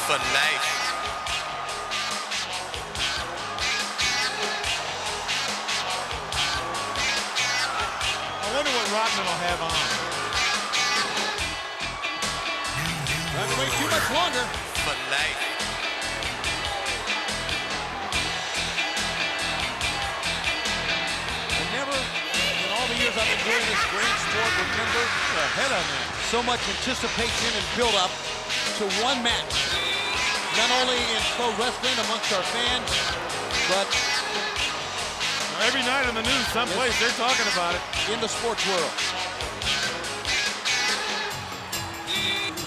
For life. I wonder what Rodman will have on. Not to wait too much longer. For life. I never, in all the years I've been doing this great sport, remember Ahead on that. so much anticipation and build-up to one match. Not only in pro wrestling amongst our fans, but Every night on the news, someplace they're talking about it. in the sports world.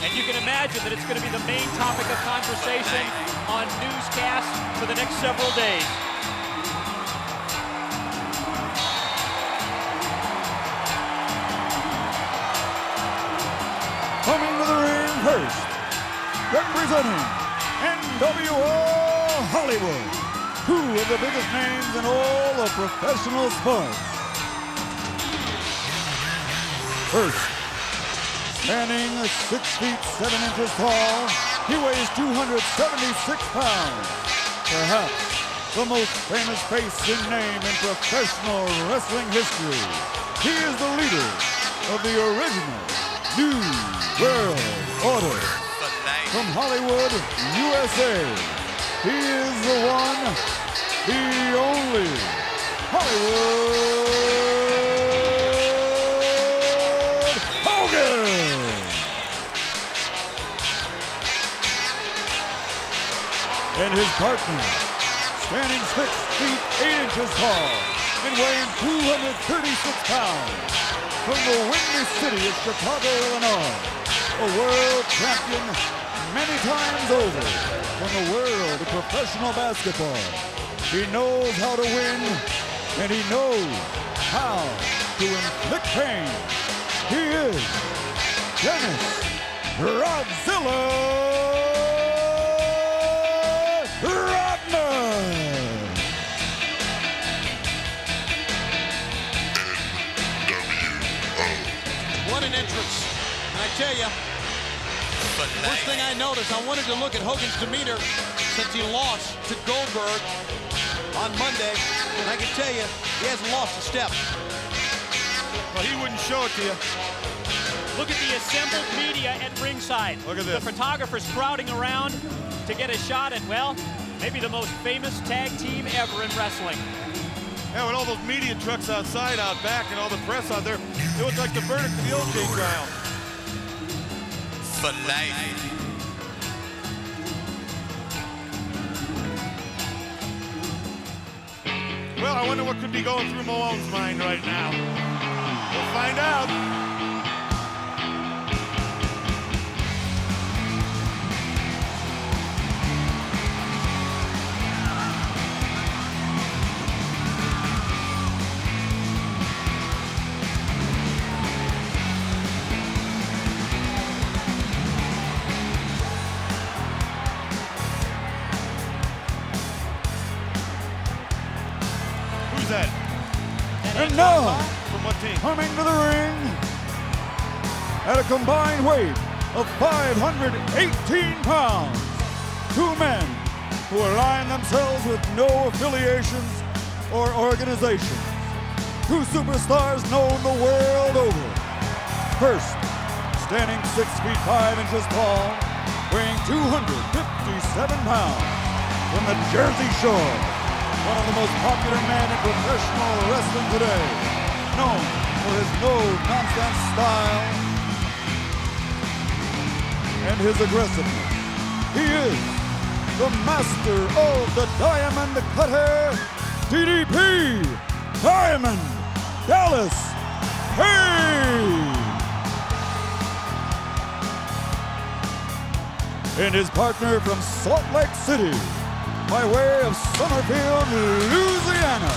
And you can imagine that it's going to be the main topic of conversation on newscasts for the next several days. Coming to the ring first, representing NWO Hollywood, two of the biggest names in all of professional sports. First, standing 6 feet 7 inches tall, he weighs 276 pounds. Perhaps the most famous face and name in professional wrestling history. He is the leader of the original New World Order. From Hollywood, USA, he is the one, the only Hollywood Hogan! And his partner, standing 6 feet 8 inches tall and weighing 236 pounds, from the windy city of Chicago, Illinois, a world champion many times over from the world of professional basketball. He knows how to win, and he knows how to inflict pain. He is Dennis Rodzilla Rodman. What an entrance. And I tell you, first thing I noticed, I wanted to look at Hogan's demeanor since he lost to Goldberg on Monday. And I can tell you, he hasn't lost a step. Well, he wouldn't show it to you. Look at the assembled media at ringside. Look at this. The photographers crowding around to get a shot at, well, maybe the most famous tag team ever in wrestling. Yeah, with all those media trucks outside, out back, and all the press out there, it looks like the verdict of the OJ trial. For life. Well, I wonder what could be going through Malone's mind right now. We'll find out. Who's that? And now, From what team? coming to the ring at a combined weight of 518 pounds, two men who align themselves with no affiliations or organizations. Two superstars known the world over. First, standing 6 feet 5 inches tall, weighing 257 pounds, from the Jersey Shore, one of the most popular men in professional wrestling today, known for his no-nonsense style and his aggressiveness. He is the master of the Diamond Cutter, DDP, Diamond Dallas Page. And his partner from Salt Lake City, by way of Summerfield, Louisiana.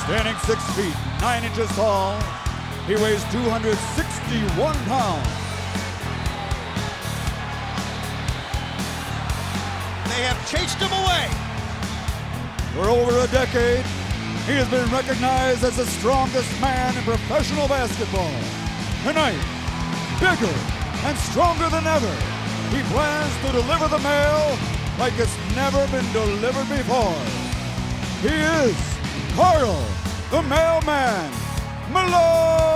Standing 6 feet 9 inches tall, He weighs 261 pounds. They have chased him away. For over a decade, he has been recognized as the strongest man in professional basketball. Tonight, bigger and stronger than ever, he plans to deliver the mail like it's never been delivered before. He is Karl the Mailman Malone!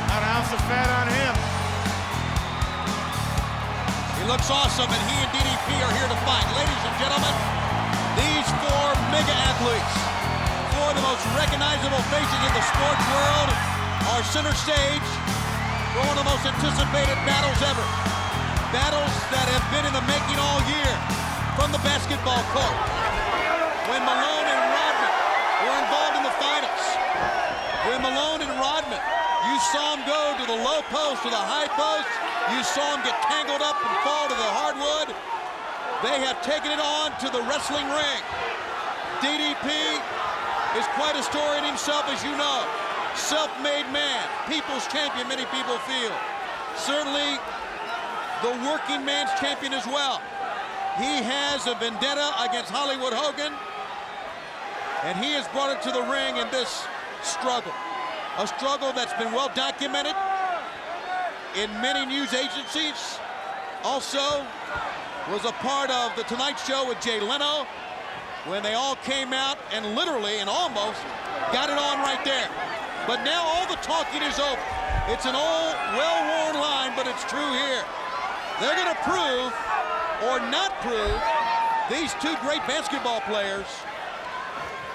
Not an ounce of fat on him. He looks awesome, and he and DDP are here to fight. Ladies and gentlemen, these four mega athletes, four of the most recognizable faces in the sports world, are center stage for one of the most anticipated battles ever. Battles that have been in the making all year from the basketball court. When Malone and Rodman were involved in the finals, when Malone and Rodman, you saw them go to the low post, to the high post, you saw them get tangled up and fall to the hardwood. They have taken it on to the wrestling ring. DDP is quite a story in himself, as you know. Self-made man, people's champion, many people feel. Certainly the working man's champion as well. He has a vendetta against Hollywood Hogan, and he has brought it to the ring in this struggle. A struggle that's been well documented in many news agencies. Also was a part of The Tonight Show with Jay Leno, when they all came out and literally and almost got it on right there. But now all the talking is over. It's an old, well-worn line, but it's true here. They're going to prove, or not prove, these two great basketball players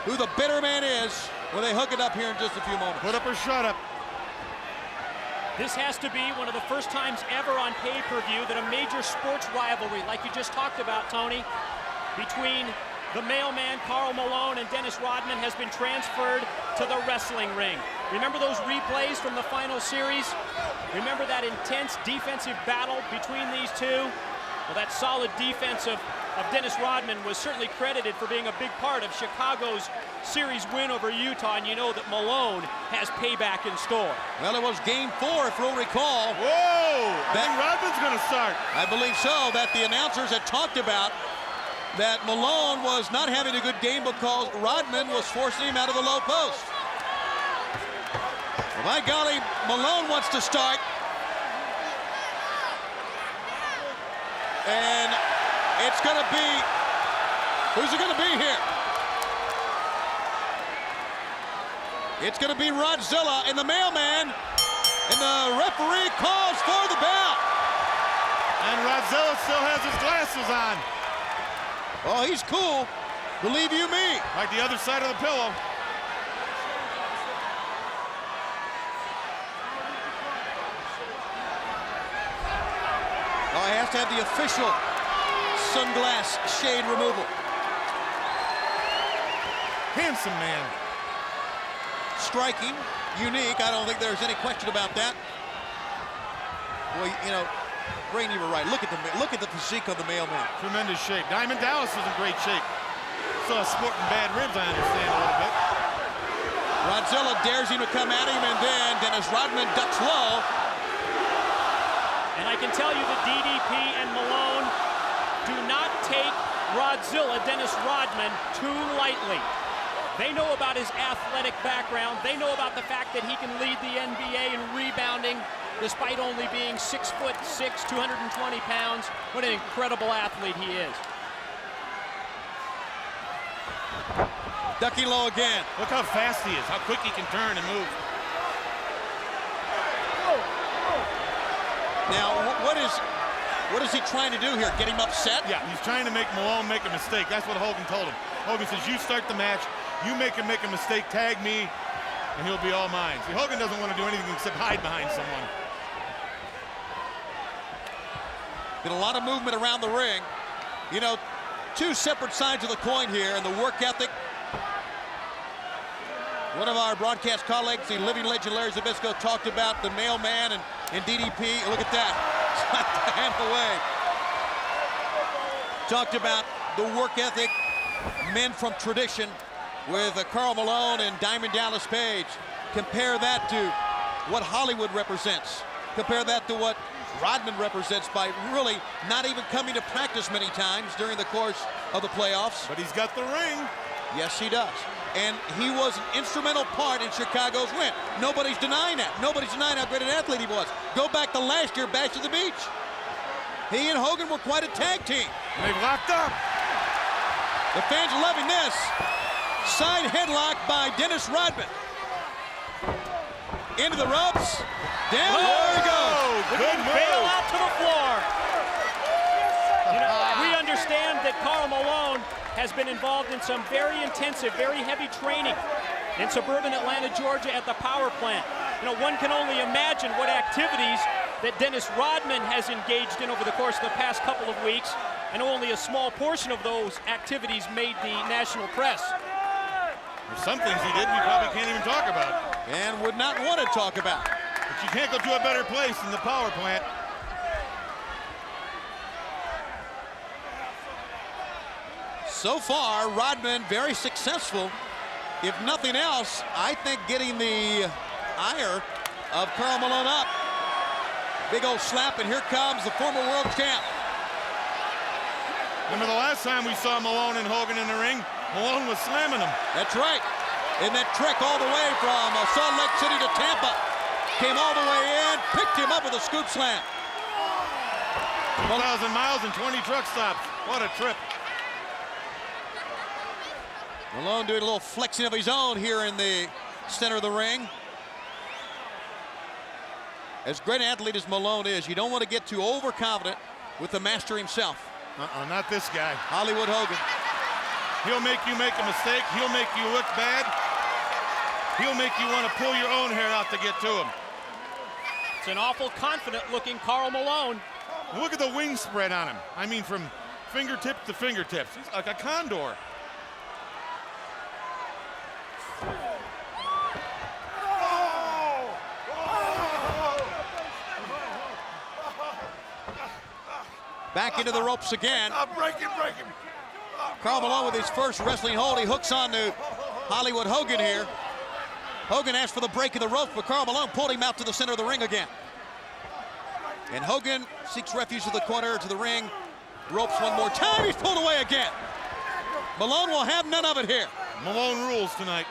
who the bitter man is when they hook it up here in just a few moments. Put up or shut up. This has to be one of the first times ever on pay-per-view that a major sports rivalry, like you just talked about, Tony, between the Mailman, Karl Malone, and Dennis Rodman has been transferred to the wrestling ring. Remember those replays from the final series? Remember that intense defensive battle between these two? Well, that solid defense of Dennis Rodman was certainly credited for being a big part of Chicago's series win over Utah, and you know that Malone has payback in store. Well, it was game 4, if you'll recall. Whoa! I think Rodman's going to start. I believe so, that the announcers had talked about that Malone was not having a good game because Rodman was forcing him out of the low post. Well, by golly, Malone wants to start. And it's going to be, who's it going to be here? It's going to be Rodzilla and the Mailman, and the referee calls for the bell. And Rodzilla still has his glasses on. Oh, he's cool, believe you me. Like the other side of the pillow. Oh, he has to have the official sunglass shade removal. Handsome man. Striking, unique. I don't think there's any question about that. Well, you know, Brain, you were right. Look at the physique of the Mailman. Tremendous shape. Diamond Dallas is in great shape. Still sporting bad ribs, I understand a little bit. Rodzilla dares him to come at him, and then Dennis Rodman ducks low. And I can tell you that DDP and Malone do not take Rodzilla, Dennis Rodman, too lightly. They know about his athletic background. They know about the fact that he can lead the NBA in rebounding despite only being 6'6", 220 pounds. What an incredible athlete he is. Ducking low again. Look how fast he is, how quick he can turn and move. Now, what is he trying to do here? Get him upset? Yeah, he's trying to make Malone make a mistake. That's what Hogan told him. Hogan says, you start the match, you make him make a mistake, tag me, and he'll be all mine. See, Hogan doesn't want to do anything except hide behind someone. Been a lot of movement around the ring. You know, two separate sides of the coin here, and the work ethic. One of our broadcast colleagues, the living legend Larry Zbyszko, talked about the Mailman and DDP. Look at that. Slapped the hand away. Talked about the work ethic, men from tradition. with Karl Malone and Diamond Dallas Page. Compare that to what Hollywood represents. Compare that to what Rodman represents by really not even coming to practice many times during the course of the playoffs. But he's got the ring. Yes, he does. And he was an instrumental part in Chicago's win. Nobody's denying that. Nobody's denying how great an athlete he was. Go back to last year, Bash at the Beach. He and Hogan were quite a tag team. They've locked up. The fans are loving this. Side headlock by Dennis Rodman. Into the ropes. Down. There he goes. Good move. Bail out to the floor. You know, we understand that Karl Malone has been involved in some very intensive, very heavy training in suburban Atlanta, Georgia at the power plant. You know, one can only imagine what activities that Dennis Rodman has engaged in over the course of the past couple of weeks, and only a small portion of those activities made the national press. There's some things he did we probably can't even talk about. And would not want to talk about. But you can't go to a better place than the power plant. So far, Rodman very successful. If nothing else, I think getting the ire of Karl Malone up. Big old slap, and here comes the former world champ. Remember the last time we saw Malone and Hogan in the ring? Malone was slamming him. That's right. And that trek all the way from Salt Lake City to Tampa. Came all the way in, picked him up with a scoop slam. 1,000 miles and 20 truck stops. What a trip. Malone doing a little flexing of his own here in the center of the ring. As great an athlete as Malone is, you don't want to get too overconfident with the master himself. Not this guy. Hollywood Hogan. He'll make you make a mistake. He'll make you look bad. He'll make you want to pull your own hair out to get to him. It's an awful confident-looking Karl Malone. Look at the wing spread on him. I mean, from fingertip to fingertips. He's like a condor. Back into the ropes again. Break him. Karl Malone with his first wrestling hold. He hooks on to Hollywood Hogan here. Hogan asked for the break of the rope, but Karl Malone pulled him out to the center of the ring again. And Hogan seeks refuge to the corner, to the ring. Ropes one more time. He's pulled away again. Malone will have none of it here. Malone rules tonight.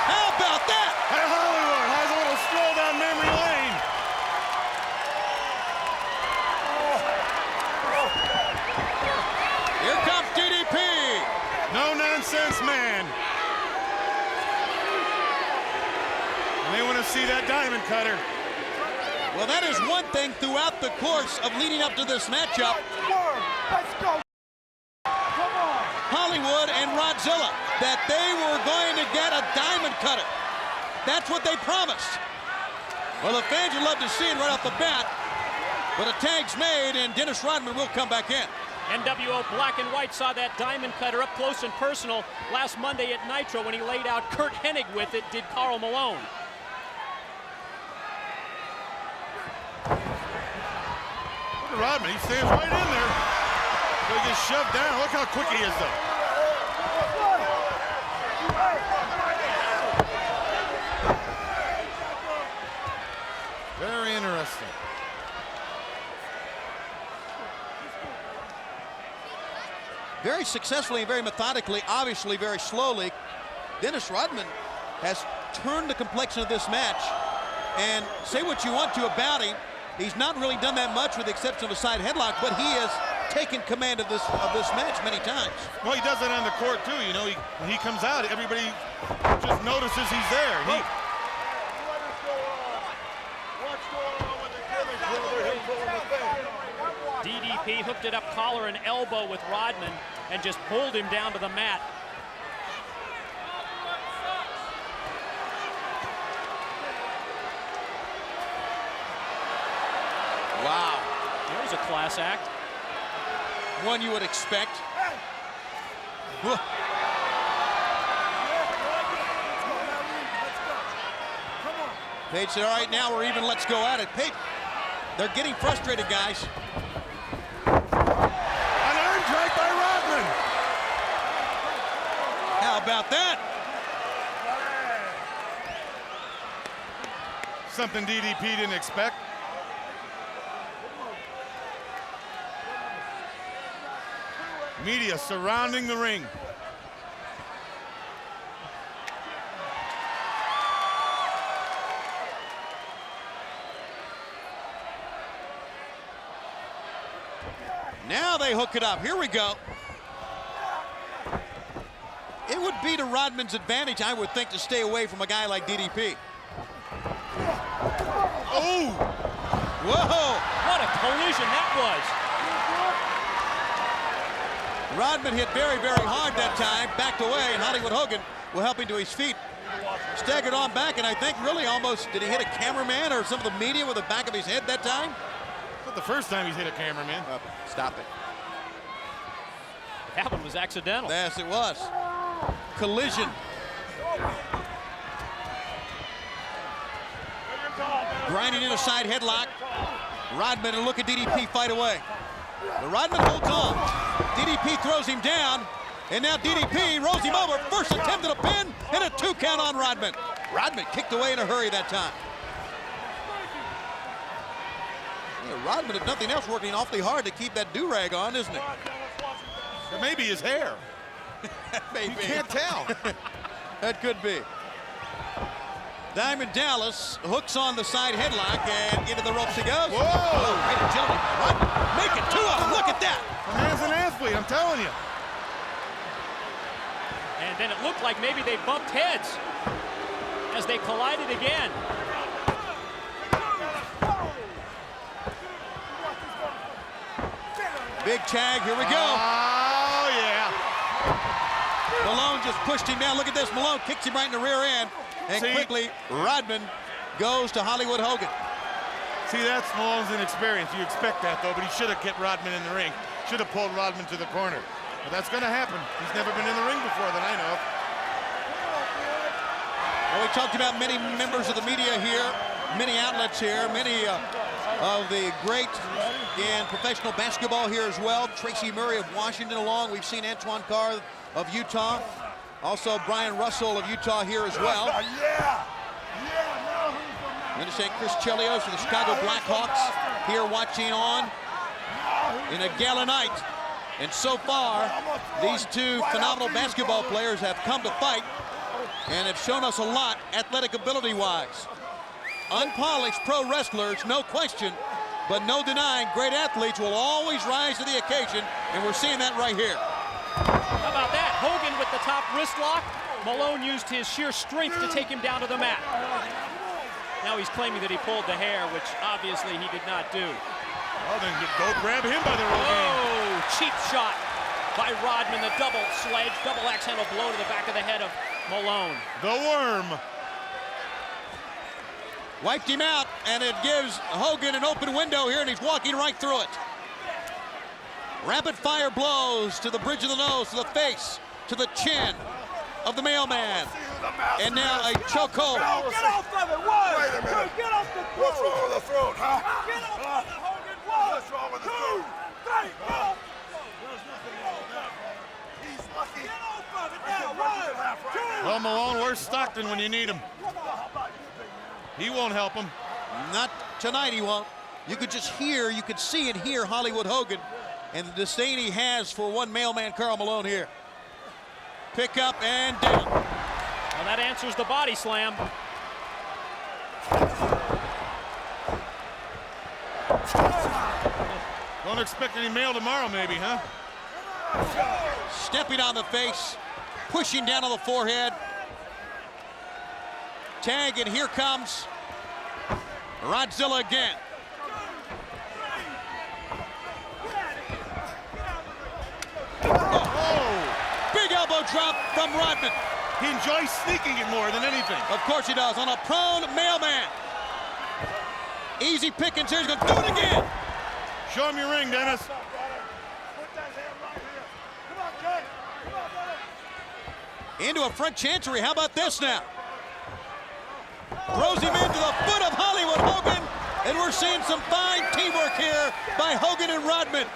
How about that? Hey, Hollywood has a little stroll down memory lane. Here comes DDP. No nonsense, man. And they want to see that diamond cutter. Well, that is one thing throughout the course of leading up to this matchup. Let's go. Hollywood and Rodzilla, that they were going to get a diamond cutter. That's what they promised. Well, the fans would love to see it right off the bat, but a tag's made, and Dennis Rodman will come back in. NWO Black and White saw that diamond cutter up close and personal last Monday at Nitro when he laid out Kurt Hennig with it, did Karl Malone. Look at Rodman, he stands right in there. So he gets shoved down. Look how quick he is, though. Very interesting. Very successfully and very methodically, obviously very slowly, Dennis Rodman has turned the complexion of this match. And say what you want to about him, he's not really done that much with the exception of a side headlock, but he has taken command of this match many times. Well, he does that on the court, too. You know, when he comes out, everybody just notices he's there. DDP hooked it up collar and elbow with Rodman and just pulled him down to the mat. Wow. There's a class act. One you would expect. Page said, all right, now we're even, let's go at it. Page, they're getting frustrated, guys. about that? Something DDP didn't expect. Media surrounding the ring. Now they hook it up. Here we go. It would be to Rodman's advantage, I would think, to stay away from a guy like DDP. Oh! Whoa! What a collision that was. Rodman hit very, very hard that time, backed away, and Hollywood Hogan will help him to his feet. Staggered on back, and I think really almost, did he hit a cameraman or some of the media with the back of his head that time? Not the first time he's hit a cameraman. Stop it. That one was accidental. Yes, it was. Collision. Grinding in a side headlock. Rodman and look at DDP fight away. But Rodman holds on. DDP throws him down. And now DDP rolls him over. First attempt at a pin and a 2 count on Rodman. Rodman kicked away in a hurry that time. Yeah, Rodman, if nothing else, working awfully hard to keep that do-rag on, isn't it? It may be his hair. Maybe. You can't tell. That could be. Diamond Dallas hooks on the side headlock and into the ropes he goes. Whoa! Oh, great agility. Rodman making 2 of them. Look at that. The man's an athlete, I'm telling you. And then it looked like maybe they bumped heads as they collided again. Big tag, here we go. Oh, yeah. Malone just pushed him down. Look at this. Malone kicks him right in the rear end. And quickly, Rodman goes to Hollywood Hogan. See, that's Malone's inexperience. You expect that, though, but he should have kept Rodman in the ring. Should have pulled Rodman to the corner. But that's going to happen. He's never been in the ring before that I know of. Well, we talked about many members of the media here, many outlets here, many of the great in professional basketball here as well. Tracy Murray of Washington along. We've seen Antoine Carr of Utah. Also Brian Russell of Utah here as well. I'm going to say Chris Chelios of the Chicago Blackhawks here watching on in a gala night. And so far, these 2 phenomenal basketball players have come to fight and have shown us a lot athletic ability-wise. Unpolished pro wrestlers, no question, but no denying great athletes will always rise to the occasion, and we're seeing that right here. How about that? Hogan with the top wrist lock. Malone used his sheer strength to take him down to the mat. Now he's claiming that he pulled the hair, which obviously he did not do. Well, then go grab him by the rope. Oh, cheap shot by Rodman. The double sledge, double axe handle blow to the back of the head of Malone. The worm. Wiped him out, and it gives Hogan an open window here, and he's walking right through it. Rapid fire blows to the bridge of the nose, to the face, to the chin of the mailman. And now a chokehold. Get off of it, wait a minute. Get off the throat. What's wrong with the throat, huh? Get off of it, Hogan. What's wrong with the throat? 2, 3, get off. There's nothing wrong with that. He's lucky. Get off of it now. 1, 2. Well, Malone, where's Stockton when you need him? He won't help him. Not tonight, he won't. You could just hear, you could see and hear Hollywood Hogan and the disdain he has for one mailman, Karl Malone here. Pick up and down. Well, that answers the body slam. Don't expect any mail tomorrow, maybe, huh? Stepping on the face, pushing down on the forehead. Tag, and here comes Rodzilla again. Oh. Big elbow drop from Rodman. He enjoys sneaking it more than anything. Of course he does, on a prone mailman. Easy pickings here, he's gonna do it again. Show him your ring, Dennis. Into a front chancery, how about this now? Throws him into the foot of Hollywood Hogan, and we're seeing some fine teamwork here by Hogan and Rodman.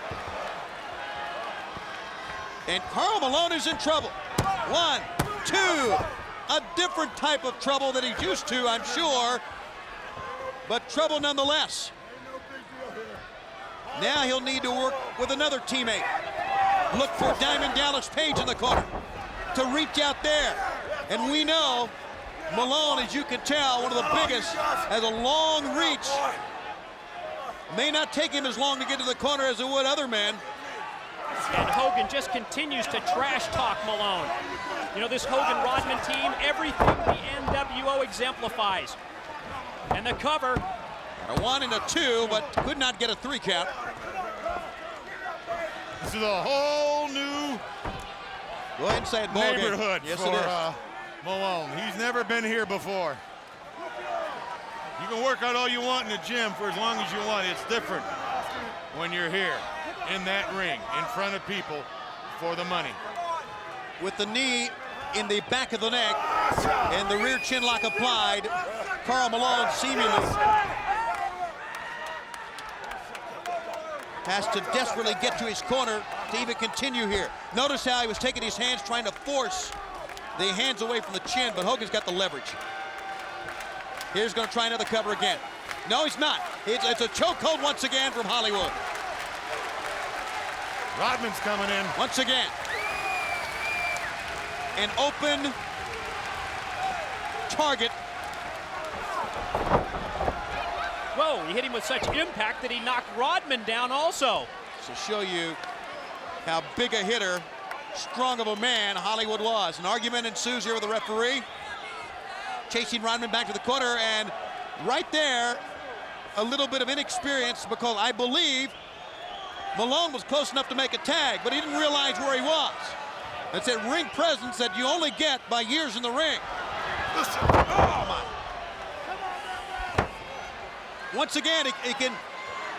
And Karl Malone is in trouble. 1, 2. A different type of trouble that he's used to, I'm sure, but trouble nonetheless. Now he'll need to work with another teammate. Look for Diamond Dallas Page in the corner to reach out there. And we know Malone, as you can tell, one of the biggest, has a long reach. May not take him as long to get to the corner as it would other men. And Hogan just continues to trash talk Malone. You know, this Hogan-Rodman team, everything the NWO exemplifies. And the cover. A 1 and a 2, but could not get a 3 count. This is a whole new Go ahead and say it, ball neighborhood game. Yes, for Malone. He's never been here before. You can work out all you want in the gym for as long as you want. It's different when you're here in that ring in front of people for the money. With the knee in the back of the neck and the rear chin lock applied, Karl Malone seemingly has to desperately get to his corner to even continue here. Notice how he was taking his hands, trying to force the hands away from the chin, but Hogan's got the leverage. Here's going to try another cover again. No, he's not. It's a chokehold once again from Hollywood. Rodman's coming in. Once again. An open target. Whoa, he hit him with such impact that he knocked Rodman down also. To show you how big a hitter, strong of a man Hollywood was. An argument ensues here with the referee. Chasing Rodman back to the corner, and right there, a little bit of inexperience because I believe Malone was close enough to make a tag, but he didn't realize where he was. It's that ring presence that you only get by years in the ring. Listen, oh my. Once again, it can,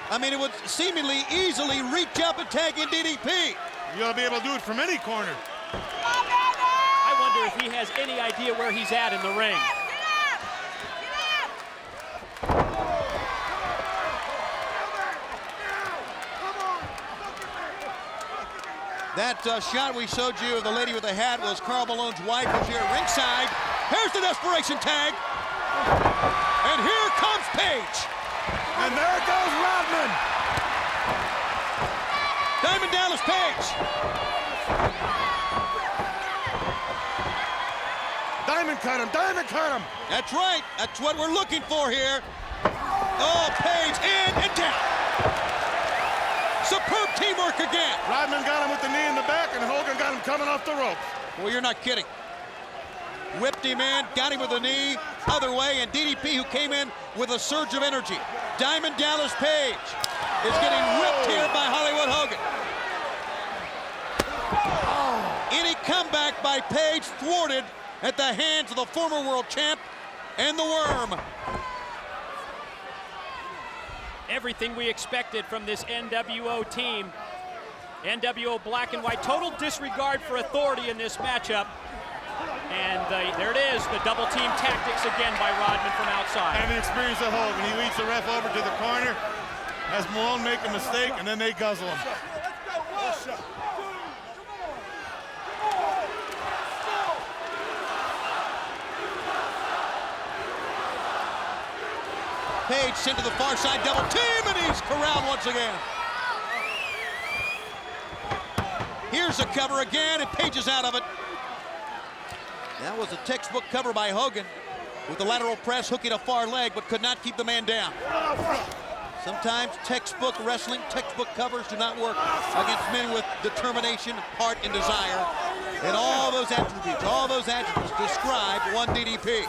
I mean, it would seemingly easily reach up and tag in DDP. You ought to be able to do it from any corner. I wonder if he has any idea where he's at in the ring. That shot we showed you of the lady with the hat was Karl Malone's wife, who's here at ringside. Here's the desperation tag. And here comes Page. And there goes Rodman. Diamond Dallas Page. Diamond cut him, Diamond cut him. That's right, that's what we're looking for here. Oh, Page in and down. Superb teamwork again. Rodman got him with the knee in the back, and Hogan got him coming off the ropes. Well, you're not kidding. Whipped him in, got him with the knee, other way, and DDP, who came in with a surge of energy. Diamond Dallas Page is getting whipped here by Hollywood Hogan. Any comeback by Page thwarted at the hands of the former world champ and the Worm. Everything we expected from this NWO team. NWO black and white, total disregard for authority in this matchup. And there it is, the double team tactics again by Rodman from outside. And the experience of Hogan. He leads the ref over to the corner, has Malone make a mistake, and then they guzzle him. Page sent to the far side, double team, and he's corralled once again. Here's a cover again, and Page is out of it. That was a textbook cover by Hogan with the lateral press, hooking a far leg, but could not keep the man down. Sometimes textbook wrestling, textbook covers do not work against men with determination, heart, and desire. And all those attributes describe one DDP.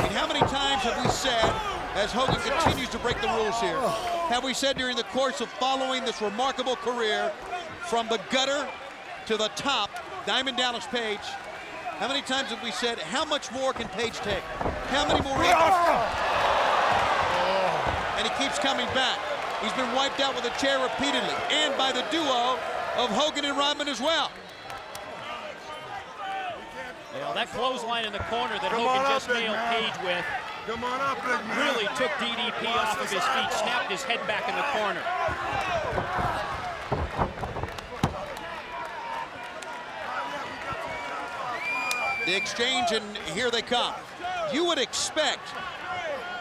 And how many times have we said, as Hogan continues to break the rules here, have we said during the course of following this remarkable career from the gutter to the top, Diamond Dallas Page, how many times have we said, how much more can Page take? How many more? And he keeps coming back. He's been wiped out with a chair repeatedly, and by the duo of Hogan and Rodman as well. Well, that clothesline in the corner that Hogan just nailed Page with really took DDP off of his feet, snapped his head back in the corner. The exchange, and here they come. You would expect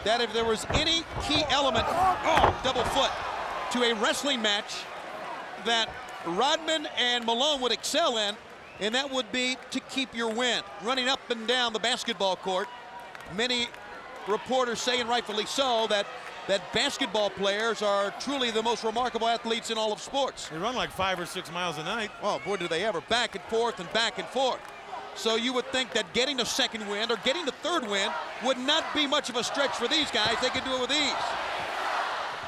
that if there was any key element, double foot, to a wrestling match that Rodman and Malone would excel in, and that would be to keep your wind. Running up and down the basketball court. Many reporters say, and rightfully so, that basketball players are truly the most remarkable athletes in all of sports. They run like 5 or 6 miles a night. Oh, boy, do they ever. Back and forth and back and forth. So you would think that getting the second win or getting the third win would not be much of a stretch for these guys. They can do it with ease.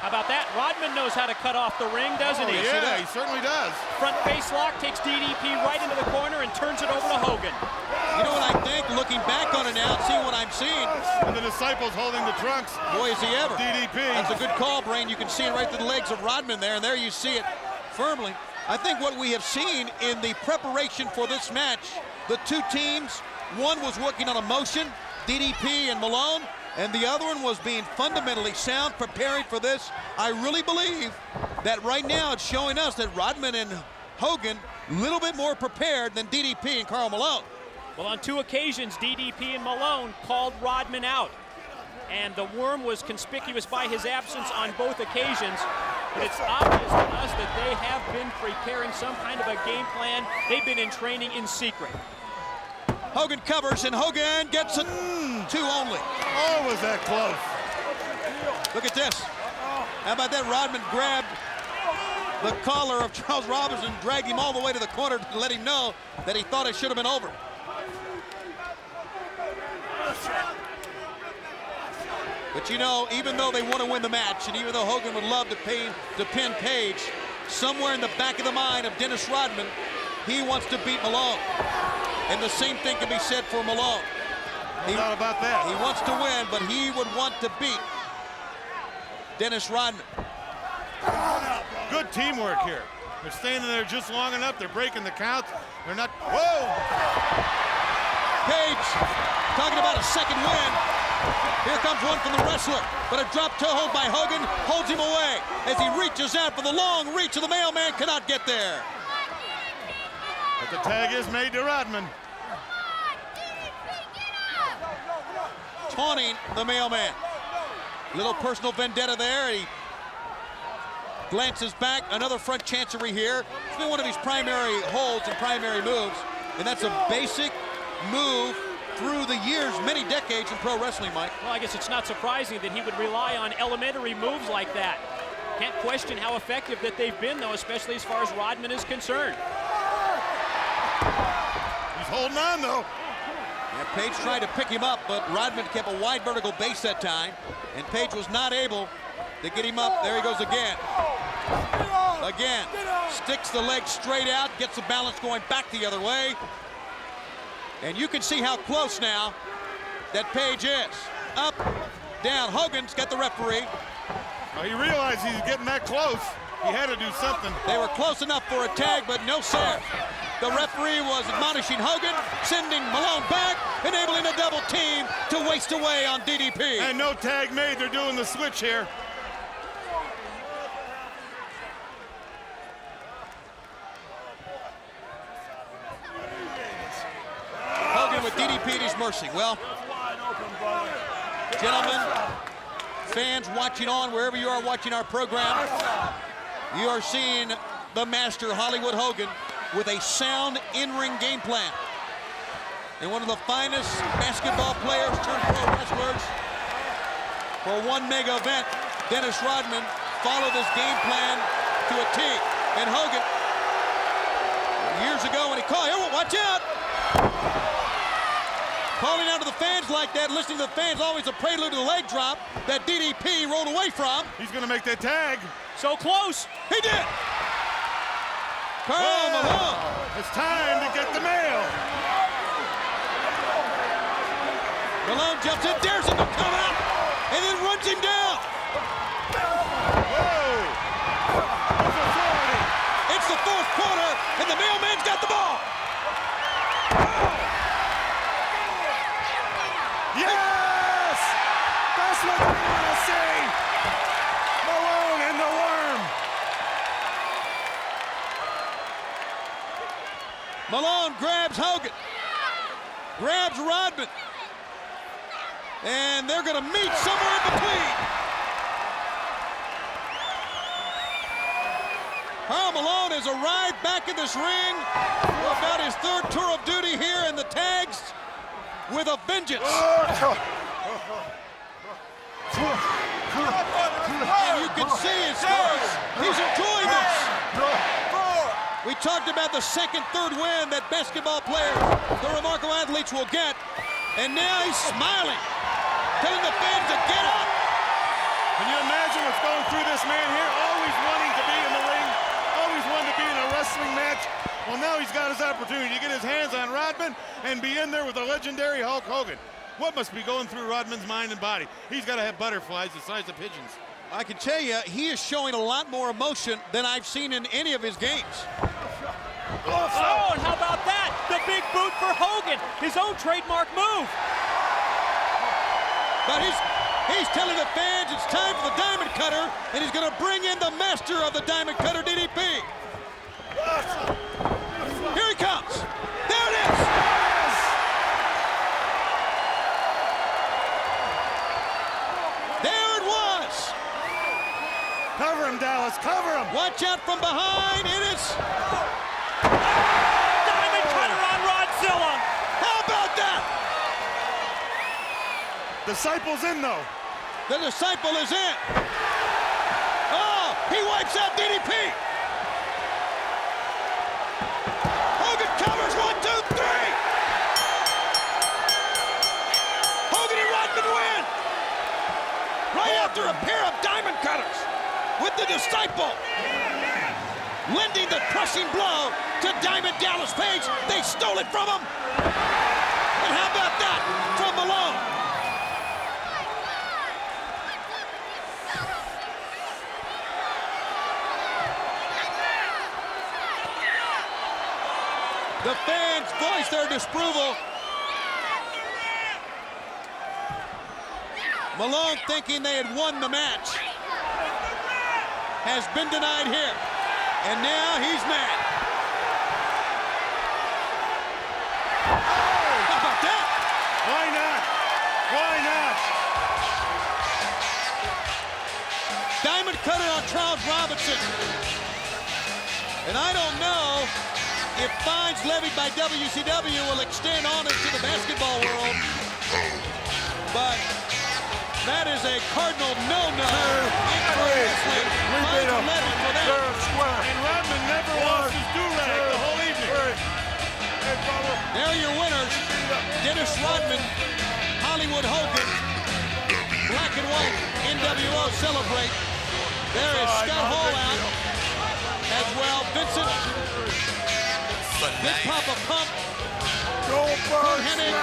How about that? Rodman knows how to cut off the ring, doesn't he? Yeah, he certainly does. Front face lock, takes DDP right into the corner and turns it over to Hogan. You know what I think? Looking back on it now, seeing what I'm seeing. And the disciples holding the trunks. Boy, is he ever. DDP. That's a good call, Brain. You can see it right through the legs of Rodman there, and there you see it firmly. I think what we have seen in the preparation for this match, the two teams, one was working on emotion, DDP and Malone, and the other one was being fundamentally sound, preparing for this. I really believe that right now it's showing us that Rodman and Hogan a little bit more prepared than DDP and Karl Malone. Well, on 2 occasions, DDP and Malone called Rodman out. And the Worm was conspicuous by his absence on both occasions. But it's obvious to us that they have been preparing some kind of a game plan. They've been in training in secret. Hogan covers, and Hogan gets a 2 only. Oh, was that close. Look at this. How about that? Rodman grabbed the collar of Charles Robinson, dragged him all the way to the corner to let him know that he thought it should have been over. But you know, even though they want to win the match, and even though Hogan would love to pin Page, somewhere in the back of the mind of Dennis Rodman, he wants to beat Malone. And the same thing can be said for Malone. No doubt about that. He wants to win, but he would want to beat Dennis Rodman. Good teamwork here. They're standing there just long enough. They're breaking the counts. They're not. Whoa! Page talking about a second win. Here comes one from the wrestler, but a drop toe hold by Hogan holds him away as he reaches out for the long reach of the mailman, cannot get there. But the tag is made to Rodman. Taunting the mailman. Little personal vendetta there. He glances back. Another front chancery here. It's been one of his primary holds and primary moves, and that's a basic move through the years, many decades in pro wrestling, Mike. Well, I guess it's not surprising that he would rely on elementary moves like that. Can't question how effective that they've been, though, especially as far as Rodman is concerned. He's holding on, though. Yeah, Page tried to pick him up, but Rodman kept a wide vertical base that time, and Page was not able to get him up. There he goes again. Again, sticks the leg straight out, gets the balance going back the other way. And you can see how close now that Page is. Up, down. Hogan's got the referee. Well, he realized he's getting that close. He had to do something. They were close enough for a tag, but no sir. The referee was admonishing Hogan, sending Malone back, enabling a double team to waste away on DDP. And no tag made. They're doing the switch here. Hogan with DDP at his mercy. Well, gentlemen, fans watching on wherever you are watching our program, you are seeing the master Hollywood Hogan with a sound in-ring game plan. And one of the finest basketball players turned pro wrestlers for one mega event, Dennis Rodman, followed this game plan to a T. And Hogan, years ago when he called, watch out! Calling out to the fans like that, listening to the fans, always a prelude to the leg drop that DDP rolled away from. He's going to make that tag. So close. He did. Karl Malone. It's time to get the mail. Malone jumps in, dares him to come out, and then runs him down. Whoa! It's the fourth quarter, and the mailman's got the ball. Yes! That's what we want to see. Malone and the Worm. Malone grabs Hogan. grabs Rodman. And they're going to meet somewhere in between. Karl Malone has arrived back in this ring for about his third tour of duty here in the tags with a vengeance. And you can see his face. He's enjoying this. We talked about the second, third win that basketball players, the remarkable athletes will get. And now he's smiling, telling the fans to get up. Can you imagine what's going through this man here? Always wanting to be in the ring, always wanting to be in a wrestling match. Well, now he's got his opportunity to get his hands on Rodman and be in there with the legendary Hulk Hogan. What must be going through Rodman's mind and body? He's got to have butterflies the size of pigeons. I can tell you, he is showing a lot more emotion than I've seen in any of his games. Oh, and how about that? The big boot for Hogan, his own trademark move. But he's telling the fans it's time for the Diamond Cutter, and he's going to bring in the master of the Diamond Cutter, DDP. Here he comes. There it is. There it was. Cover him, Dallas, cover him. Watch out from behind. It is. Diamond Cutter on Rodzilla. How about that? Disciple's in, though. The disciple is in. Oh, he wipes out DDP. Hogan covers, 1, 2, 3. Hogan and Rodman win. Right after a pair of Diamond Cutters with the disciple lending the crushing blow to Diamond Dallas Page. They stole it from him. And how about that from Malone? The fans voice their disapproval. Malone, thinking they had won the match, has been denied here. And now he's mad. How about that? Why not? Why not? Diamond Cutter on Charles Robinson. And I don't know if fines levied by WCW will extend on into the basketball world, but that is a cardinal no-no in pro wrestling. Fines are levied for that. And Rodman never lost his do-rag the whole evening. There are your winners, Dennis Rodman, Hollywood Hogan, Black and White, NWO Celebrate. There is Scott Hall out as well. Vincent Big Papa Pump. Kurt Hennig.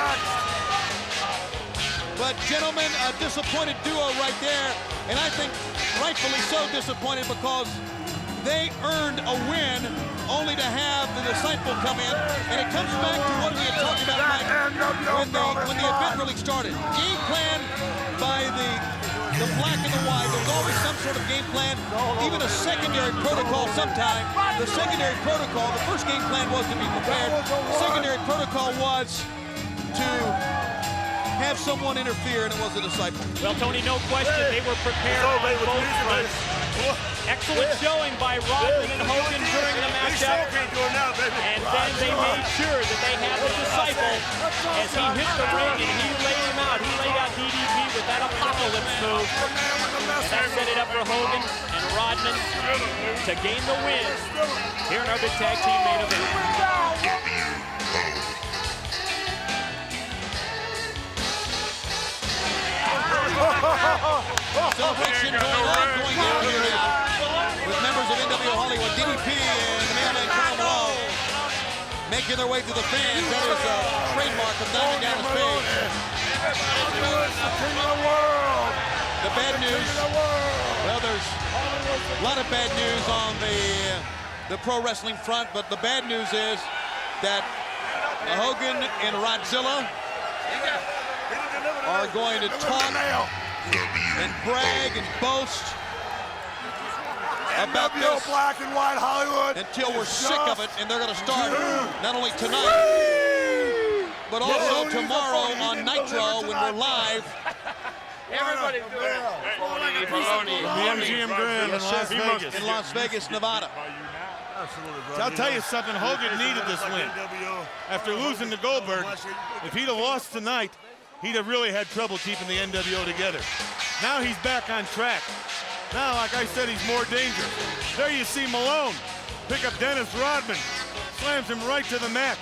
But gentlemen, a disappointed duo right there. And I think rightfully so disappointed because they earned a win only to have the disciple come in. And it comes back to what we had talked about, Mike, when the event really started. Game plan by the Black and the White. There's always some sort of game plan, even a secondary protocol sometime. The secondary protocol, the first game plan was to be prepared. The secondary protocol was to have someone interfere, and it was a disciple. Well, Tony, no question, they were prepared on both fronts. Excellent showing by Rodman and Hogan during the matchup. And then they made sure that they had the disciple as he hit the ring and he laid him out. He laid out DDP with that apocalypse move. And that set it up for Hogan and Rodman to gain the win here in our big tag team main event. Celebration going on, going down here now with members of NWO Hollywood, DDP and the mailman Karl Malone making their way to the fans. That is a trademark of Diamond Dallas Page. The bad news, well, there's a lot of bad news on the pro wrestling front, but the bad news is that Hogan and Rodzilla are going to talk and brag and boast about this Black and White Hollywood until we're sick of it, and they're going to start not only tonight but also tomorrow on Nitro when we're live. Everybody's doing it. The MGM Grand in Las Vegas. In Las Vegas, Nevada. So I'll tell you something, Hogan needed this win. After losing to Goldberg, if he'd have lost tonight, he'd have really had trouble keeping the NWO together. Now he's back on track. Now, like I said, he's more dangerous. There you see Malone pick up Dennis Rodman, slams him right to the mat.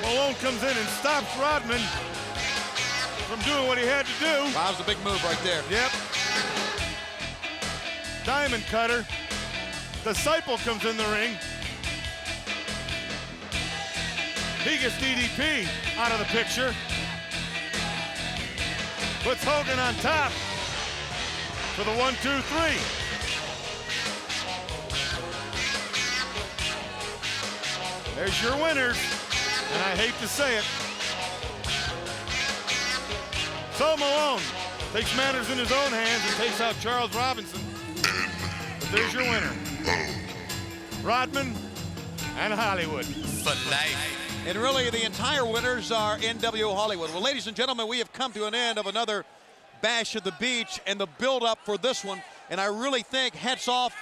Malone comes in and stops Rodman from doing what he had to do. That was a big move right there. Yep. Diamond cutter. Disciple comes in the ring. He gets DDP out of the picture. Puts Hogan on top for the 1, 2, 3. There's your winners, and I hate to say it. So Malone takes matters in his own hands and takes out Charles Robinson. But there's your winner. Rodman and Hollywood. For life. And really, the entire winners are NWO Hollywood. Well, ladies and gentlemen, we have come to an end of another Bash at the Beach and the build-up for this one. And I really think hats off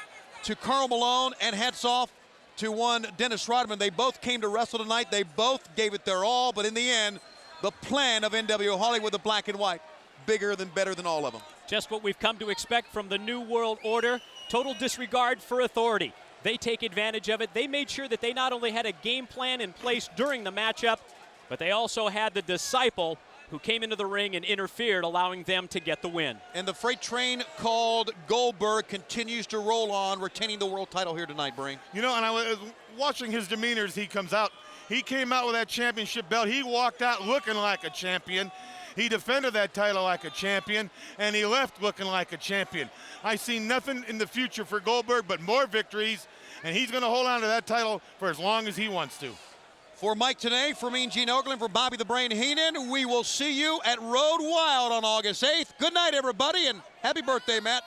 to Karl Malone and hats off to one Dennis Rodman. They both came to wrestle tonight. They both gave it their all, but in the end, the plan of NWO Hollywood, the black and white, bigger than, better than all of them. Just what we've come to expect from the New World Order. Total disregard for authority. They take advantage of it. They made sure that they not only had a game plan in place during the matchup, but they also had the Disciple who came into the ring and interfered, allowing them to get the win. And the freight train called Goldberg continues to roll on, retaining the world title here tonight, Breen. You know, and I was watching his demeanor as he comes out. He came out with that championship belt. He walked out looking like a champion. He defended that title like a champion, and he left looking like a champion. I see nothing in the future for Goldberg but more victories, and he's going to hold on to that title for as long as he wants to. For Mike Tenay, for me and Gene Okerlund, for Bobby the Brain Heenan, we will see you at Road Wild on August 8th. Good night, everybody, and happy birthday, Matt.